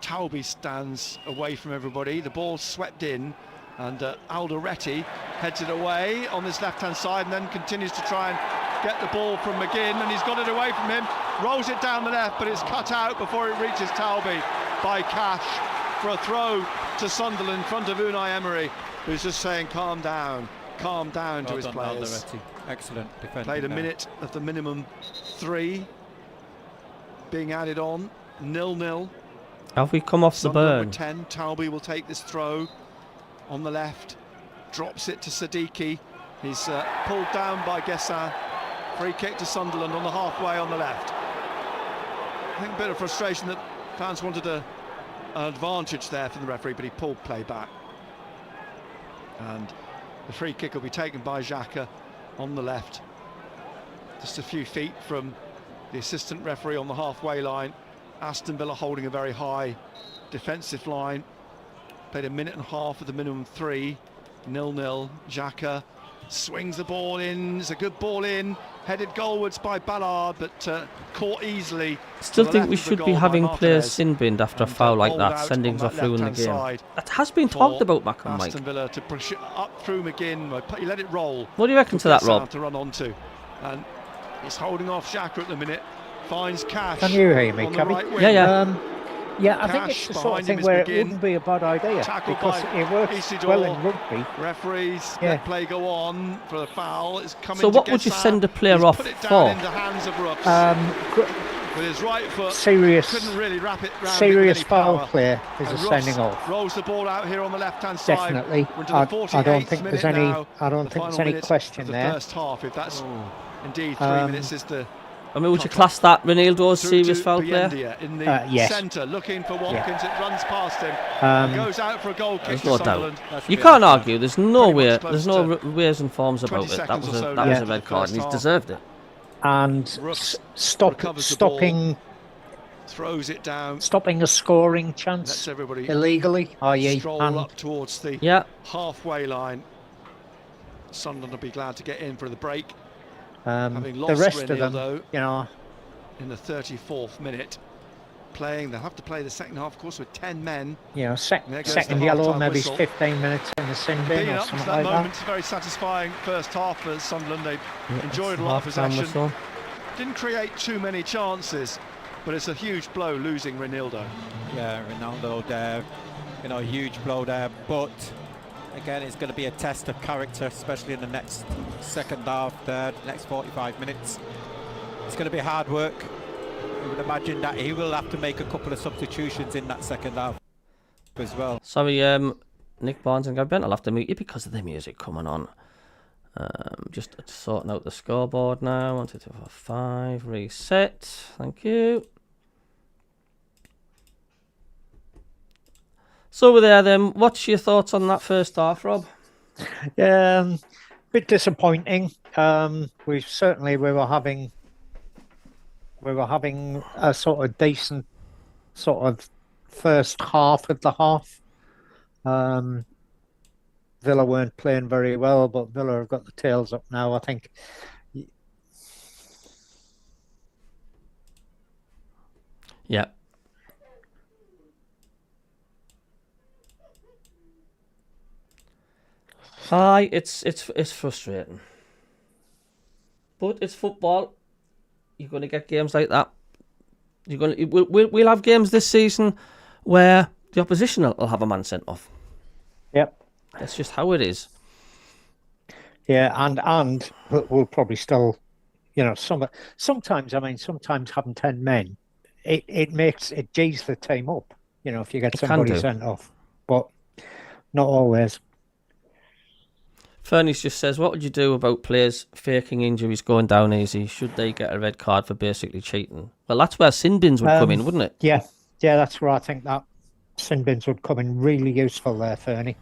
CABBIE stands away from everybody. The ball swept in, and Alderete heads it away on this left-hand side, and then continues to try and get the ball from McGinn, and he's got it away from him. Rolls it down the left, but it's cut out before it reaches Talby by Cash for a throw to Sunderland in front of Unai Emery, who's just saying, calm down to his players. Alderete. Excellent defending. Played a minute of the minimum 3 being added on. 0-0. Have we come off the burn? Number 10, Talby will take this throw on the left, drops it to Siddiqui. He's pulled down by Guessin. Free kick to Sunderland on the halfway on the left. I think a bit of frustration that fans wanted an advantage there from the referee, but he pulled play back. And the free kick will be taken by Xhaka on the left. Just a few feet from the assistant referee on the halfway line. Aston Villa holding a very high defensive line. Played a minute and a half with the minimum 3. 0-0. Xhaka swings the ball in. It's a good ball in. Headed goalwards by Ballard, but caught easily. Still think we should be having players sin-binned after a foul like that, sending us through in the game. That has been talked about, MACKEM, Mike. Aston Villa to push it up through McGinn. He let it roll. What do you reckon to that, Rob? To run onto, and he's holding off Xhaka at the minute. Finds Cash. Can you hear me, Cabbie? Right, yeah. Yeah, I think it's the sort of thing where it wouldn't be a bad idea because it works well in rugby. Referees let play go on for the foul. It's coming. So what would you send a player off put it for? down in the hands of Rooks. With his right foot, couldn't really wrap it round serious with any foul power. player is a And sending Ross off. rolls the ball out here on the left-hand side. Definitely. We're into the I don't 48th think there's minute any. now, I don't the think there's final any minute question of the there. first half, if that's indeed 3 minutes is the. I mean, would you class that Ronaldo's serious foul player? In the yes. centre, looking for Watkins. It runs past him. Goes out for a goal kick. There's no Sunderland. doubt. You can't argue. There's no way. There's no ways and forms about it. That was a red card, and he's deserved it. And stopping. Throws it down. Stopping a scoring chance illegally. Stroll up towards the halfway line. Sunderland will be glad to get in for the break. Having lost the rest Renil, of them, though, you know, in the 34th minute, playing. They'll have to play the second half, of course, with 10 men. You know, second yellow, maybe 15 minutes in the sin bin or something like that. Very satisfying first half for Sunderland. They enjoyed a lot of possession. Didn't create too many chances, but it's a huge blow losing Ronaldo. Yeah, Ronaldo there, you know, huge blow there. But again, it's going to be a test of character, especially in the next second half, the next 45 minutes. It's going to be hard work. I would imagine that he will have to make a couple of substitutions in that second half as well. Sorry, Nick Barnes and Gary Bent, I'll have to mute you because of the music coming on. Just sorting out the scoreboard now. 1, 2, 3, 4, 5. Reset. Thank you. So over there then, what's your thoughts on that first half, Rob? Bit disappointing. We were having a sort of decent sort of first half of the half. Villa weren't playing very well, but Villa have got the tails up now, I think. Yeah. Hi, it's frustrating, but it's football. You're going to get games like that. We'll have games this season where the opposition will have a man sent off. Yep, that's just how it is. Yeah, and we'll probably still, you know, sometimes having 10 men, it G's the team up. you know, if you get It can somebody do. sent off, but not always. Fernie's just says, what would you do about players faking injuries going down easy? Should they get a red card for basically cheating? Well, that's where sin bins would come in, wouldn't it? Yeah, that's where I think that sin bins would come in really useful there, Fernie.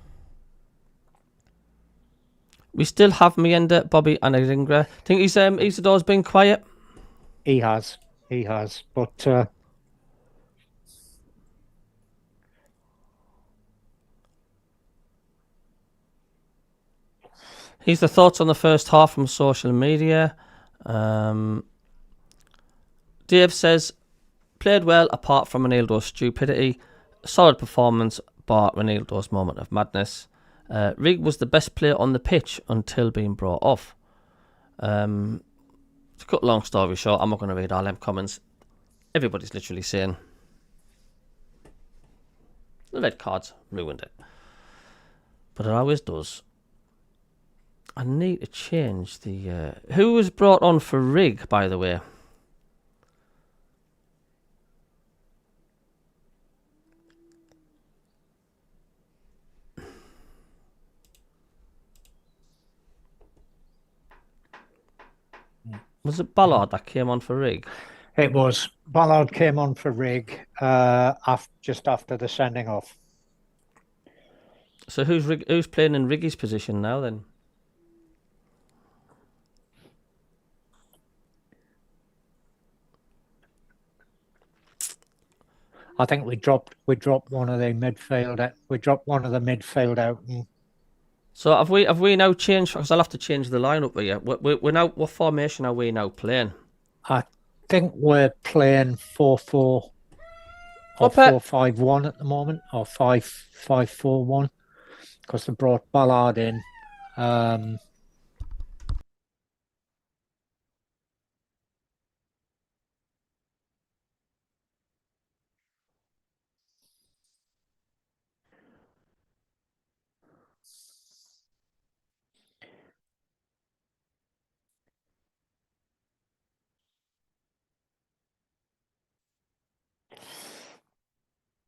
We still have Mienda, Bobby and Adingra. Think Isidore's been quiet? He has, but Here's the thoughts on the first half from social media. Dave says, played well apart from Ronaldo's stupidity. Solid performance, bar Ronaldo's moment of madness. Rig was the best player on the pitch until being brought off. To cut a long story short, I'm not going to read all them comments. Everybody's literally saying the red cards ruined it. But it always does. I need to change the... who was brought on for Rig, by the way? Was it Ballard that came on for Rig? it was. Ballard came on for Rig just after the sending off. So who's playing in Riggy's position now then? I think we dropped one of the midfield. We dropped one of the midfield out. So have we now changed? Because I'll have to change the lineup here. We're now, what formation are we now playing? I think we're playing 4-4 or 4-5-1 at the moment, or 5-5-4-1, because they brought Ballard in.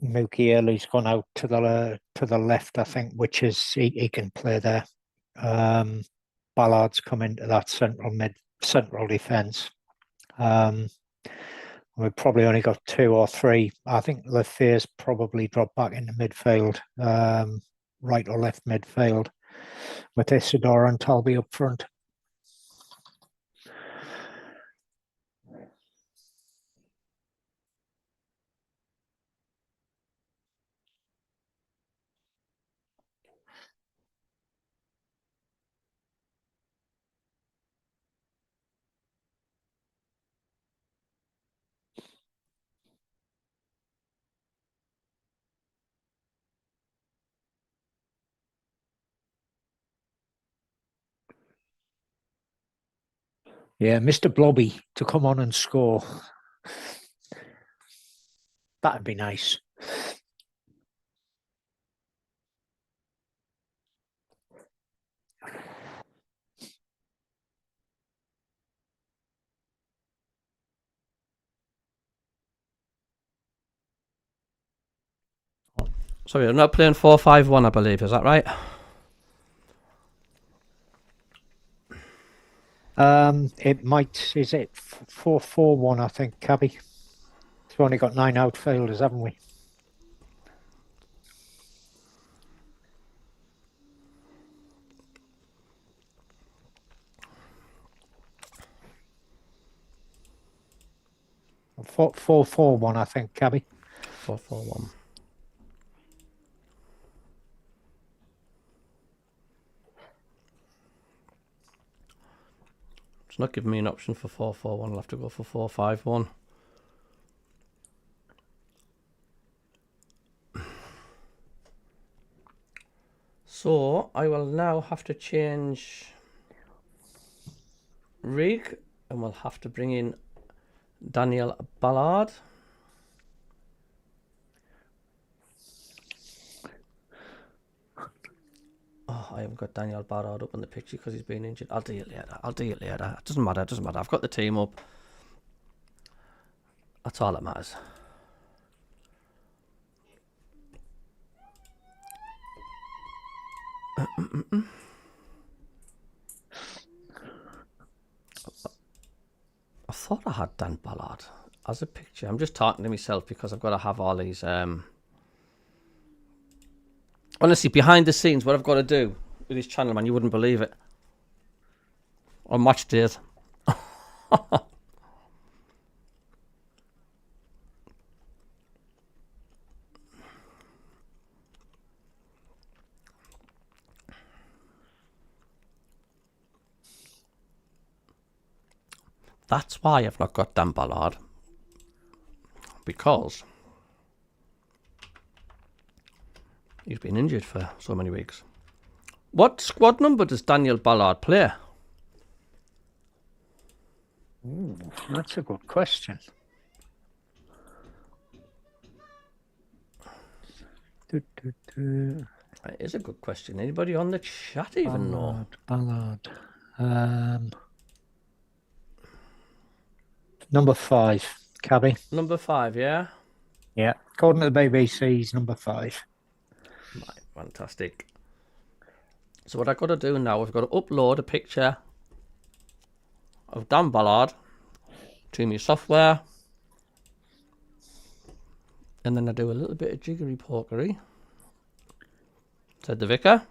Mookie Early's gone out to the left, I think, which is he can play there. Ballard's come into that central defence. We've probably only got 2 or 3. I think Lefay's probably dropped back into midfield, right or left midfield, with Isidore and Talby up front. Yeah, Mr. Blobby to come on and score. That'd be nice. Sorry, I'm not playing 4-5-1, I believe. Is that right? It might. Is it 4-4-1? I think, Cabby. We've only got 9 outfielders, haven't we? Four, 4-4-1, I think, Cabby. 4-4-1. It's not giving me an option for 4-4-1. I'll have to go for 4-5-1. So I will now have to change Rig, and we'll have to bring in Daniel Ballard. Oh, I haven't got Daniel Ballard up on the picture because he's been injured. I'll do it later. It doesn't matter. I've got the team up. That's all that matters. I thought I had Dan Ballard as a picture. I'm just talking to myself because I've got to have all these. Honestly, behind the scenes, what I've got to do with this channel, man, you wouldn't believe it. On match days. That's why I've not got Dan Ballard. Because he's been injured for so many weeks. What squad number does Daniel Ballard play? Ooh, that's a good question. It is a good question. Anybody on the chat even know? Ballard. Number 5, Cabby. Number 5, yeah? Yeah, according to the BBC, he's number 5. Right, fantastic. So what I've got to do now, I've got to upload a picture of Dan Ballard to my software. And then I do a little bit of jiggery pokery. Said the vicar.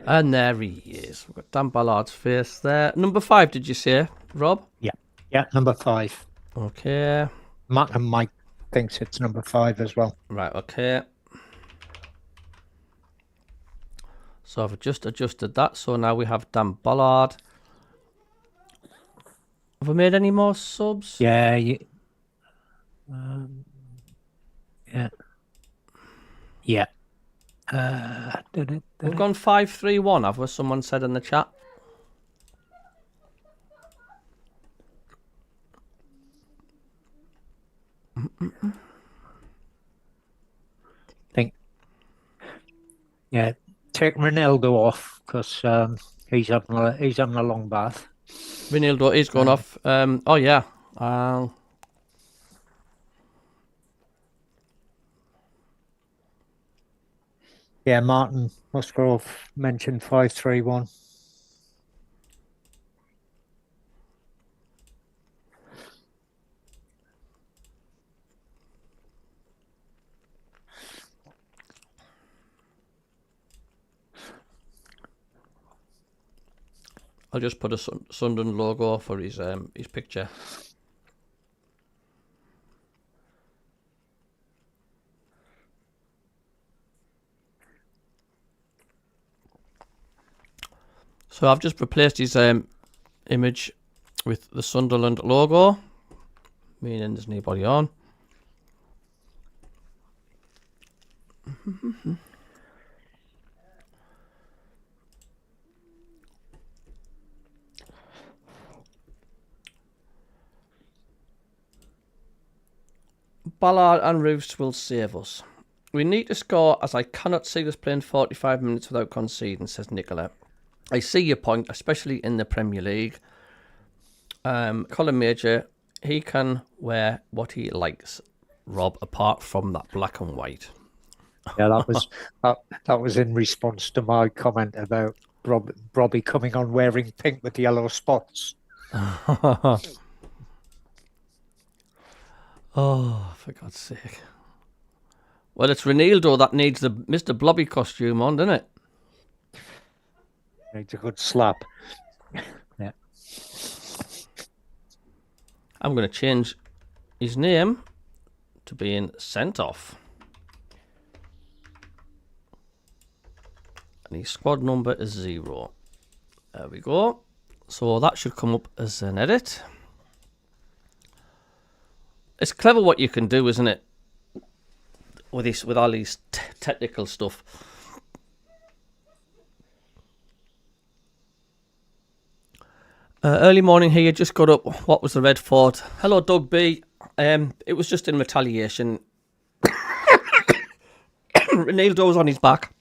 And there he is. We've got Dan Ballard's face there. Number 5, did you say, Rob? Yeah. Yeah, number 5. Okay. And Mike thinks it's number 5 as well. Right, okay. So I've just adjusted that. So now we have Dan Ballard. Have we made any more subs? Yeah. Yeah. Yeah. We've gone 5-3-1, have we? Someone said in the chat. Yeah, take Ronaldo off because he's having a long bath. Ronaldo is going off. Oh yeah. Yeah, Martin Musgrove mentioned 5-3-1. I'll just put a Sunderland logo for his picture. So I've just replaced his image with the Sunderland logo, meaning there's nobody on. Ballard and Roofs will save us. We need to score as I cannot see us playing 45 minutes without conceding, says Nicola. I see your point, especially in the Premier League. Colin Major, he can wear what he likes, Rob, apart from that black and white. Yeah, that was in response to my comment about Robbie coming on wearing pink with yellow spots. Oh, for God's sake. Well, it's Ronaldo that needs the Mr. Blobby costume on, doesn't it? Needs a good slap. Yeah. I'm going to change his name to being Sent Off. And his squad number is 0. There we go. So that should come up as an edit. It's clever what you can do, isn't it? With all these technical stuff. Early morning here, just got up. What was the red fort? Hello, Doug B. It was just in retaliation. Ronaldo was on his back,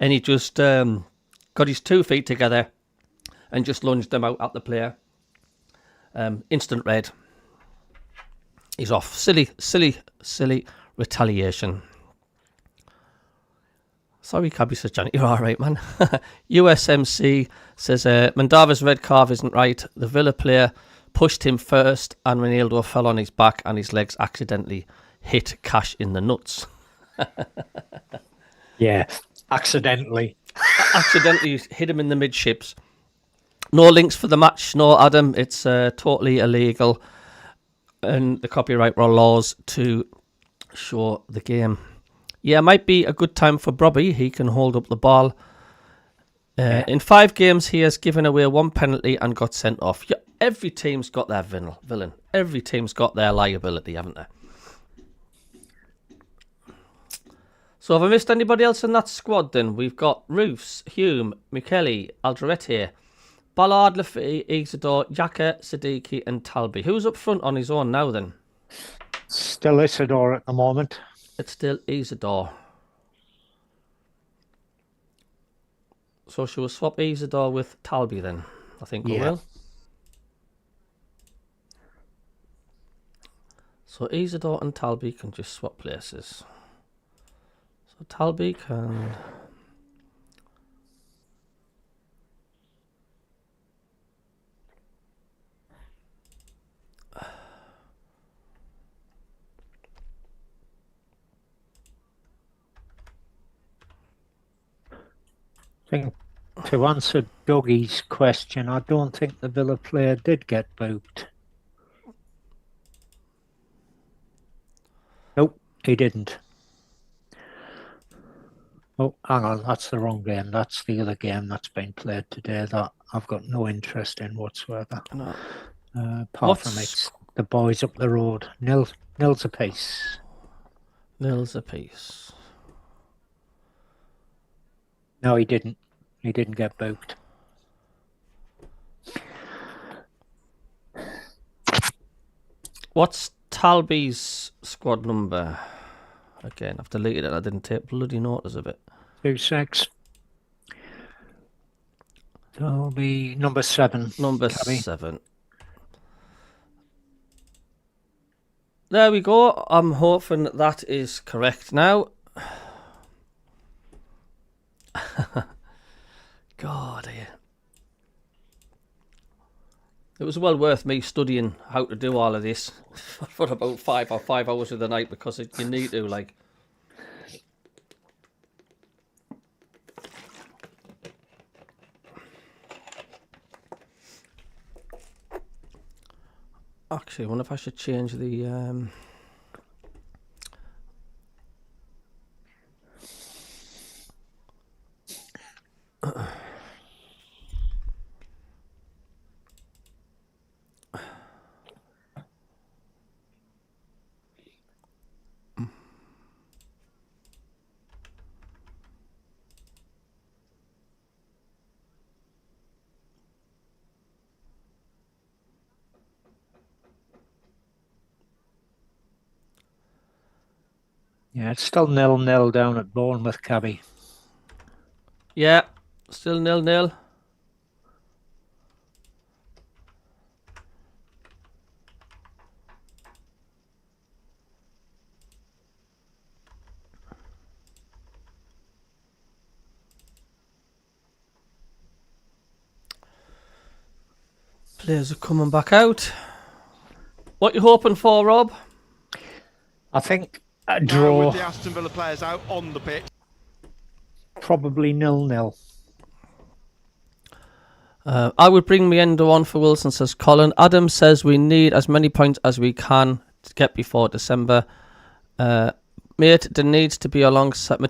and he just got his 2 feet together and just lunged them out at the player. Instant red. He's off. Silly retaliation. Sorry, Cabbie, says Johnny. You're all right, man. USMC says Mandava's red card isn't right. The Villa player pushed him first and Ronaldo fell on his back and his legs accidentally hit Cash in the nuts. Yeah, accidentally. Accidentally hit him in the midships. No links for the match, no, Adam. It's totally illegal. And the copyright laws to show the game. Yeah, might be a good time for Brobby. He can hold up the ball. In 5 games, he has given away 1 penalty and got sent off. Yeah, every team's got their villain. Every team's got their liability, haven't they? So have I missed anybody else in that squad then? We've got Roofs, Hume, Michele, Alderete, Ballard, Lafay, Isidore, Yaka, Siddiqui and Talby. Who's up front on his own now then? Still Isidore at the moment. It's still Isidore. So shall we swap Isidore with Talby then? I think we will. So Isidore and Talby can just swap places. So Talby can... I think to answer Dougie's question, I don't think the Villa player did get booked. Nope, he didn't. Oh, hang on, that's the wrong game. That's the other game that's been played today that I've got no interest in whatsoever. No. Apart from it's the boys up the road. Nils apiece. Nils apiece. No, he didn't. He didn't get booked. What's Talby's squad number? Again, I've deleted it. I didn't take bloody notice of it. 2-6. Talby, number 7. Number Cabbie. 7. There we go. I'm hoping that is correct now. God, it was well worth me studying how to do all of this for about 5 hours of the night because you need to, like. Actually, I wonder if I should change the Yeah, it's still 0-0 down at Bournemouth, Cabbie. Yeah, still 0-0. Players are coming back out. What you hoping for, Rob? I think a draw. With the Aston Villa players out on the pitch. Probably 0-0. I would bring Miendo on for Wilson, says Colin. Adam says we need as many points as we can to get before December. Mate, there needs to be alongside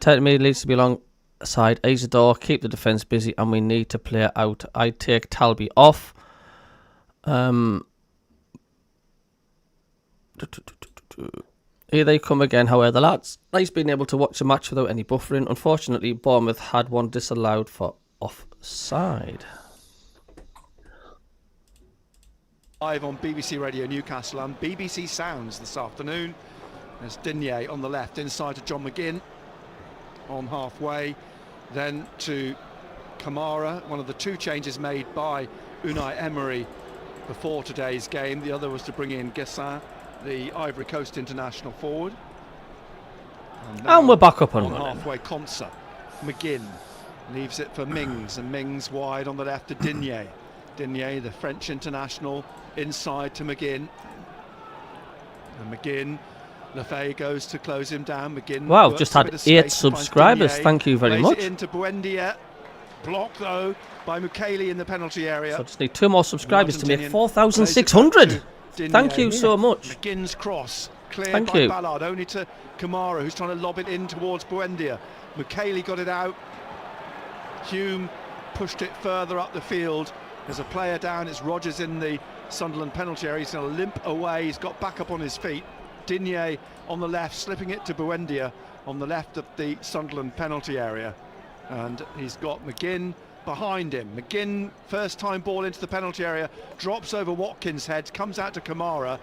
Isidore, keep the defence busy, and we need to play out. I'd take Talby off. Here they come again, however, lads. Nice being able to watch a match without any buffering. Unfortunately, Bournemouth had one disallowed for offside. Live on BBC Radio Newcastle and BBC Sounds this afternoon. There's Digne on the left, inside to John McGinn on halfway, then to Kamara, one of the two changes made by Unai Emery before today's game. The other was to bring in Guessin, the Ivory Coast international forward. And we're back up and running. Halfway, Konsa. McGinn leaves it for Mings, and Mings wide on the left to Digne. Digne, the French international, inside to McGinn. And McGinn, Lefay goes to close him down. McGinn. Wow, just had 8 subscribers. Thank you very much. Into Buendia. Blocked though by Mukiele in the penalty area. So I just need 2 more subscribers to make 4,600. Thank you so much. McGinn's cross cleared Thank by you. Ballard, only to Kamara, who's trying to lob it in towards Buendia. Mukiele got it out. Hume pushed it further up the field. There's a player down. It's Rogers in the Sunderland penalty area. He's going to limp away. He's got back up on his feet. Digne on the left, slipping it to Buendia on the left of the Sunderland penalty area. And he's got McGinn behind him. McGinn, first time ball into the penalty area, drops over Watkins' head, comes out to Kamara.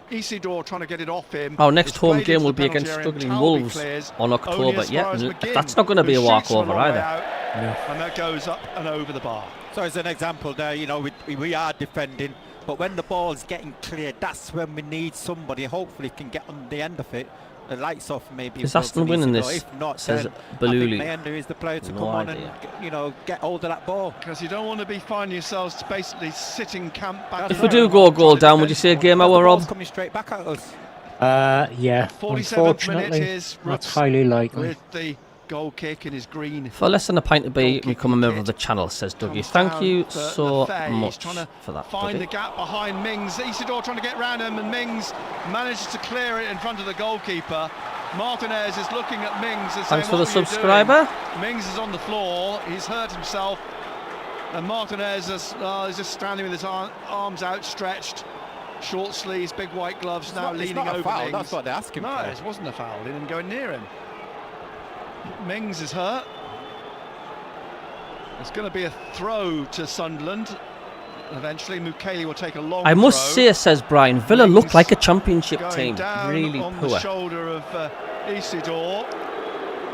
Isidore trying to get it off him. Our next home game will be against struggling Wolves on October. Yeah, that's not going to be a walkover either. And that goes up and over the bar. So as an example there, you know, we are defending, but when the ball's getting cleared, that's when we need somebody, hopefully can get on the end of it. The lights off maybe. Is Aston winning this? If not, says then Baluli. I think Mayenda is the player to come on and, you know, get hold of that ball. Because you don't want to be finding yourselves basically sitting camp back. If we do go a goal down, would you say a game hour, Rob? Coming straight back at us. Yeah. 47th minute is that's highly likely. With the goal kick in his green. For less than a pint to be, become a member of the channel, says Dougie. Thank you so much for that, Find Dougie. the gap behind Mings. Isidore trying to get round him, and Mings manages to clear it in front of the goalkeeper. Martinez is looking at Mings and saying, Thanks for the "What are you subscriber." doing?" Mings is on the floor. He's hurt himself, and Martinez is just standing with his arms outstretched, short sleeves, big white gloves, now leaning it's not over a foul. Mings. That's what they're asking for. No, it wasn't a foul. He didn't go near him. Mings is hurt. It's going to be a throw to Sunderland. Eventually, Mukiele will take a long I must throw. say, says Brian, Villa look like a championship Going team. down Really on poor. the shoulder of Isidore.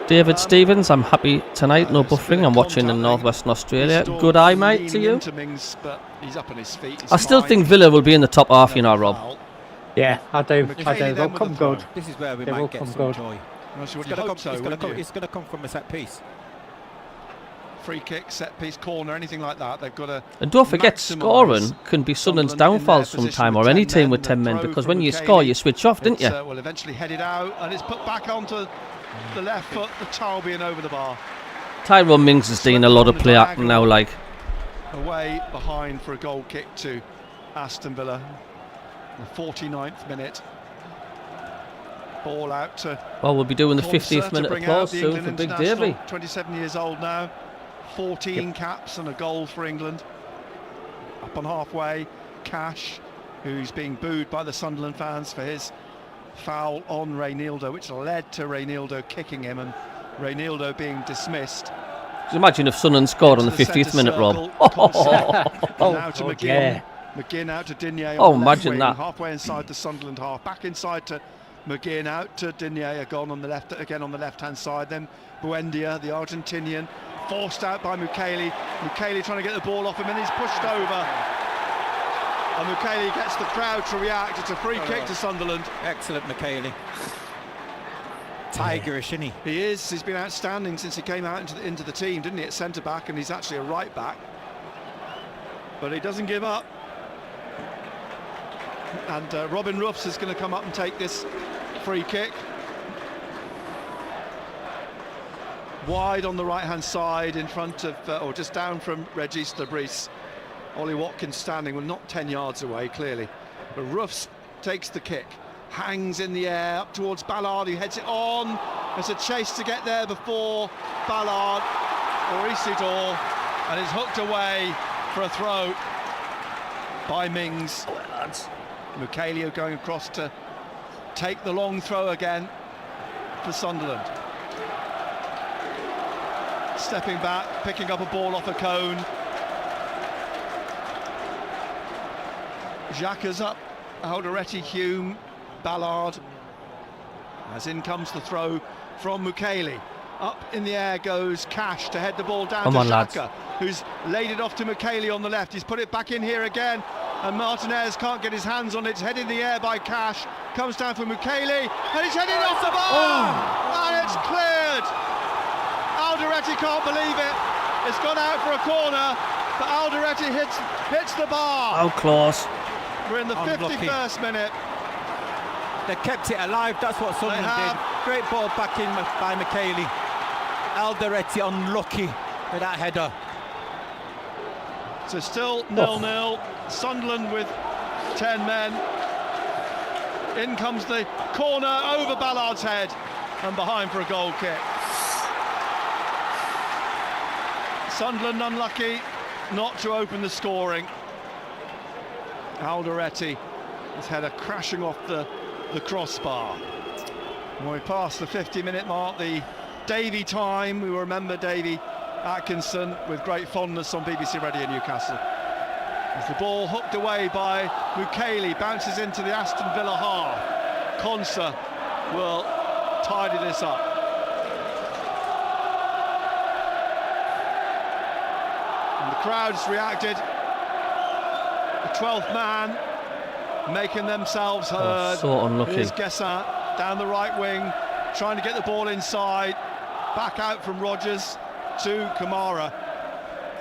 David Stevens, I'm happy tonight. No buffering. I'm watching in northwestern Australia. Isidore Good eye, mate, to leaning you. into Mings, but he's up on his feet. He's I still fine. think Villa will be in the top half, you know, Rob. Yeah, I do. Mukiele They'll then come with the good. throw. This is where we They will might get come some good. joy. Well, so It's you'd going hope so, wouldn't you? to come from a set piece. Free kick, set piece, corner, anything like that. They've got to. And don't forget, maximise scoring can be Sunderland's Sunderland in downfall their position sometime, with or any 10 team men. with 10 men, The throw because from when you Mukiele, score, you switch off, didn't you? Will eventually head it out, and it's put back onto the left foot, the Talby, and over the bar. Tyrone Mings is doing a lot of play acting now, like. Away behind for a goal kick to Aston Villa. The 49th minute. Ball out to. Well, we'll be doing the Konsa 50th to minute bring applause out the soon for England Big international, Davey. 27 years old now. 14 caps and a goal for England. Up on halfway, Cash, who's being booed by the Sunderland fans for his foul on Reynildo, which led to Reynildo kicking him and Reynildo being dismissed. Just imagine if Sunderland scored on the 50th minute, Rob. Now to McGinn. Yeah. McGinn out to Digne. Oh, on the left imagine wing, that. Halfway inside the Sunderland half. Back inside to McGinn, out to Digne, gone on the left, again on the left-hand side. Then Buendia, the Argentinian, forced out by Mukiele. Mukiele trying to get the ball off him, and he's pushed over. And Mukiele gets the crowd to react. It's a free kick to Sunderland. Excellent, Mukiele. Tigerish, isn't he? He is. He's been outstanding since he came out into the team, didn't he, at centre-back, and he's actually a right-back. But he doesn't give up. And Robin Ruffs is going to come up and take this free kick. Wide on the right-hand side in front of, or just down from Regis Lebris. Ollie Watkins standing, well, not 10 yards away, clearly. But Ruffs takes the kick, hangs in the air up towards Ballard, who heads it on. There's a chase to get there before Ballard or Isidore, and is hooked away for a throw by Mings. Mukiele going across to take the long throw again for Sunderland. Stepping back, picking up a ball off a cone. Xhaka's up, Alderete, Hume, Ballard. As in comes the throw from Mukiele. Up in the air goes Cash to head the ball down to Xhaka, who's laid it off to Mukiele on the left. He's put it back in here again, and Martinez can't get his hands on it. It's headed in the air by Cash, comes down for Mukiele, and it's headed off the bar, and it's cleared. Alderete can't believe it. It's gone out for a corner, but Alderete hits the bar. How close. We're in the 51st minute. They kept it alive, that's what Sunderland did. Great ball back in by Mukiele. Alderete unlucky with that header. So still 0-0. Sunderland with 10 men. In comes the corner over Ballard's head and behind for a goal kick. Sunderland unlucky not to open the scoring. Alderete, his header crashing off the crossbar. When we pass the 50-minute mark, the Davey time, we will remember Davey Atkinson with great fondness on BBC Radio Newcastle. As the ball hooked away by Mukiele, bounces into the Aston Villa half. Konsa will tidy this up. And the crowd's reacted. The 12th man making themselves heard. So unlucky. Here's Guessin down the right wing, trying to get the ball inside. Back out from Rodgers to Kamara.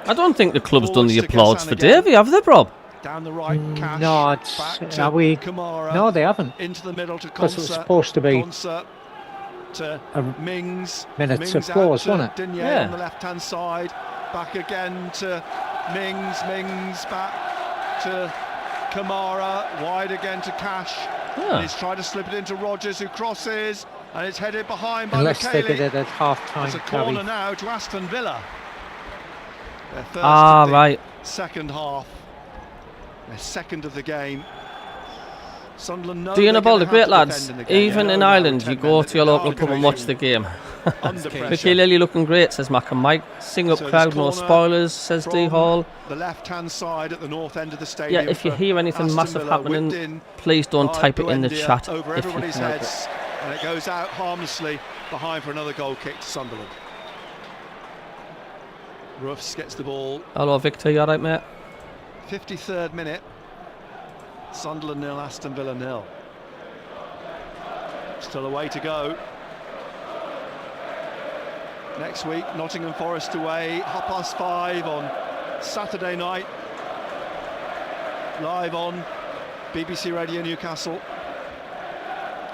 I don't think the club's done the applause for Davey, have they, Rob? Down the right, Cash. No, it's, are we? Kamara, no, they haven't. Into the middle to because it was Konsa. supposed to be Konsa to Mings. Minutes of applause, wasn't it? Digne Yeah. on the left-hand side. Back again to Mings. Mings back to Kamara. Wide again to Cash. Yeah. And he's trying to slip it into Rodgers, who crosses, and it's headed behind by Unless they Mukiele. did it at half-time, It's a corner Cabby. now to Aston Villa. Their first Ah, of the right. second half. Their second of the game. Sunderland know Do you know they're about the gonna have great to lads? defend in the game. Even They in know now Ireland, with you 10 go men to your that local they pub are and gonna watch the game. Under pressure. Mukiele looking great, says MACKEM Mike. Sing up So crowd, this no corner spoilers, says D from Hall. The left-hand side at the north end of the stadium. Yeah, if you for hear anything Aston massive Villa, whipped happening, in please don't by type it in the Buendia chat over if you everybody's can help it. heads, and it goes out harmlessly behind for another goal kick to Sunderland. Ruffs gets the ball. Hello, Victor, you alright, mate? 53rd minute. Sunderland 0, Aston Villa 0. Still a way to go. Next week, Nottingham Forest away, 5:30 on Saturday night. Live on BBC Radio Newcastle.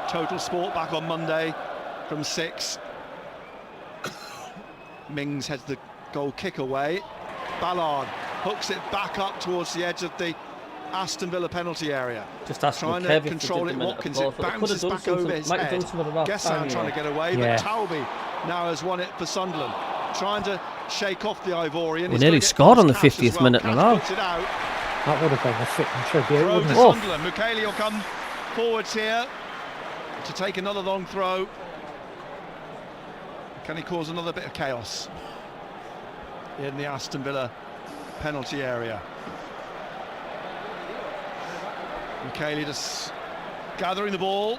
Total Sport back on Monday from 6. Mings heads the goal kick away. Ballard hooks it back up towards the edge of the Aston Villa penalty area. Just asking trying Kev to if they control did it. the minute Watkins, of it both, but they could bounces have done back over something- his might have head. done something about Guessin time, trying yeah. to get away, Yeah. but Talby now has won it for Sunderland. Trying to shake off the Ivorian. We He's nearly got to get scored on the past Cash as 50th well. minute Cash now. puts it out. That would have been a fitting tribute, Throw wouldn't to it? Sunderland. Mukiele will come forwards here to take another long throw. Can he cause another bit of chaos in the Aston Villa penalty area? Mukiele just gathering the ball.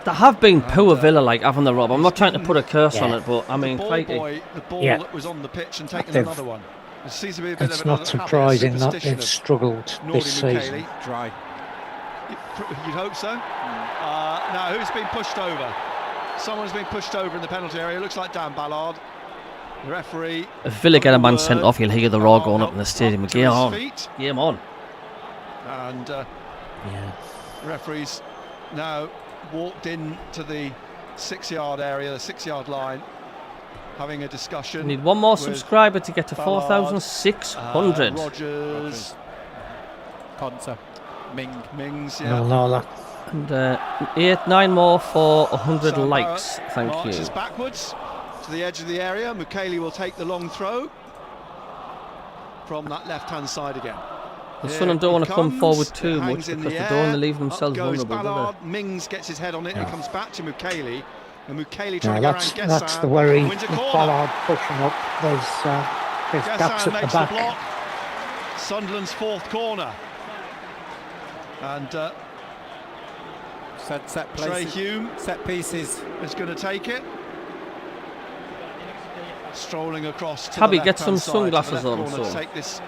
There have been poor Villa like having the Rob. I'm not trying to put a curse on Yeah. it, but I mean, the ball crikey. boy, the ball Yeah. that was on the pitch and taking They've- another one. It seems to be a bit It's of not another habit, a surprising that superstition they've of struggled Nordy this season. Mukiele. Dry. You'd hope so. Now, who's been pushed over? Someone's been pushed over in the penalty area. It looks like Dan Ballard. The referee. If Villa get a man word. sent off, you'll hear the roar going up in the stadium. To Game his on. feet. Game on. And Yeah. the referee's now walked into the 6-yard area, the 6-yard line, having a discussion. We need one more with subscriber to get to Ballard, 4,600. Rodgers, Konsa, Mings, yeah. No, no, that. And 9 more for 100 So likes. Barrett Thank you. marches backwards to the edge of the area. Mukiele will take the long throw from that left-hand side again. The Here Sunderland don't want to it come comes, forward it too hangs much in because the they don't want to air. leave themselves Up goes vulnerable, do Ballard. Mings gets his head on it. It comes back to Mukiele, and Mukiele No, trying to that's get around the Guessin, worry. wins a With corner. Ballard pushing up. There's gaps Guessin at the makes the back. block. Sunderland's fourth corner. And set Trey places, Hume set pieces is going to take it. Strolling across to Cabby, the get some left-hand side to the sunglasses left on, corner to son. take this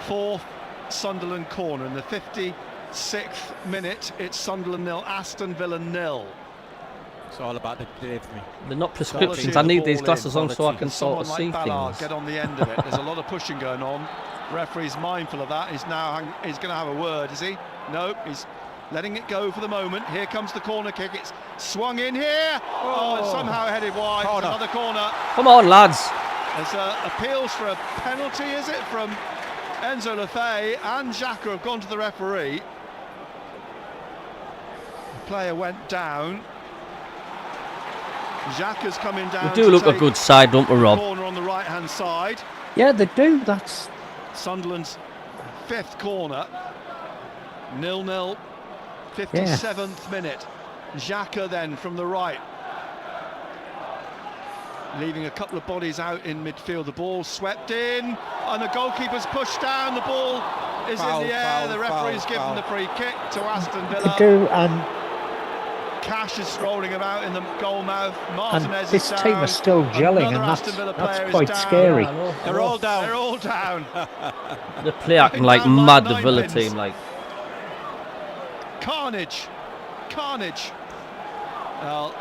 fourth Sunderland corner in the 56th minute. It's Sunderland 0, Aston Villa 0. It's all about the delivery. They're not prescriptions. I need these glasses on so I can sort of Someone see like Ballard things. get on the end of it. There's a lot of pushing going on. Referee's mindful of that. He's going to have a word, is he? No, he's letting it go for the moment. Here comes the corner kick. It's swung in here. Oh, it's somehow headed wide. Corner. Another corner. Come on, lads. There's appeals for a penalty, is it, from Enzo Lefebvre and Xhaka have gone to the referee. The player went down. Xhaka's coming down. We do look a good side, don't we, Rob? Corner on the right-hand side. Yeah, they do. That's Sunderland's fifth corner. 0-0. 57th minute. Xhaka then from the right. Leaving a couple of bodies out in midfield. The ball swept in, and the goalkeeper's pushed down. The ball is in the air. The referee's given the free kick to Aston Villa. they do, and Cash is strolling about in the goal mouth. Martinez this is team down. are still gelling, Another and Aston Villa player that's is quite down. scary. They're all down. They're all down. They play acting like Down like mad, the nine Villa pins. team. Like, Carnage. Well,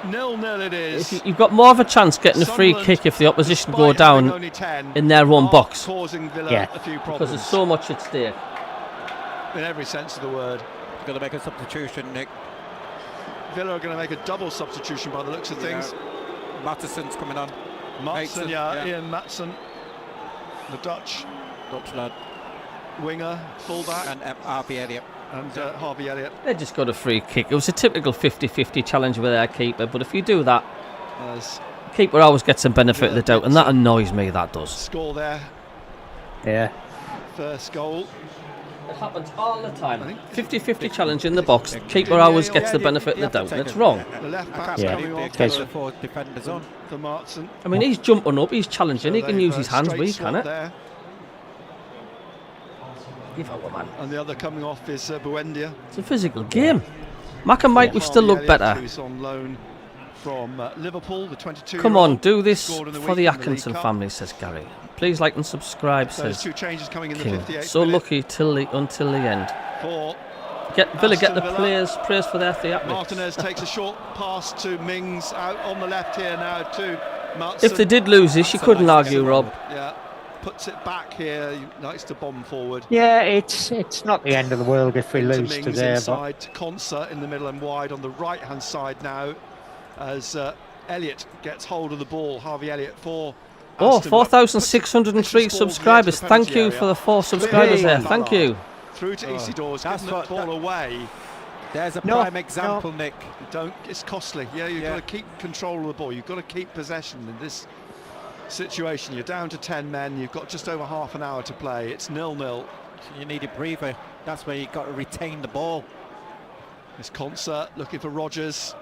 0-0 it is. you've got more of a chance getting a free Sunderland, kick if the opposition despite go having down only 10, in their own are box. causing Villa Yeah. a few Because problems there's so much at stake. in every sense of the word. You've got to make a substitution, Nick. Villa are going to make a double substitution by the looks of things. Mattison's coming on. Matson, yeah. Ian Matson, the Dutch lad. winger, fullback, And Harvey Elliott. and Harvey Elliott. They just got a free kick. It was a typical 50-50 challenge with their keeper, but if you do that, As keeper always gets some benefit of the doubt, and that annoys me, that does. score there, Yeah. first goal. It happens all the time. I think 50-50 challenge in the box, keeper always gets the benefit of the doubt, and it's wrong. The left back's Yeah. coming off Yes. The four defenders on. for Martin. I mean, he's jumping up, he's challenging, he can They've, use his hands, straight we swap can't. there. Give up, man. And the other coming off is Buendia. It's a physical game. Mac and Mike, we still look Harvey better. Elliott, who's on loan from Liverpool, the 22. Come on, do this scored in the for week the in the Atkinson League Cup. family, says Gary. Please like and subscribe, Those says two changes coming in the King. 58th So minute lucky until the end. for Villa get Aston the Villa. players praise for their theatrics. Martinez takes a short pass to Mings out on the left here now to Matson. If they did lose this, you couldn't argue, Rob. Yeah, puts it back here. He likes to bomb forward. Yeah, it's not the end of the world if we Into lose Mings today. But inside to Concert in the middle and wide on the right-hand side now, as Elliott gets hold of the ball. Harvey Elliott for. Oh, Aston Villa. 4,603 Pushes the ball subscribers. near to the Thank penalty you area. for the 4 subscribers there. Thank you. Through to Isidore's That's giving the what- ball away. There's a No, prime example, Nick. It's costly. Yeah, you've got to keep control of the ball. You've got to keep possession in this situation. You're down to 10 men. You've got just over half an hour to play. It's 0-0. You need a breather. That's where you've got to retain the ball. This Concert looking for Rogers.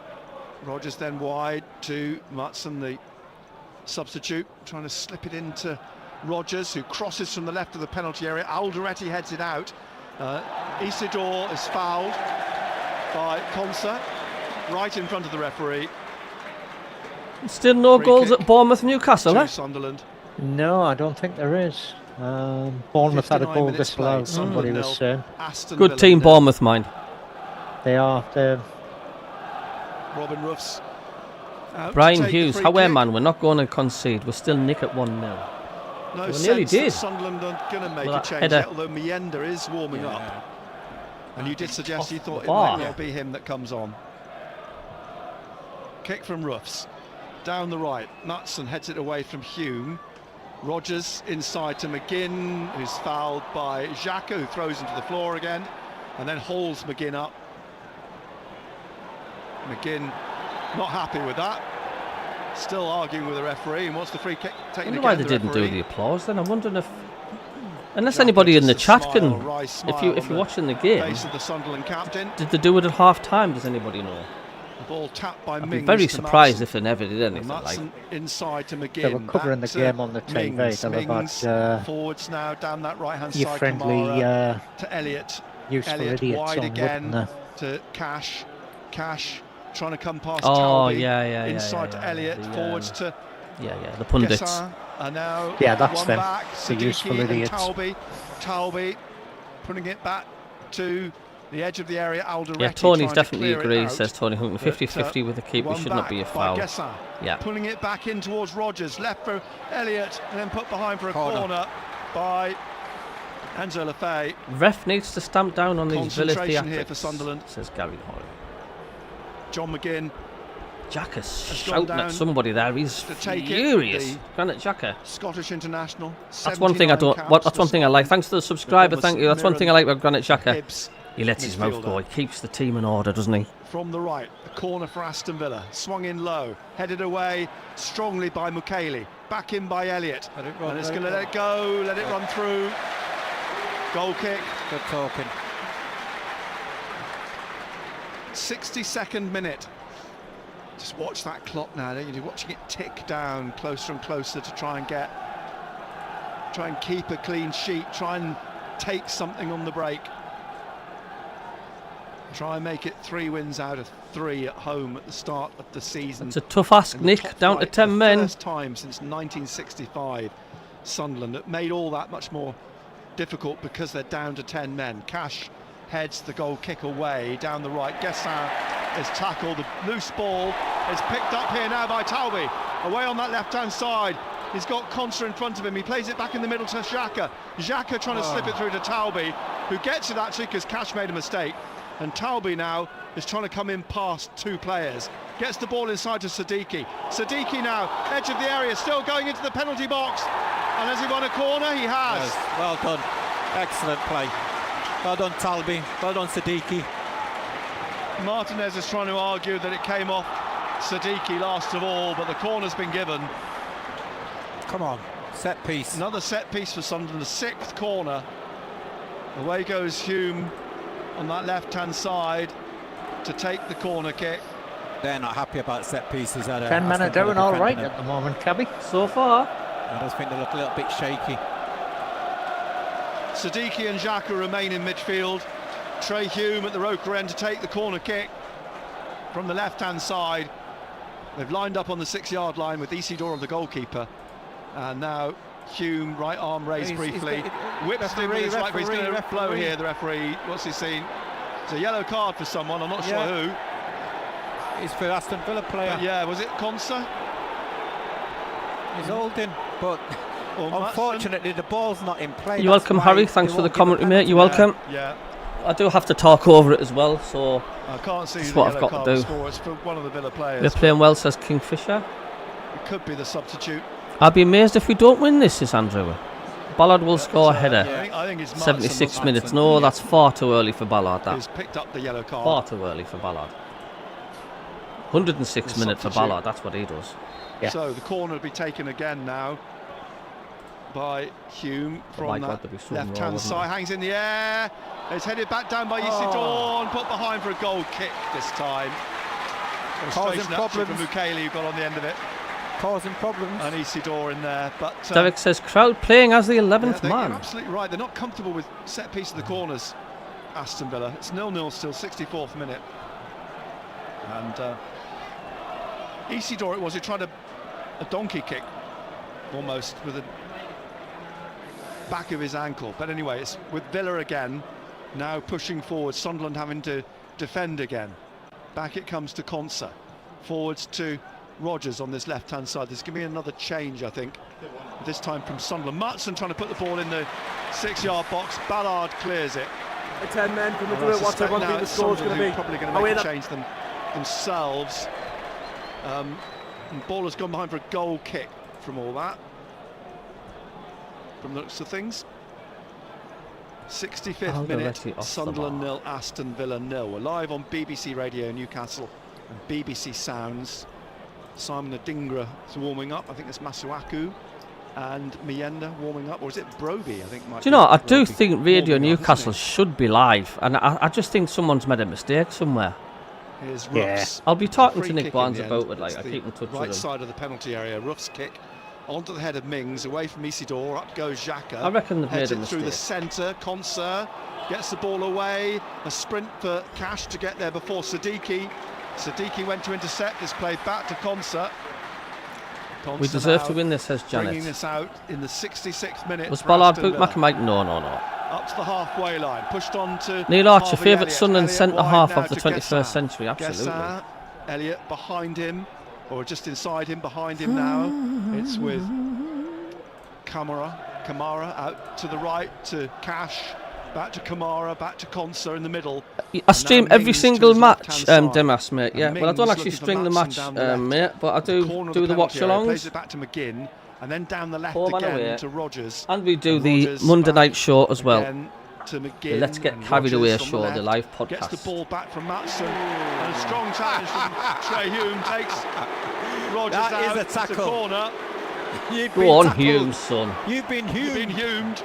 Rogers then wide to Matson, the substitute, trying to slip it into Rogers, who crosses from the left of the penalty area. Alderete heads it out. Isidore is fouled by Concert, right in front of the referee. Still no Free goals kick at Bournemouth, Newcastle, to eh? Sunderland. no, I don't think there is. Bournemouth had a 59 goal minutes disallowed. played, Somebody Sunderland was nil, saying Aston Good Villa team, nil. Bournemouth, mind. they are. Robin Ruffs. out to Brian take the Hughes, free how kick. man, we're not going to concede. We're still nick at 1-0. No We sense nearly that did. Sunderland are going to make Well, a that change, header- yet, although Mienda is warming up. And you did suggest you Off thought the it bar. might well be him that comes on. Kick from Ruffs. Down the right. Matson heads it away from Hume. Rogers inside to McGinn, who's fouled by Xhaka, who throws him to the floor again, and then holds McGinn up. McGinn not happy with that. Still arguing with the referee and wants the free kick I taken wonder again. why they the didn't do referee. the applause then. I'm wondering if... Unless Xhaka anybody in the just a chat smile, can... wry If smile you're on the watching the game, face of the Sunderland captain. did they do it at half-time? Does anybody know? The ball tapped by I'd Mings. be very to surprised Maatsen. if they never did anything. Like, Maatsen inside to McGinn. They were covering back the to game on the TV. Mings. They were Mings about forwards now down that right-hand your side. friendly Kamara to Elliott. useful Elliott idiots wide on, again wouldn't to Cash. Cash trying to come past oh Talby. yeah, Inside to Elliott. Forwards to the pundits. Gessin. And now that's one them. back. The useful Siddiqui and idiots. Talby putting it back to the edge of the area. Alderete. Yeah, Tony's trying to definitely clear it agrees, out. says Tony Hunton. 50-50 with the keeper One should not be a back by foul. Gessin. Yeah. Pulling it back in towards Rogers. Left for Elliott and then put behind for a corner by Enzo Lefebvre. Ref needs to stamp down on these Villa Concentration here theatrics, for Sunderland. says Gary Hoyle. John McGinn. Jack is Has shouting gone at down somebody there. He's to take it. furious. The Granite Xhaka. Scottish international. That's one thing I don't. That's one thing I like. Thanks to the subscriber. Thank you. That's one thing I like about Granite Xhaka. Gibbs, He lets his mouth go. midfielder. He keeps the team in order, doesn't he? From the right, the corner for Aston Villa. Swung in low, headed away strongly by Mukiele. Back in by Elliott. And it's going to let it go, let it run through. Goal kick. Good talking. 62nd minute. Just watch that clock now. You're watching it tick down closer and closer to try and keep a clean sheet. Try and take something on the break. Try and make it 3 wins out of 3 at home at the start of the season. It's a tough ask, Nick. Down to 10 men. First time since 1965, Sunderland. It made all that much more difficult because they're down to 10 men. Cash heads the goal kick away down the right. Gessin is tackled. The loose ball is picked up here now by Talby. Away on that left-hand side. He's got Conser in front of him. He plays it back in the middle to Xhaka. Xhaka trying to slip it through to Talby, who gets it actually because Cash made a mistake. And Talby now is trying to come in past 2 players. Gets the ball inside to Siddiqui. Siddiqui now, edge of the area, still going into the penalty box. And has he won a corner? He has. Yes, well done. Excellent play. Well done, Talby. Well done, Siddiqui. Martinez is trying to argue that it came off Siddiqui last of all, but the corner's been given. Come on, set piece. Another set piece for Sunderland, the 6th corner. Away goes Hume on that left-hand side to take the corner kick. They're not happy about set pieces. 10 men are doing all right at the moment, Cabby. So far. I just think they look a little bit shaky. Siddiqui and Xhaka remain in midfield. Trey Hume at the Roker end to take the corner kick from the left-hand side. They've lined up on the 6-yard line with Isidore, the goalkeeper. And now Hume, right arm raised briefly. Whips him with his right, he's going to blow here, the referee. What's he seen? It's a yellow card for someone, I'm not sure who. It's for Aston Villa player. But yeah, was it Conser? He's holding, but unfortunately the ball's not in play. You're welcome, Harry. Thanks for the commentary, mate. You're welcome. Yeah. I do have to talk over it as well, so I can't see that's the what yellow I've got card to do. score. It's for one of the Villa players. They're playing well, says Kingfisher. It could be the substitute. I'll be amazed if we don't win this, says Andrew. Ballard will score a header. I think it's 76 Maatsen. minutes. No, that's far too early for Ballard. Who's picked up the yellow card. Far too early for Ballard. 106 minutes for Ballard, that's what he does. Yeah. So the corner will be taken again now by Hume from that left-hand side. Hangs in the air. It's headed back down by Isidore and put behind for a goal kick this time. Causing problems for Mukiele, who got on the end of it. Causing problems. And Isidore in there. But Derek says crowd playing as the 11th man. You're absolutely right. They're not comfortable with set piece of the corners, Aston Villa. It's 0-0 still, 64th minute. And Isidore it was, he tried a donkey kick almost with the back of his ankle. But anyway, it's with Villa again, now pushing forward, Sunderland having to defend again. Back it comes to Conser, forwards to Rogers on this left-hand side. There's going to be another change, I think, this time from Sunderland. Maatsen trying to put the ball in the 6-yard box. Ballard clears it. 10 men can do it. What's everyone think the score's going to be? Probably going to make a change themselves. And ball has gone behind for a goal kick from all that. From the looks of things. 65th minute, Sunderland 0, Aston Villa 0. We're live on BBC Radio Newcastle and BBC Sounds. Simon Adingra is warming up. I think it's Masuaku and Mienda warming up, or is it Broby? I think. Do you know? I do think Radio Newcastle should be live, and I just think someone's made a mistake somewhere. Here's Ruff's. I'll be talking to free Nick kick Barnes in the about end. it. Like, It's I keep in touch with right him. side of the penalty area. Ruff's kick onto the head of Mings, away from Isidore. Up goes Xhaka. I reckon they've made Heads a it through the mistake. centre. Conser gets the ball away. A sprint for Cash to get there before Siddiqui. Siddiqui went to intercept. It's played back to Conser. We deserve to win this, says Bringing Janet. this out in the 66th minute. Was for Ballard Aston boot Villa. McEmike? No. Up to the halfway line, pushed on to Neil Archer, Harvey favourite Elliott. Sunderland Elliott centre wide half now of the to 21st Guessin. century, absolutely. Guessin, Elliott behind him, or just inside him, behind him now. It's with Kamara out to the right to Cash, back to Kamara, back to Conser in the middle. I stream every Mings to single his match, left-hand side. Demas, mate. Yeah, And well, I don't Mings actually looking for stream the Maatsen match, down the left. mate, but I do Corner of do the penalty area, watch-alongs. plays it back to McGinn, and then down the left again to Rogers. And we do And the Rogers Monday back night show as well. again to The McGinn, Let's Get and Carried Away Rogers on show, the left, live gets the podcast. ball back from Maatsen, and a strong challenge from Trey Hume takes Rogers That out. is a It's tackle. corner. Go on, Hume, son. You've been You've been humed.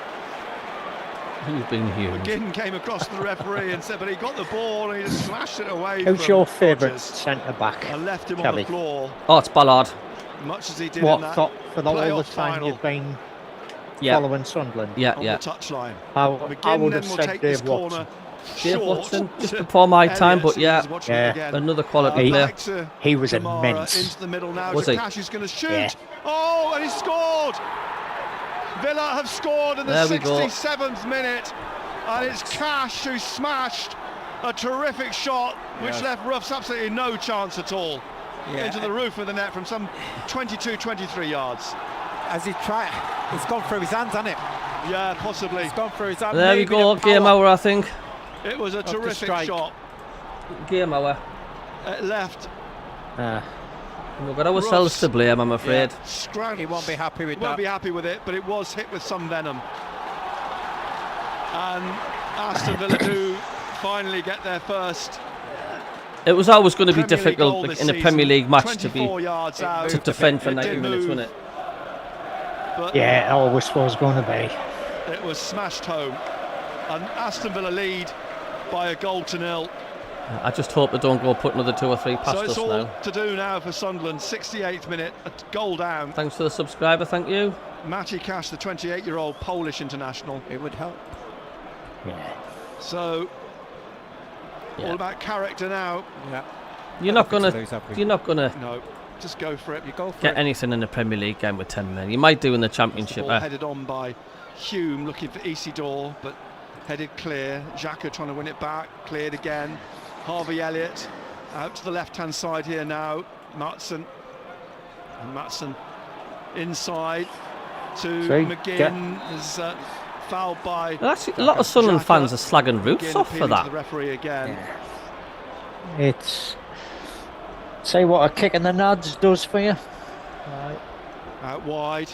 Humed. You've been Hume. McGinn came across to the referee and said, but he got the ball and he just smashed it away. Who's from your favourite Rogers centre back? and left him on Cabbie? the floor, Oh, it's Ballard. much as he did What in that for the all the playoff time final you've been Yeah. following Sunderland? Yeah, on yeah. the touchline. I McGinn would then have will said take this Dave corner Watson. Dave short Watson, just to before my time, Elliott, but so yeah, he's watching it Yeah. again. another quality player. Back to He was Kamara, immense. into the middle now. Was to he? Cash, who's going to shoot. Yeah. Oh, and he scored. Villa have scored in the There we go. 67th minute, and it's Cash who smashed a terrific shot, which left Ruffs absolutely no chance at all. Into the roof of the net from some 22-23 yards. As he tried, it's gone through his hands, hasn't it? Yeah, possibly. It's gone through his hands. There we Maybe go, the game power hour, I think. It was a of the terrific strike. shot. Game hour. It left. We've got ourselves Ruffs, to blame, I'm afraid. He won't be happy with Won't that. be happy with it, but it was hit with some venom. And Aston Villa do finally get their first It was always going to be Premier League goal difficult this in a season. Premier League match to 24 yards out. to defend for It 90 did minutes, move, wasn't it? But Yeah, it always was going to be. it was smashed home. And Aston Villa lead by a goal to nil. I just hope they don't go put another 2 or 3 past So it's us all now. to do now for Sunderland. 68th minute, a goal down. Thanks for the subscriber, thank you. Maciej Cash, the 28-year-old Polish international. It would help. Yeah. So Yeah. all about character now. Yeah. You're not Nothing to gonna lose, have we? you're not gonna No, just go for it. You go for get it. anything in the Premier League game with 10 men. You might do in the The Championship. ball headed on by Hume, looking for Isidore, but headed clear. Xhaka trying to win it back, cleared again. Harvey Elliott out to the left-hand side here now. Maatsen. And Maatsen inside to See, McGinn. Is fouled by. Well, actually, a lot of Sunderland Xhaka. fans are slagging Roofs McGinn off for appealing to that. the referee again. It's say what a kick in the nads does for you. Out wide.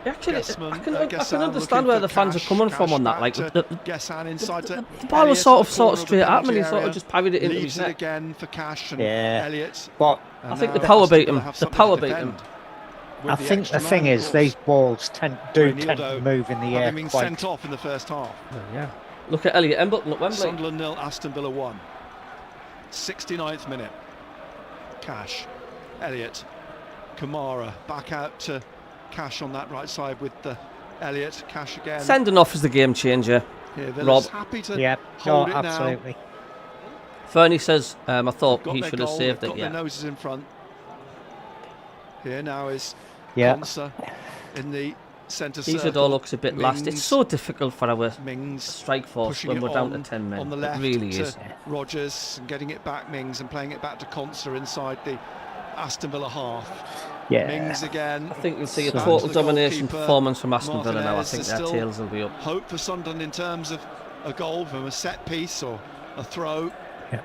Actually, Guessman, I can Guessin understand looking where for the fans are Cash, coming from Cash on that. back Like to the Guessin inside to ball was Elliott sort at of the corner straight at him, and he penalty sort of area. just parried it into Leaves his it net. again for Cash and Yeah. Elliott. But I And think the now power Aston beat Villa him. have The something power to beat defend him. with I the think extra the thing man, of is course. these balls tend to Reinildo move in the air having been quite. sent off in the first half. Yeah. Look at Elliot Embleton at Wembley. Sunderland 0, Aston Villa 1. 69th minute. Cash, Elliott, Kamara back out to Cash on that right side with the Elliott. Cash again. Sending off is the game changer. Here, Rob. Villa's happy to Yeah, hold no, it absolutely. Fernie says, I thought now. he Got should their have goal, saved got it. their Yeah. noses in front. Here now is Yeah. Conser in the centre Isidore circle. looks a bit last. It's Mings so difficult for our Mings strike force pushing when it we're down to on 10 men. on the It left really to is. Rogers and getting it back Mings and playing it back to Conser inside the Aston Villa half. Yeah. Mings again. I think you'll see a Back total to the domination goalkeeper, performance from Aston Villa now. I Martinez. think There's their still tails will be up. hope for Sunderland in terms of a goal from a set piece or a throw. Yeah.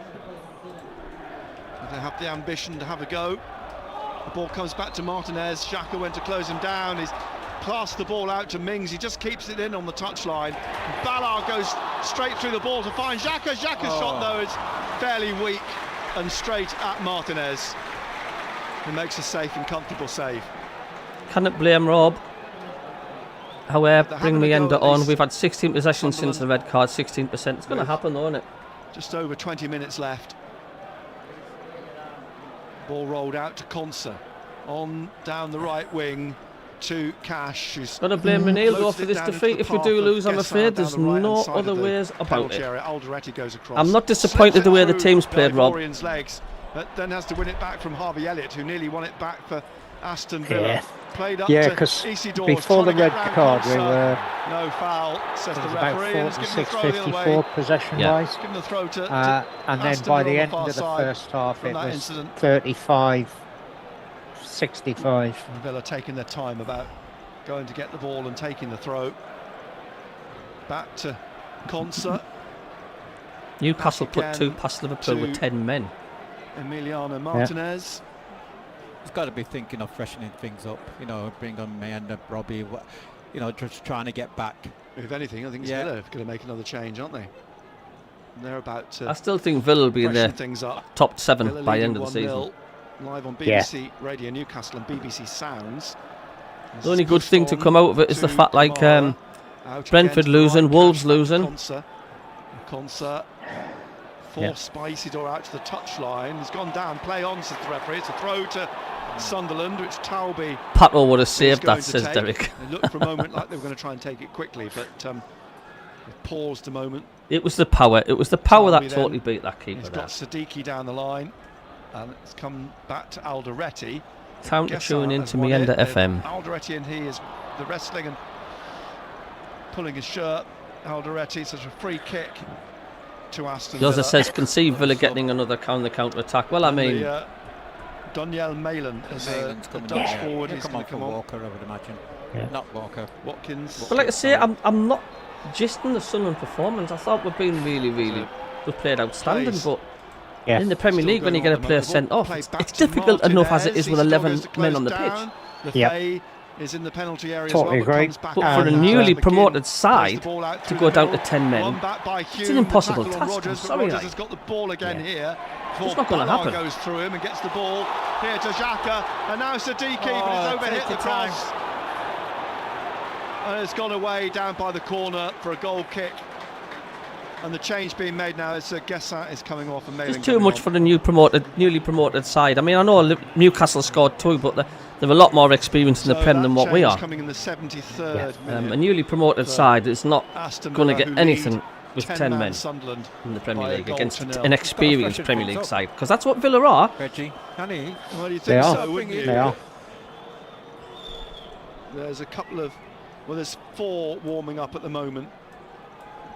They have the ambition to have a go. The ball comes back to Martinez. Xhaka went to close him down. He's passed the ball out to Mings. He just keeps it in on the touchline. Ballard goes straight through the ball to find Xhaka. Xhaka's shot, though, is fairly weak and straight at Martinez, who makes a safe and comfortable save. Cannot blame Rob. However, They're bring having me a go end at on. least. We've had 16 possessions since the Sunderland red card, 16%. It's going to with happen, though, isn't it? Just over 20 minutes left. Ball rolled out to Conser. On down the right wing to Cash. Who's Got to blame Ronaldo for this defeat. If we do lose, I'm afraid there's no other ways about it. Alderete goes across. I'm not disappointed the way the team's played, Rob. Legs, but then has to win it back from Harvey Elliott, who nearly won it back for Aston Villa. Yeah. Played up because before the red card, we were no foul. Says the referee. About 46-54 possession-wise, Give the throw to and then Aston by Villa the on end of the far first half, from it that was incident. 35-65. And Villa taking their time about going to get the ball and taking the throw. Back to Conser. Newcastle put 2 past Liverpool with 10 men. Emiliano Martinez. He's got to be thinking of freshening things up. You know, bring on Mayenda, Robbie. You know, just trying to get back. If anything, I think Villa are going to make another change, aren't they? And they're about to. I still think Villa will be in their top 7 Villa by the end of the season. Live on BBC Radio Newcastle and BBC Sounds. The only good thing to come out of it is the fact, like, Brentford losing, Wolves losing. Conser forced by Isidore out to the touchline. He's gone down. Play on, says the referee. It's a throw to Sunderland, which Talby. Pato would have saved that, says Derek. They looked for a moment like they were going to try and take it quickly, but they paused a moment. It was the power. It was the power that totally beat that keeper. He's got Siddiqui down the line, and it's come back to Alderete. Time to tune into Mayenda FM. Alderete and he is the wrestling and pulling his shirt. Alderete, such a free kick to Aston Villa. Yoza says, can see Villa getting another counter attack. Well, I mean, Daniel Malen is a Dutch forward. He's going to come on. Walker, I would imagine. Not Walker. Watkins. But like I say, I'm not gisting the Sunderland performance. I thought we've been really we played outstanding, but in the Premier League, when you get a player sent off, it's difficult enough as it is with 11 men on the pitch. Is in the penalty area totally as well, agree. But for a newly promoted side to go down to 10 men, it's an impossible task. I'm sorry. Rodgers has got the ball again here. It's not going to happen. Goes through him and gets the ball here to Xhaka, and now Siddiqui, but it's overhit the cross. And it's gone away down by the corner for a goal kick. And the change being made now is Gessa is coming off and Malen. It's too much for the newly promoted side. I mean, I know Newcastle scored 2, but they've a lot more experience in the Prem than what we are. Coming in the 73rd minute. A newly promoted side is not going to get anything with 10 men Sunderland in the Premier League against an experienced Premier League side, because that's what Villa are. Reggie, honey, well, you think so, wouldn't you? They are. There's a couple of, there's 4 warming up at the moment.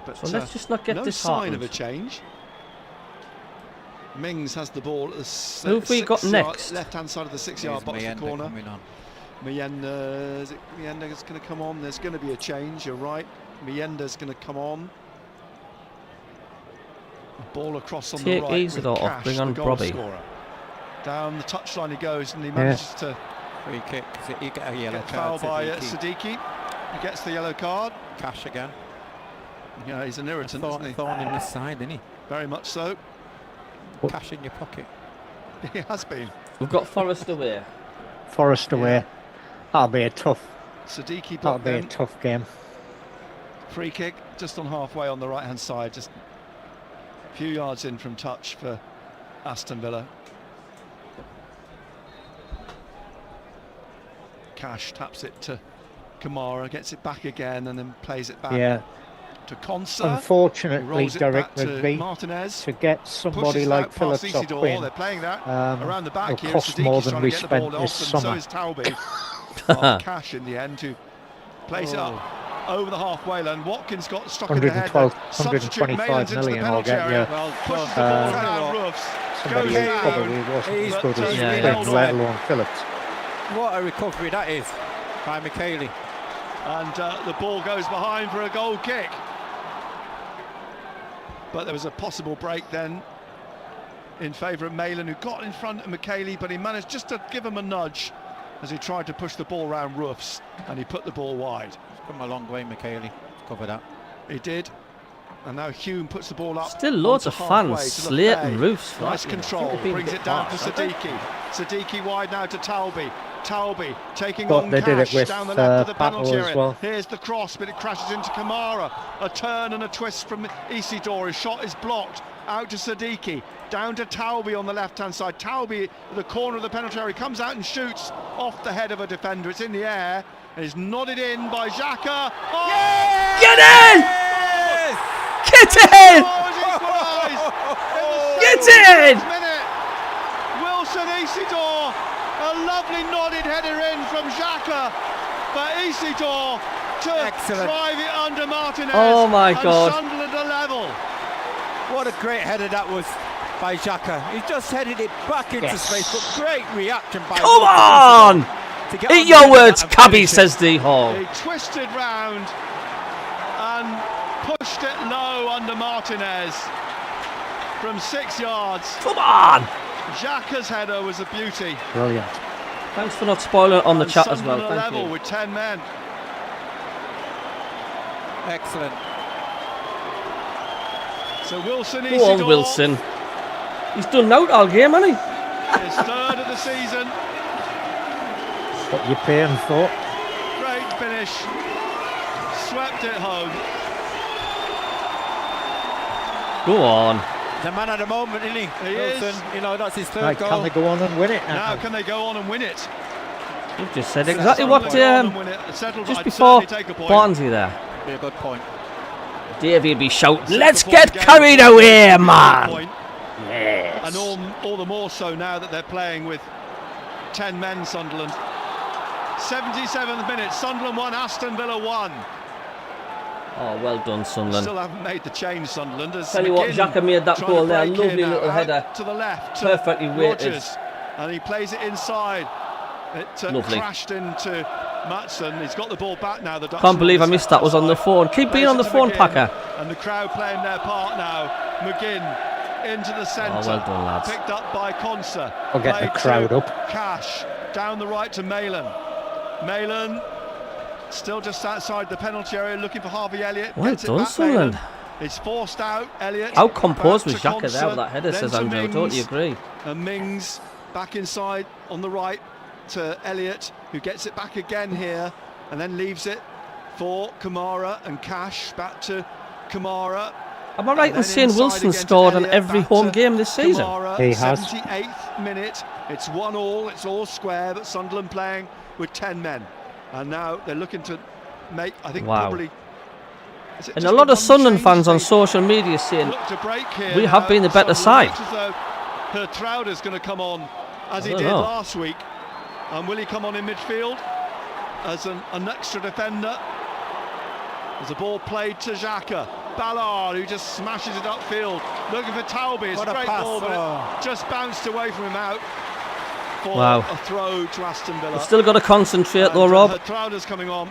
But so let's just not get no sign of a change. Mings has the ball at the who have we got next? Left-hand side of the 6-yard box corner. Mayenda is going to come on. There's going to be a change. You're right. Mayenda's going to come on. Ball across on the right. Isidore, bring on Robbie. Down the touchline he goes, and he manages to free kick. You get a yellow card. Foul by Siddiqui. He gets the yellow card. Cash again. Yeah, he's an irritant, isn't he? Thorn in the side, isn't he? Very much so. Cash in your pocket. He has been. We've got Forest away. Forest away. That'll be a tough. Siddiqui. That'll be a tough game. Free kick just on halfway on the right-hand side, just a few yards in from touch for Aston Villa. Cash taps it to Kamara, gets it back again, and then plays it back. Yeah. To Conser. Unfortunately, Derek Rigby, Martinez, to get somebody like Phillips up in, they're playing that around the back will here. cost more than we spent this summer. So is Talby. Cash in the end to place it up over the halfway line. Watkins got stuck in the head. 125 million I'll get you. Pushes the ball around Roofs. Somebody who probably wasn't as good as Spring, let alone Phillips. What a recovery that is by McKaylee. And the ball goes behind for a goal kick. But there was a possible break then in favour of Malen, who got in front of McKaylee, but he managed just to give him a nudge as he tried to push the ball round Roofs, and he put the ball wide. He's come a long way, McKaylee, to cover that. He did. And now Hume puts the ball up. Still loads of fans slating Roofs. Nice control, brings it down to Siddiqui. Siddiqui wide now to Talby. Talby taking on Cash down the left of the penalty area. Well. Here's the cross, but it crashes into Kamara. A turn and a twist from Isidore. His shot is blocked out to Siddiqui, down to Taubie on the left-hand side. Taubie at the corner of the penalty area, comes out and shoots off the head of a defender. It's in the air, and it's nodded in by Xhaka. Oh! Yes! Get in! Yes! Get in! Get in! Wilson Isidore, a lovely nodded header in from Xhaka, but Isidore to drive it under Martinez. Oh my God! Sunderland are level. What a great header that was by Xhaka. He just headed it back into space, but great reaction by. Come on! Eat your words, Cabbie, says D Hall. He twisted round and pushed it low under Martinez from 6 yards. Come on! Xhaka's header was a beauty. Brilliant. Thanks for not spoiling it on the chat as well. Sunderland Thank level you. with 10 men. Excellent. So Wilson Go Isidore. on, Wilson. He's done out all game, hasn't he? His third of the season. What you're paying for. Great finish. Swept it home. Go on. The man at the moment, isn't he? He Wilson, is. you know, that's his third Right, goal. can they go on and win it now? Now can they go on and win it? You've just said exactly what Settled, just I'd before certainly take a point. Barnsley there. Be a good point. Davey will be shouting, let's get carried away, man! Yes. And all the more so now that they're playing with 10 men, Sunderland. 77th minute, Sunderland 1, Aston Villa 1. Oh, well done, Sunderland. Still haven't made the change, Sunderland. As Tell you what, McGinn Xhaka made that trying goal to there. break Lovely in little now, header. out to the left. Perfectly weighted. Rodgers, and he plays it inside. It Lovely. crashed into Maatsen. He's got the ball back now. The Can't believe I missed that. Was on the phone. Keep being on the phone, Packer. And the crowd playing their part now. McGinn into the centre. Oh, well done, lads. Picked up by Conser. I'll get the Played crowd to up. Cash down the right to Malin. Malin still just outside the penalty area, looking for Harvey Elliott. Well Gets it done, back, Sunderland. Malin. It's forced out. Elliott. How composed was back to Xhaka there with that header, then says to Andrew. Mings, Don't you agree? And Mings back inside on the right to Elliott, who gets it back again here and then leaves it for Kamara and Cash. Back to Kamara. Am I right in saying Wilson scored on every home game this season? Kamara, He has. 78th minute. It's 1-1. It's all square, but Sunderland playing with 10 men. And now they're looking to make, I think, Wow. probably. And a lot of Sunderland fans on social media saying we have been the better side. Hertrauder's going to come on as he I did don't know. last week. And will he come on in midfield as an extra defender? There's a ball played to Xhaka. Ballard, who just smashes it upfield. Looking for Taubie. It's What a a great pass. ball, but it just bounced away from him out for Wow. a throw to Aston Villa. We've still got to concentrate though, And, Rob. Hertrauder's coming on.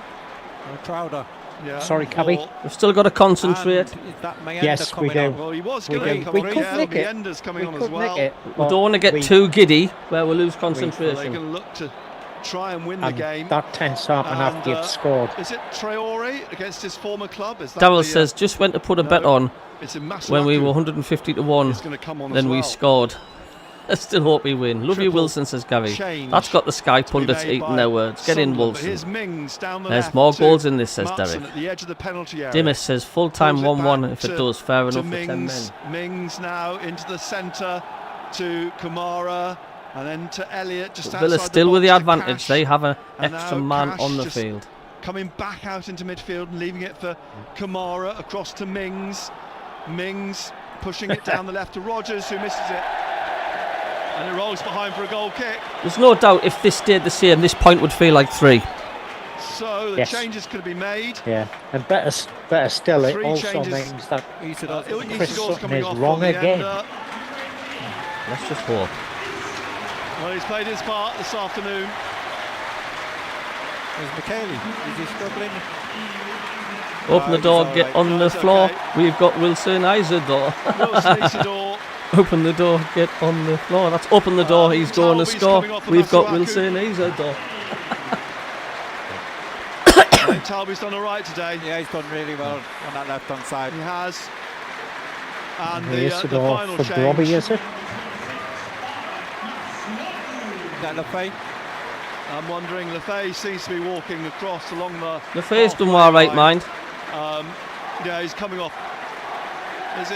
Crowder. Yeah. Sorry, Cabbie. Ball. We've still got to concentrate. And is that Mayenda Yes, we coming do. on? Well, he was We going do. to We come could on. nick it. Ender's coming We on as could well. nick it. We don't want to get too giddy where we lose concentration. They're going to look to try and win the And game. that 10th up and after you've scored. Is it Traore against his former club? Is that Darryl the, says just went to put a bet on it's in when we were 150 to 1. It's going to come on Then as we well. scored. I still hope we win. Love you, Triple Wilson, says Gary. change That's got the Sky to be pundits made eating by their words. Get in, Sunderland, but Wilson. here's Mings down the There's left more to goals in this, says Maatsen Derek. at the edge of the penalty area. Dimas says full-time Pulls it 1-1 back if it to- does. Fair to enough for 10 men. Mings. Mings now into the centre to Kamara and then to Elliott just But Villa outside still the with the box to advantage. Cash. They have an And extra now man Cash on the just field. coming back out into midfield and leaving it for Kamara across to Mings. Mings pushing it down the left to Rodgers, who misses it. And it rolls behind for a goal kick. There's no doubt if this stayed the same, this point would feel like 3. So the Yes. changes could be made. Yeah, and better still, it Three also changes. means that Isidore's Chris Isidor's Sutton coming is off wrong on the again. ender. Let's just hope. Well, he's played his part this afternoon. Is McKaylee? Is he struggling? Open the he's door, all get right. on No, the it's floor. okay. We've got Wilson Isidore. Wilson Isidore. Open the door, get on the floor. That's open the door, he's going to Talby's score. coming off the We've got Masuaku. Wilson Isidore. Talby's done all right today. Yeah, he's done really well on that left-hand side. He has. And The the Isidore final for change. Robbie, is it? Is that Lefay? I'm wondering, Lefay seems to be walking across along the. Lefay's done halfway all right, line. mind. Yeah, he's coming off. Is he?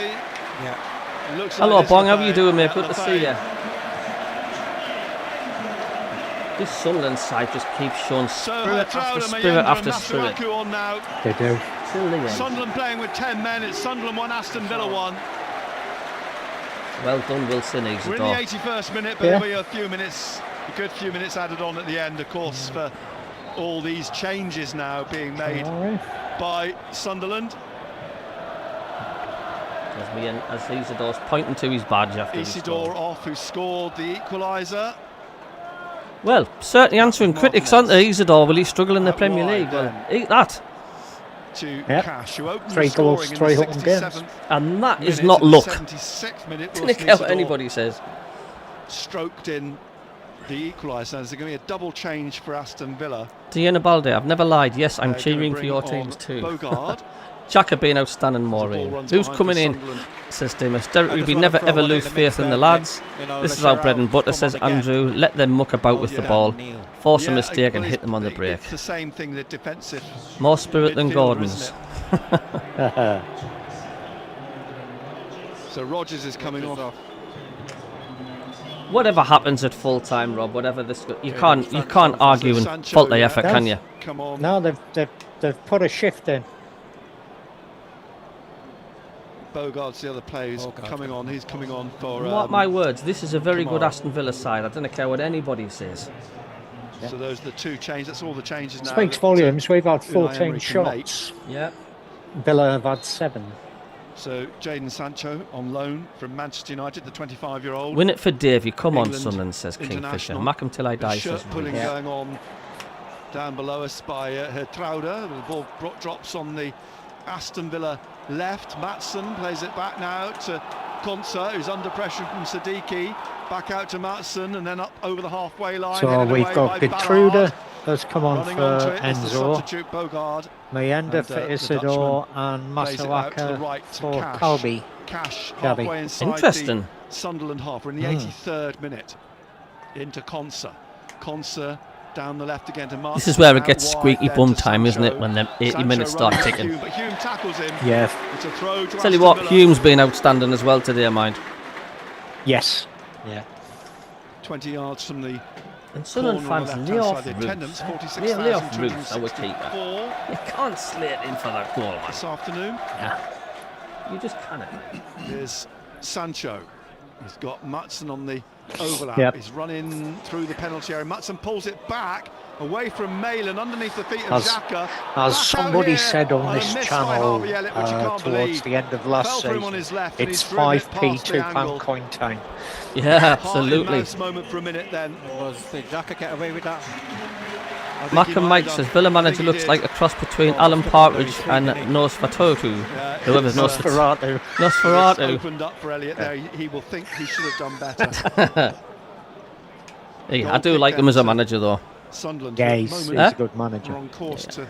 Yeah. Hello, Bong. How are you doing, mate? Good to see you. This Sunderland side just keeps showing spirit after spirit after spirit. They do. Till the end. Sunderland playing with 10 men. It's Sunderland 1, Aston Villa 1. Well done, Wilson. We're in the 81st minute, but there'll be a good few minutes added on at the end, of course, for all these changes now being made by Sunderland. As Isidor's pointing to his badge after Isidore off, who scored the equaliser. Well, certainly answering critics, aren't they, Isidore? Will he struggle in the Premier League? Well, eat that. To Cash, who opened 3 goals, 3 home games. And that is not luck. 76th minute, Don't care what anybody says. Stroked in the equaliser. There's going to be a double change for Aston Villa. Diana Balde, I've never lied. Yes, I'm cheering for your teams too. Bogard. Xhaka being outstanding, Maureen. Who's coming in? Says Dimas. Derek Rigby, never ever lose faith in the lads. This is our bread and butter, says Andrew. Let them muck about with the ball. Force a mistake and hit them on the break. It's the same thing, the defensive. More spirit than Gordon's. So Rodgers is coming off. Whatever happens at full time, Rob, whatever this, you can't argue and fault the effort, can you? Come on. No, they've put a shift in. Bogard's the other player who's coming on. He's coming on for. Mark my words, this is a very good Aston Villa side. I don't care what anybody says. So those are the 2 changes. That's all the changes now. Speaks volumes. We've had 14 shots. Yeah. Villa have had 7. So Jadon Sancho on loan from Manchester United, the 25-year-old. Win it for Davey. Come on, England Sunderland, says Kingfisher. MACKEM till I die, says pulling going on down below us by Hertrauda. The ball drops on the Aston Villa left. Maatsen plays it back now to Konsa, who's under pressure from Siddiqui. Back out to Maatsen and then up over the halfway line. So we've got Gertrude has come on for Enzo. Bogard. Mayenda for Isidore and Masuaka for CABBIE. Cash halfway inside interesting. The Sunderland half. We're in the 83rd minute. Into Konsa. Konsa down the left again to Martin. This is where it gets squeaky bum time, isn't it? When the 80 minutes start ticking. But Hume tackles him. Yeah. It's a throw to Tell you what, Hume's been outstanding as well today, mind. Yes. Yeah. 20 yards from the. And Sunderland fans lay off Roofs. Lay off Roofs, our keeper. You can't slate in for that goal, man. This afternoon. Yeah. You just can't. There's Sancho. He's got Maatsen on the overlap. Yep. He's running through the penalty area. Maatsen pulls it back away from Malin underneath the feet of Xhaka. As somebody said on this channel towards the end of last season, it's 5p £2 coin time. Yeah, absolutely. Moment for a minute then. Did Xhaka get away with that? MACKEM Mike says Villa manager looks like a cross between Alan Partridge and Nosferatu. Whoever's Nosferatu. Nosferatu. Opened up for Elliott there. He will think he should have done better. Hey, I do like him as a manager though. Sunderland. Yeah, he's a good manager. On course to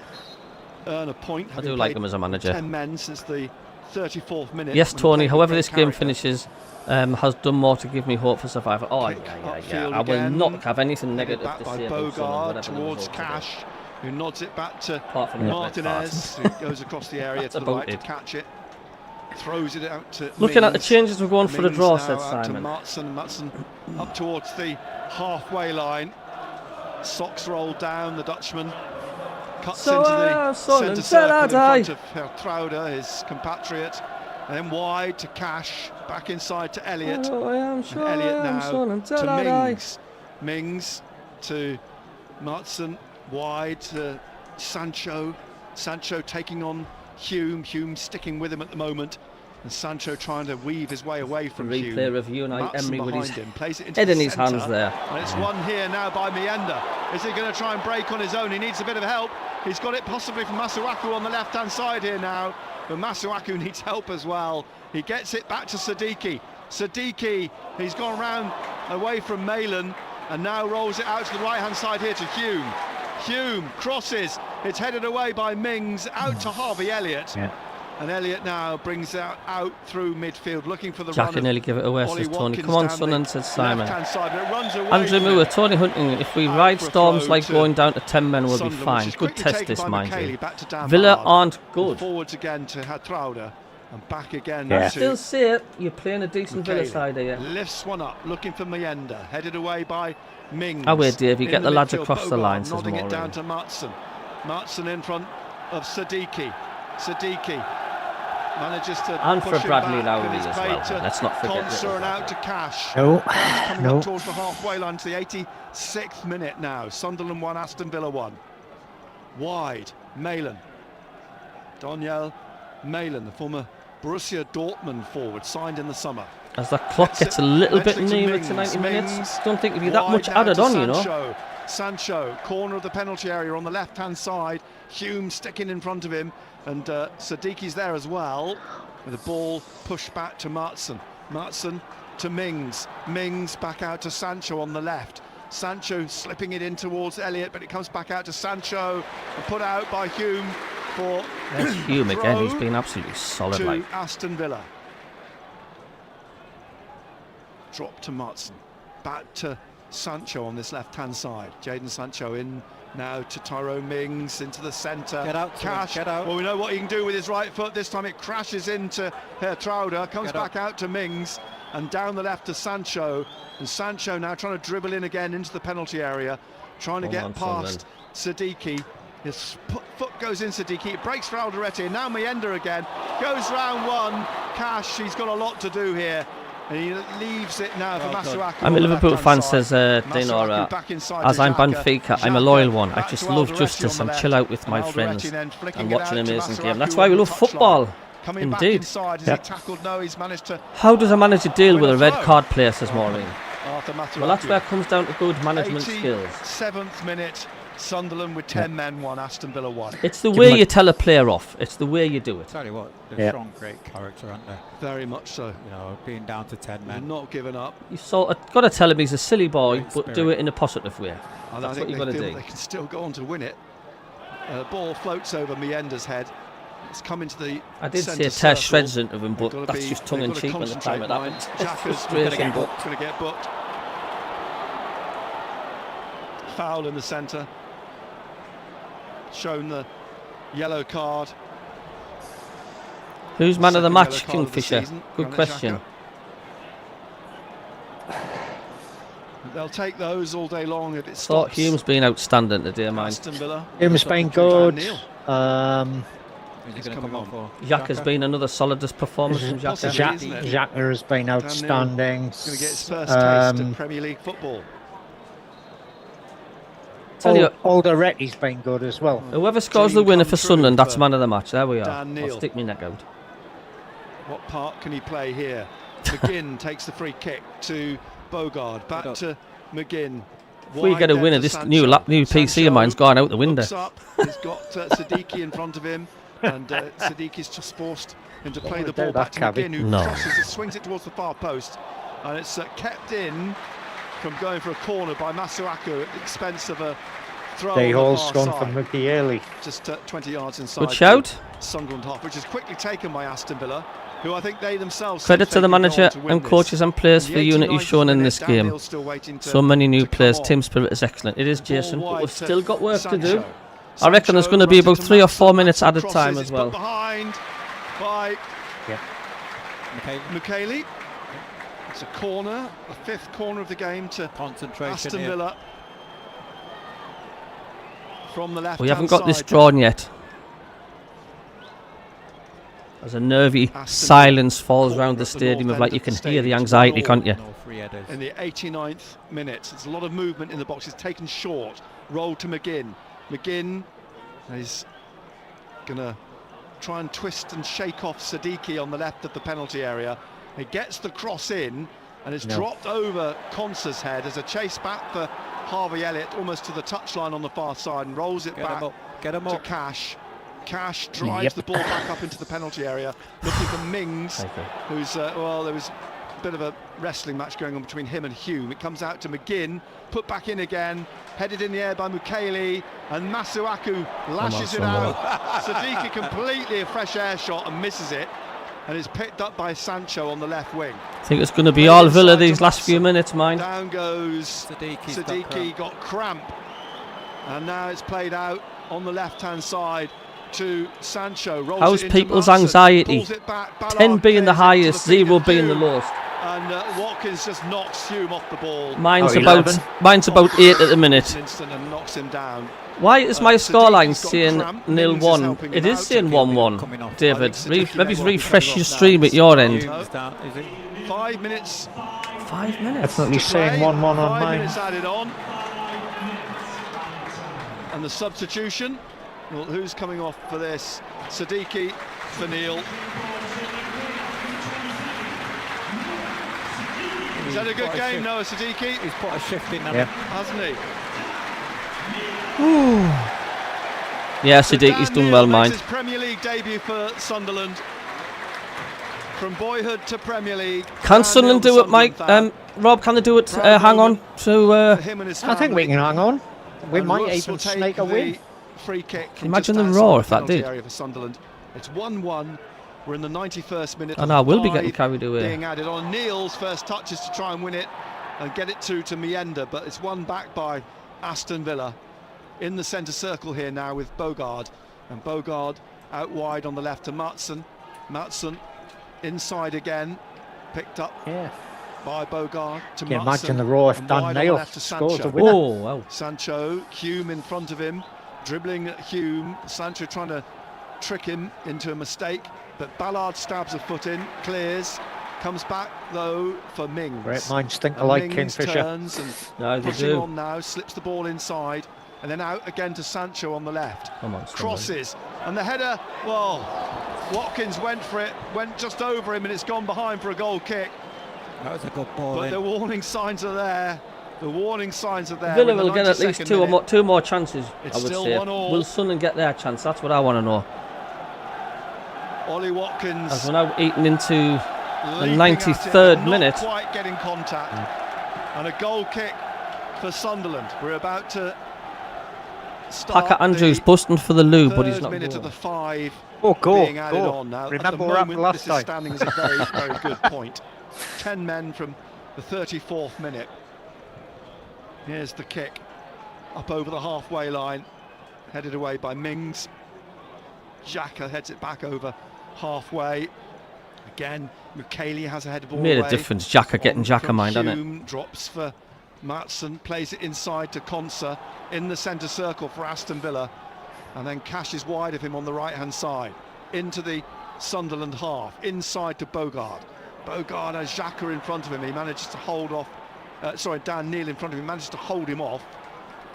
earn a point. I do like him as a manager. 10 men since the 34th minute. Yes, Tony. However this game finishes, has done more to give me hope for survival. Oh, yeah. I will not have anything negative to say about Bogard towards Cash, who nods it back to Martinez, who goes across the area to the right to catch it. Throws it out to Looking at the changes, we're going for the draw, said Simon. Maatsen up towards the halfway line. Socks rolled down, the Dutchman cuts into the centre circle in front of Hertrauda, his compatriot. Then wide to Cash, back inside to Elliott. Elliott now to Mings. Mings to Maatsen, wide to Sancho. Sancho taking on Hume. Hume sticking with him at the moment. And Sancho trying to weave his way away from Hume. Replay review now. Emery with his head in his hands there. And it's won here now by Mayenda. Is he going to try and break on his own? He needs a bit of help. He's got it possibly from Masuaku on the left-hand side here now. But Masuaku needs help as well. He gets it back to Siddiqui. Siddiqui, he's gone round away from Malin and now rolls it out to the right-hand side here to Hume. Hume crosses. It's headed away by Mings out to Harvey Elliott. Yeah. And Elliott now brings it out through midfield, looking for the Jack run. can nearly give it away, says Tony. Come on, son, and says Simon. Side, but it runs away Andrew Moore, Tony Hunting. If we ride storms like going down to 10 men, we'll be fine. Good test this, mind you. Villa aren't good. Forwards again to Hertrauda. And back again. I still see it. You're playing a decent Villa side here. Lifts one up, looking for Meander. Headed away by Mings. Oh wait, Dave, you get the lads midfield, across the Bogart line. Says nodding it Maureen. down to Martson. Martson in front of Sadiki. Sadiki manages to And push for Bradley him back, Lowry and it's as well. paid to Let's not forget Conser and that. out to Cash. No, Coming no. up towards the halfway line to the 86th minute now. Sunderland 1, Aston Villa 1. Wide, Malin. Daniel Malin, the former Borussia Dortmund forward, signed in the summer. As that clock gets a little bit nearer to 90 minutes, don't think it'd be that much added on, you know. Sancho, corner of the penalty area on the left-hand side. Hume sticking in front of him, and Sadiki's there as well. With the ball pushed back to Martson. Martson to Mings. Mings back out to Sancho on the left. Sancho slipping it in towards Elliott, but it comes back out to Sancho and put out by Hume for Hume again. He's been absolutely solid. to Like Aston Villa. Drop to Martson. Back to Sancho on this left-hand side. Jadon Sancho in now to Tyrone Mings into the centre. Get out, Cash. get out. Well, we know what he can do with his right foot. This time it crashes into Hertrauder, comes Get back out to Mings, and down the left to Sancho. And Sancho now trying to dribble in again into the penalty area, trying to get past Sadiki. His foot goes in Sadiki, it breaks for Alderete, and now Meander again. Goes round one. Cash, he's got a lot to do here. And he leaves it now for Masuaku. I'm a Liverpool fan, says Dinora. As I'm Benfica, I'm a loyal one. I just love justice and chill out with my friends and watch an amazing game. That's why we love football. Indeed. How does a manager deal with a red card player, says Maureen? Well, that's where it comes down to good management skills. 7th minute, Sunderland with 10 men, 1 Aston Villa 1. It's the way you tell a player off. It's the way you do it. Tell you what, they've shown great character, aren't they? Very much so. You know, being down to 10 men. Not giving up. You sort of got to tell him he's a silly boy, but do it in a positive way. And That's I what think you've got to do. They can still go on to win it. Ball floats over Meander's head. It's come into the I did say centre tear circle. shreds into him, but They've that's gotta just tongue in they've cheek gotta when the time it concentrate, happens. Jackers It's going to frustrating, but get booked. Foul in the centre. Shown the yellow card. who's man of the Second match, yellow card of the Kingfisher? season, Good Granit question. Xhaka. They'll take those all day long if it Thought stops. Hume's been outstanding today, mine. Aston Villa. Hume's been good. Xhaka's been another solid performance from Xhaka. Xhaka has been outstanding. He's going to get his first taste of Premier League football. Alderetti's been good as well. Whoever scores the winner for Sunderland, that's man of the match. There we are. Dan Neil. I'll stick my neck out. What part can he play here? McGinn takes the free kick to Bogard. Back to McGinn. If we get a winner, this new PC of mine's gone out the window. Up. He's got Sadiki in front of him, and Sadiki's just forced him to play the ball back to McGinn, who crosses it, swings it towards the far post, and it's kept in from going for a corner by Masuaku at the expense of a throw. They on all the far gone side. from Mukiele. Just 20 yards inside. Good shout. Sunderland half, which is quickly taken by Aston Villa, who I think they themselves. Credit to the manager and coaches and players for the unit you've shown in this game. So many new players. Team spirit is excellent. It is, Jason, but we've still got work to do. I reckon there's going to be about 3 or 4 minutes at a time as well. Behind by Mukiele. It's a corner, the 5th corner of the game to Aston Villa. From the left. We haven't got this drawn yet. As a nervy silence falls around the stadium of like you can hear the anxiety, can't you? In the 89th minute, it's a lot of movement in the box. It's taken short. Roll to McGinn. McGinn is going to try and twist and shake off Sadiki on the left of the penalty area. He gets the cross in, and it's dropped over Conser's head as a chase back for Harvey Elliott, almost to the touchline on the far side, and rolls it back to Cash. Cash drives the ball back up into the penalty area, looking for Mings, who's, well, there was a bit of a wrestling match going on between him and Hume. It comes out to McGinn, put back in again, headed in the air by Mukiele, and Masuaku lashes it out. Sadiki completely a fresh air shot and misses it, and it's picked up by Sancho on the left wing. I think it's going to be all Villa these last few minutes, mine. Down goes Sadiki, got cramp, and now it's played out on the left-hand side. to Sancho. Rolls How's it into people's Martin, anxiety? pulls it back, 10 being the Ballard highest, clears it to 0 the being the Hume, lowest. and Watkins just knocks Hume off the ball. Mine's about 8 at the minute. And knocks him down. Why is my scoreline saying 0-1? It is saying 1-1. David, maybe refresh your stream at your end. 5 minutes. 5 minutes. Definitely saying 1-1 on 5 mine. minutes added on. And the substitution. Well, who's coming off for this? Siddiqui for Neil. He's had a good game, Noah Siddiqui. He's put a shift in, hasn't he? Yeah, Siddiqui's done well, mind. His Premier League debut for Sunderland. From boyhood to Premier League. Can Sunderland do it, Mike? Rob, can they do it? Hang on to. I think we can hang on. We might even snake a win. Free kick. Imagine the roar if that did. For Sunderland. It's 1-1. We're in the 91st minute. Oh no, we'll be getting carried away. Being added on. Neil's first touches to try and win it and get it to Mienda, but it's won back by Aston Villa. In the centre circle here now with Bogard, and Bogard out wide on the left to Matson. Matson inside again, picked up by Bogard to Can you Matson. imagine the roar if Dan Neil scores a winner? Oh, wow. Sancho, Hume in front of him, dribbling at Hume. Sancho trying to trick him into a mistake, but Ballard stabs a foot in, clears, comes back though for Mings. Great minds think alike, Kingfisher. Turns and no, they pushing do. on now, slips the ball inside, and then out again to Sancho on the left. Come on, crosses, and the header, well, Watkins went for it, went just over him, and it's gone behind for a goal kick. That was a good ball. But the warning signs are there. The warning signs are there. Villa will get at least two more chances, it's I would still say. 1-1. Will Sunderland get their chance? That's what I want to know. Ollie Watkins. As we're now eating into the 93rd minute. Not quite getting contact. And a goal kick for Sunderland. We're about to start. Packer Andrews busting for the loo, but he's not minute going. of the 5 go, being added on now. Remember what happened last this time. standing is a very, very good point. 10 men from the 34th minute. Here's the kick. Up over the halfway line. Headed away by Mings. Xhaka heads it back over halfway. Again, McKaylee has a header ball Made away. a difference, Xhaka getting Xhaka mind, hasn't Hume drops for Matson, plays it inside to Konsa in the centre circle for Aston Villa, and then cashes wide of him on the right hand side into the Sunderland half, inside to Bogard. Bogard has Xhaka in front of him. He manages to hold off, Dan Neil in front of him, manages to hold him off,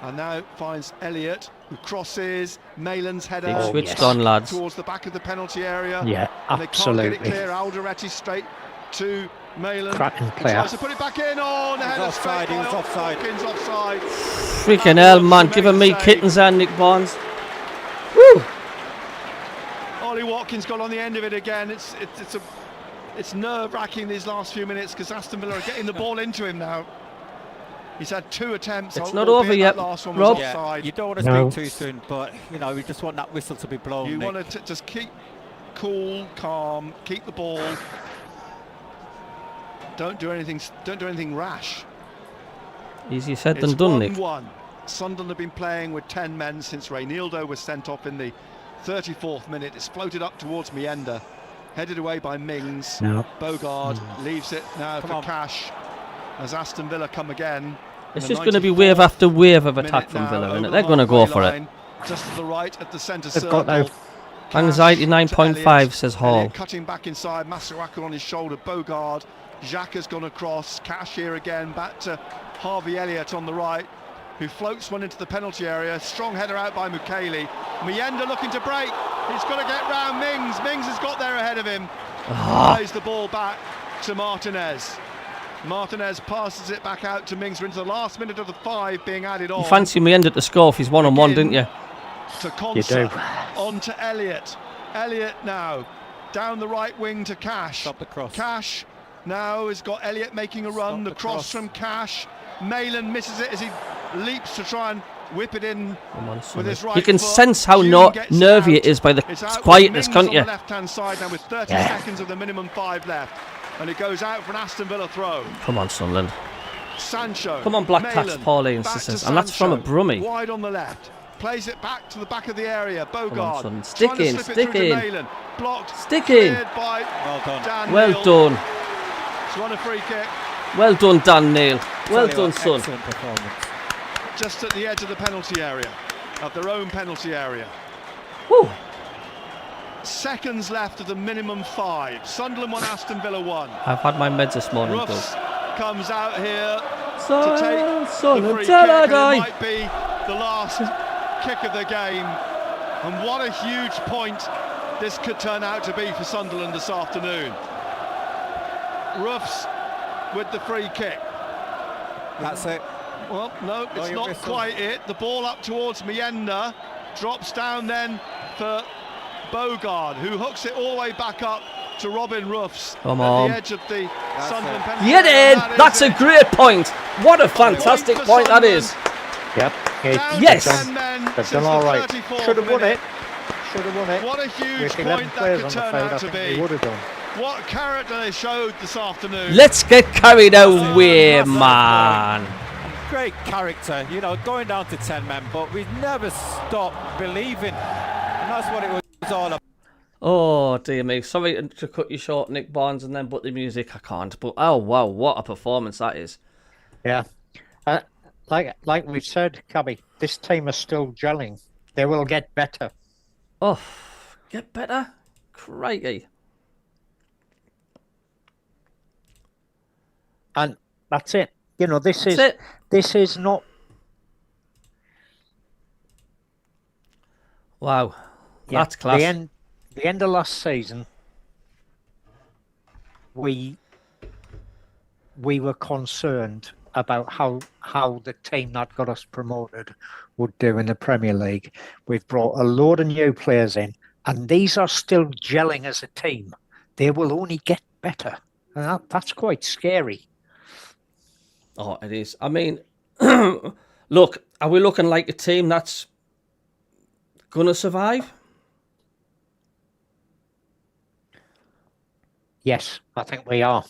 and now finds Elliott, who crosses. Maitland's header Big switched on, lads. towards the back of the penalty area. Yeah, and absolutely. They can't get it clear. Alderete straight to Mayland. Cracking He player. tries to put it back in. Oh, the header offside, straight he was by offside. Watkins, offside. Freaking hell, man. Giving me kittens and Nick Barnes. Ollie Watkins got on the end of it again. It's nerve-wracking these last few minutes because Aston Villa are getting the ball into him now. He's had 2 attempts. It's not over yet, Last one Rob. was offside. You don't want to speak too soon, but you know, we just want that whistle to be blown. You Nick. want to just keep cool, calm, keep the ball. Don't do anything rash. Easier said It's than done, Nick. 1-1. Sunderland have been playing with 10 men since Reynaldo was sent off in the 34th minute. It's floated up towards Mienda, headed away by Mings. No. Bogard leaves it now for Cash as Aston Villa come again. It's just going to be wave after wave of attack from Villa, isn't it? They're going to go for it. Just to the right at the centre They've circle. got now. Anxiety 9.5 says Hall. Elliott cutting back inside, Masuaku on his shoulder, Bogard. Xhaka's gone across, Cash here again, back to Harvey Elliott on the right, who floats one into the penalty area. Strong header out by Mukiele. Mienda looking to break. He's got to get round Mings. Mings has got there ahead of him. Plays the ball back to Martinez. Martinez passes it back out to Mings. We're into the last minute of the 5 being added on. You fancy me ended to score if he's 1-on-1, didn't you? To Konsa, You do. on to Elliott. Elliott now down the right wing to Cash. Stop the cross. Cash now has got Elliott making a run. Stop The the cross cross. from Cash. Mayland misses it as he leaps to try and whip it in with his right You can foot. sense how Hume gets nervy out. it is by the It's out with quietness, Mings can't on you? the left-hand side now with 30 seconds of the minimum 5 left, and it goes out for an Aston Villa throw. Come on, Sunderland. Sancho. Come on, Black Cats, Mayland, Pauline back to sisters. And that's from a Sancho. Brummie. Wide on the left. Plays it back to the back of the area. Bogard. Come on, son. Stick in, stick in. Blocked. Stick in. By Dan Well Neal. done. It's won a free kick. Well done, Dan Neal. Well done, son. Excellent performance. Just at the edge of the penalty area, of their own penalty area. Whew. Seconds left of the minimum 5. Sunderland 1, Aston Villa 1. I've had my meds this morning, Ruffs comes out here Son, to take son the of free kick, and Jedi. it might be the last kick of the game. And what a huge point this could turn out to be for Sunderland this afternoon. Ruffs with the free kick. That's it. Well, no, it's not quite it. The ball up towards Mienda, drops down then for Bogard, who hooks it all the way back up to Robin Ruffs Come at on. the edge of the Sunderland penalty. Get in! That's a great point. What a fantastic point that is. Yep. Yes. They've done all right. Should have won it. Should have won it. What a huge With 11 point that players could on the turn field, out I to think they be. would have done. What character they showed this afternoon. Let's get carried away, man. Great character, you know, going down to 10 men, but we've never stopped believing. And that's what it was all about. Oh, dear me. Sorry to cut you short, Nick Barnes, and then but the music I can't. But oh, wow, what a performance that is. Yeah. Like we've said, Cabby, this team is still gelling. They will get better. Oh, get better? Crikey. And that's it. You know, this is not. Wow, Yeah, that's class. The end of last season, we were concerned about how the team that got us promoted would do in the Premier League. We've brought a load of new players in, and these are still gelling as a team. They will only get better, and that's quite scary. Oh, it is. I mean, look, are we looking like a team that's going to survive? Yes, I think we are.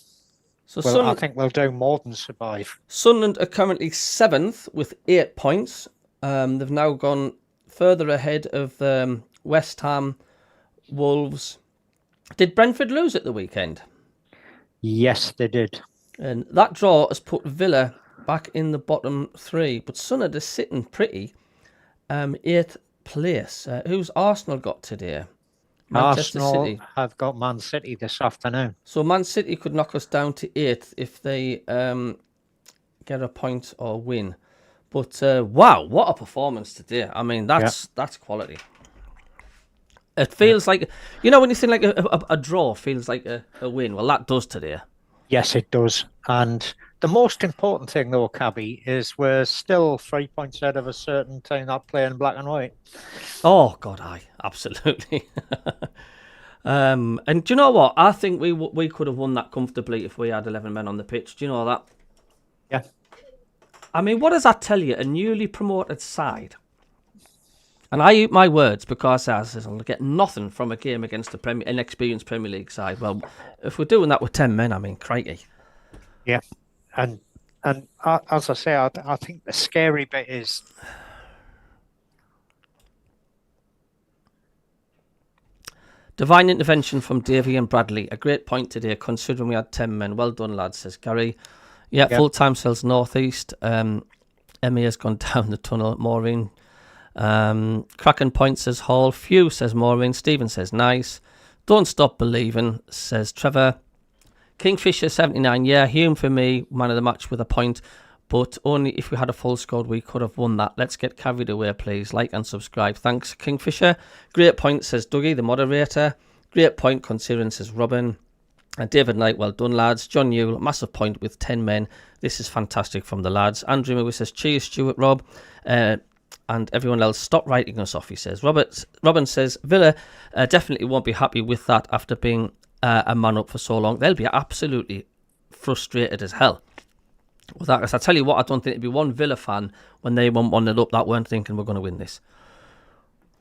So well, I think we'll do more than survive. Sunderland are currently 7th with 8 points. They've now gone further ahead of West Ham, Wolves. Did Brentford lose at the weekend? Yes, they did. And that draw has put Villa back in the bottom 3. But Sunderland is sitting pretty. 8th place. Who's Arsenal got today? Manchester Arsenal City have got Man City this afternoon. So Man City could knock us down to 8th if they get a point or win. But wow, what a performance today. I mean, that's quality. It feels like, you know, when you think like a draw feels like a win. Well, that does today. Yes, it does. And the most important thing, though, Cabby, is we're still 3 points ahead of a certain team that play in black and white. Oh, God, aye. Absolutely. And do you know what? I think we could have won that comfortably if we had 11 men on the pitch. Do you know that? Yeah. I mean, what does that tell you? A newly promoted side. And I eat my words because I says I'll get nothing from a game against an experienced Premier League side. Well, if we're doing that with 10 men, I mean, crikey. Yeah. And as I say, I think the scary bit is... Divine intervention from Davey and Bradley. A great point today, considering we had 10 men. Well done, lads, says Gary. Yeah, Yep. full-time sells northeast. Emmy has gone down the tunnel. Maureen. Cracking point, says Hall. Few, says Maureen. Stephen says nice. Don't stop believing, says Trevor. Kingfisher 79. Yeah, Hume for me, man of the match with a point. But only if we had a full squad, we could have won that. Let's get carried away, please. Like and subscribe. Thanks, Kingfisher. Great point, says Dougie, the moderator. Great point, considering, says Robin. And David Knight, well done, lads. John Newell, massive point with 10 men. This is fantastic from the lads. Andrew Mewis says, cheers, Stuart, Rob. And everyone else, stop writing us off, he says. Robin says, Villa definitely won't be happy with that after being a man up for so long. They'll be absolutely frustrated as hell with that. Because I tell you what, I don't think it'd be one Villa fan when they won 1-0 up that weren't thinking we're going to win this.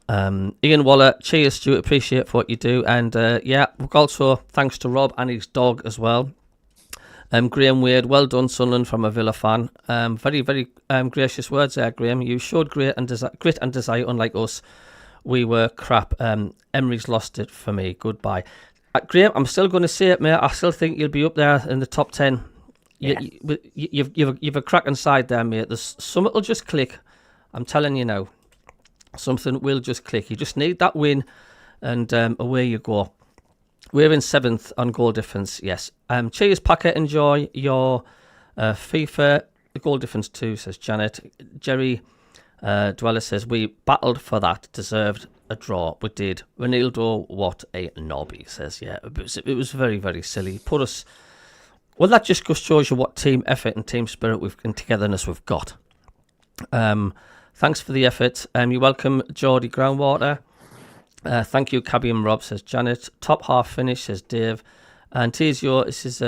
Ian Waller, cheers, Stuart, appreciate what you do. And yeah, also thanks to Rob and his dog as well. Graham Wade, well done, Sunderland, from a Villa fan. Very, very gracious words there, Graham. You showed grit and desire, unlike us. We were crap. Emery's lost it for me. Goodbye. Graham, I'm still going to say it, mate. I still think you'll be up there in the top 10. Yeah. You've a cracking side there, mate. There's something will just click. I'm telling you now. Something will just click. You just need that win, and away you go. We're in 7th on goal difference, yes. Cheers, Packer. Enjoy your FIFA. The goal difference too, says Janet. Jerry Dweller says, we battled for that. Deserved a draw. We did. Ronaldo, what a knob, he says. Yeah, it was very, very silly. Put us... Well, that just shows you what team effort and team spirit and togetherness we've got. Thanks for the effort. You're welcome, Geordie Groundwater. Thank you, Cabbie and Rob, says Janet. Top half finish, says Dave. And Tizio, this is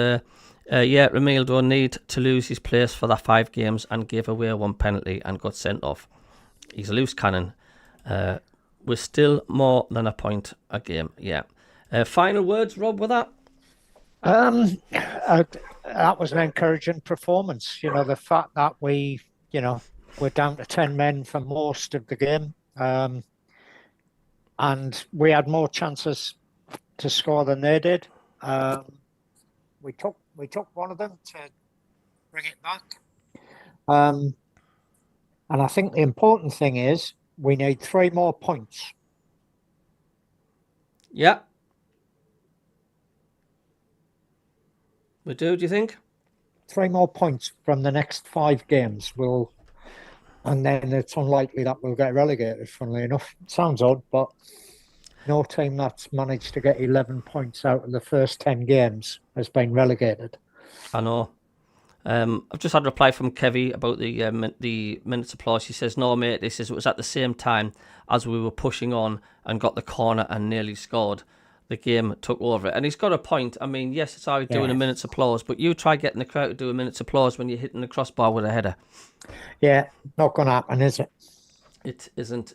Ronaldo need to lose his place for that 5 games and gave away 1 penalty and got sent off. He's a loose cannon. We're still more than a point a game. Yeah. Final words, Rob, with that? That was an encouraging performance. You know, the fact that we're down to 10 men for most of the game. And we had more chances to score than they did. We took one of them to bring it back. And I think the important thing is we need 3 more points. Yeah. We do you think? 3 more points from the next 5 games and then it's unlikely that we'll get relegated, funnily enough. It sounds odd, but no team that's managed to get 11 points out of the first 10 games has been relegated. I know. I've just had a reply from Kevy about the minutes applause. She says, no, mate, it was at the same time as we were pushing on and got the corner and nearly scored. The game took over it. And he's got a point. I mean, yes, it's alright doing a minute's applause, but you try getting the crowd to do a minute's applause when you're hitting the crossbar with a header. Yeah, not going to happen, is it? It isn't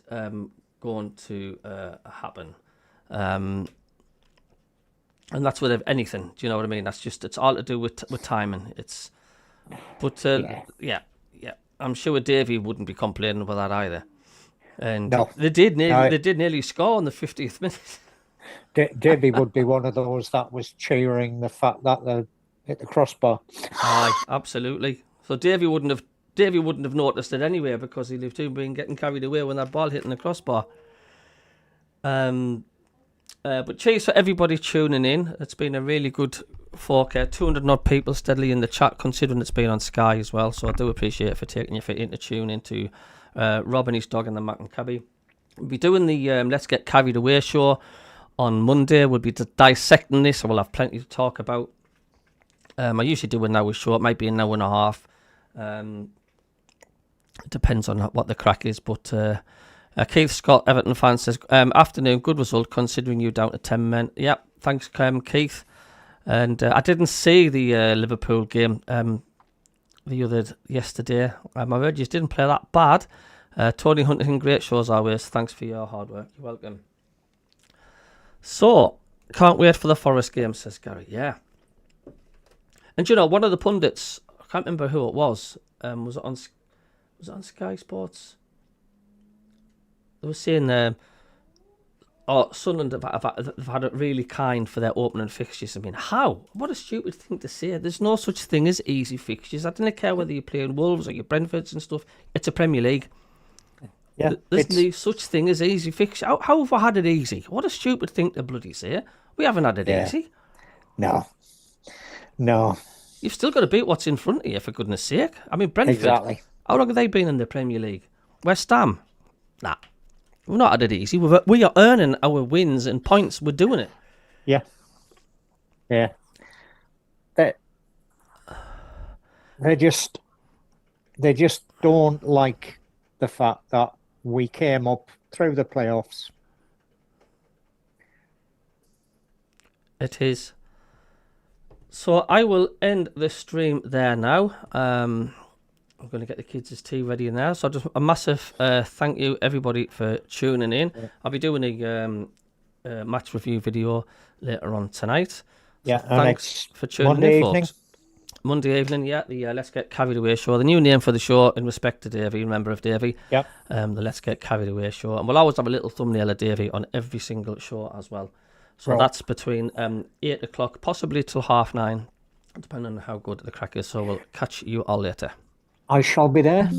going to happen. And that's with anything. Do you know what I mean? It's all to do with timing. Yeah. I'm sure Davey wouldn't be complaining about that either. And no. They did nearly score in the 50th minute. Davey would be one of those that was cheering the fact that they hit the crossbar. Aye, absolutely. So Davey wouldn't have noticed it anyway because he'd have been getting carried away when that ball hitting the crossbar. But cheers for everybody tuning in. It's been a really good 4K. 200 odd people steadily in the chat, considering it's been on Sky as well. So I do appreciate it for taking your fit in to tune into Rob and his dog and the Mac and Cabbie. We'll be doing the Let's Get Carried Away show on Monday. We'll be dissecting this, so we'll have plenty to talk about. I usually do an hour show. It might be an hour and a half. It depends on what the crack is. But Keith Scott, Everton fan, says, afternoon, good result considering you down to 10 men. Yeah, thanks, Keith. And I didn't see the Liverpool game yesterday. I heard you didn't play that bad. Tony Huntington, great shows always. Thanks for your hard work. You're welcome. So, can't wait for the Forest game, says Gary. Yeah. And you know, one of the pundits, I can't remember who it was. Was it on Sky Sports? They were saying, Sunderland have had it really kind for their opening fixtures. I mean, how? What a stupid thing to say. There's no such thing as easy fixtures. I don't care whether you're playing Wolves or your Brentfords and stuff. It's a Premier League. Yeah, there's no such thing as easy fixture. How have I had it easy? What a stupid thing to bloody say. We haven't had it easy. No. You've still got to beat what's in front of you, for goodness sake. I mean, Brentford, exactly. How long have they been in the Premier League? West Ham? Nah. We've not had it easy. We are earning our wins and points. We're doing it. Yeah. They just don't like the fact that we came up through the playoffs. It is. So I will end the stream there now. I'm going to get the kids' tea ready now. So just a massive thank you, everybody, for tuning in. Yeah. I'll be doing a match review video later on tonight. Yeah, so thanks for tuning in, folks. Monday evening, yeah, the Let's Get Carried Away show. The new name for the show in respect to Davey, member of Davey. Yep. The Let's Get Carried Away show. And we'll always have a little thumbnail of Davey on every single show as well. So that's between 8 o'clock, possibly till 9:30, depending on how good the crack is. So we'll catch you all later. I shall be there.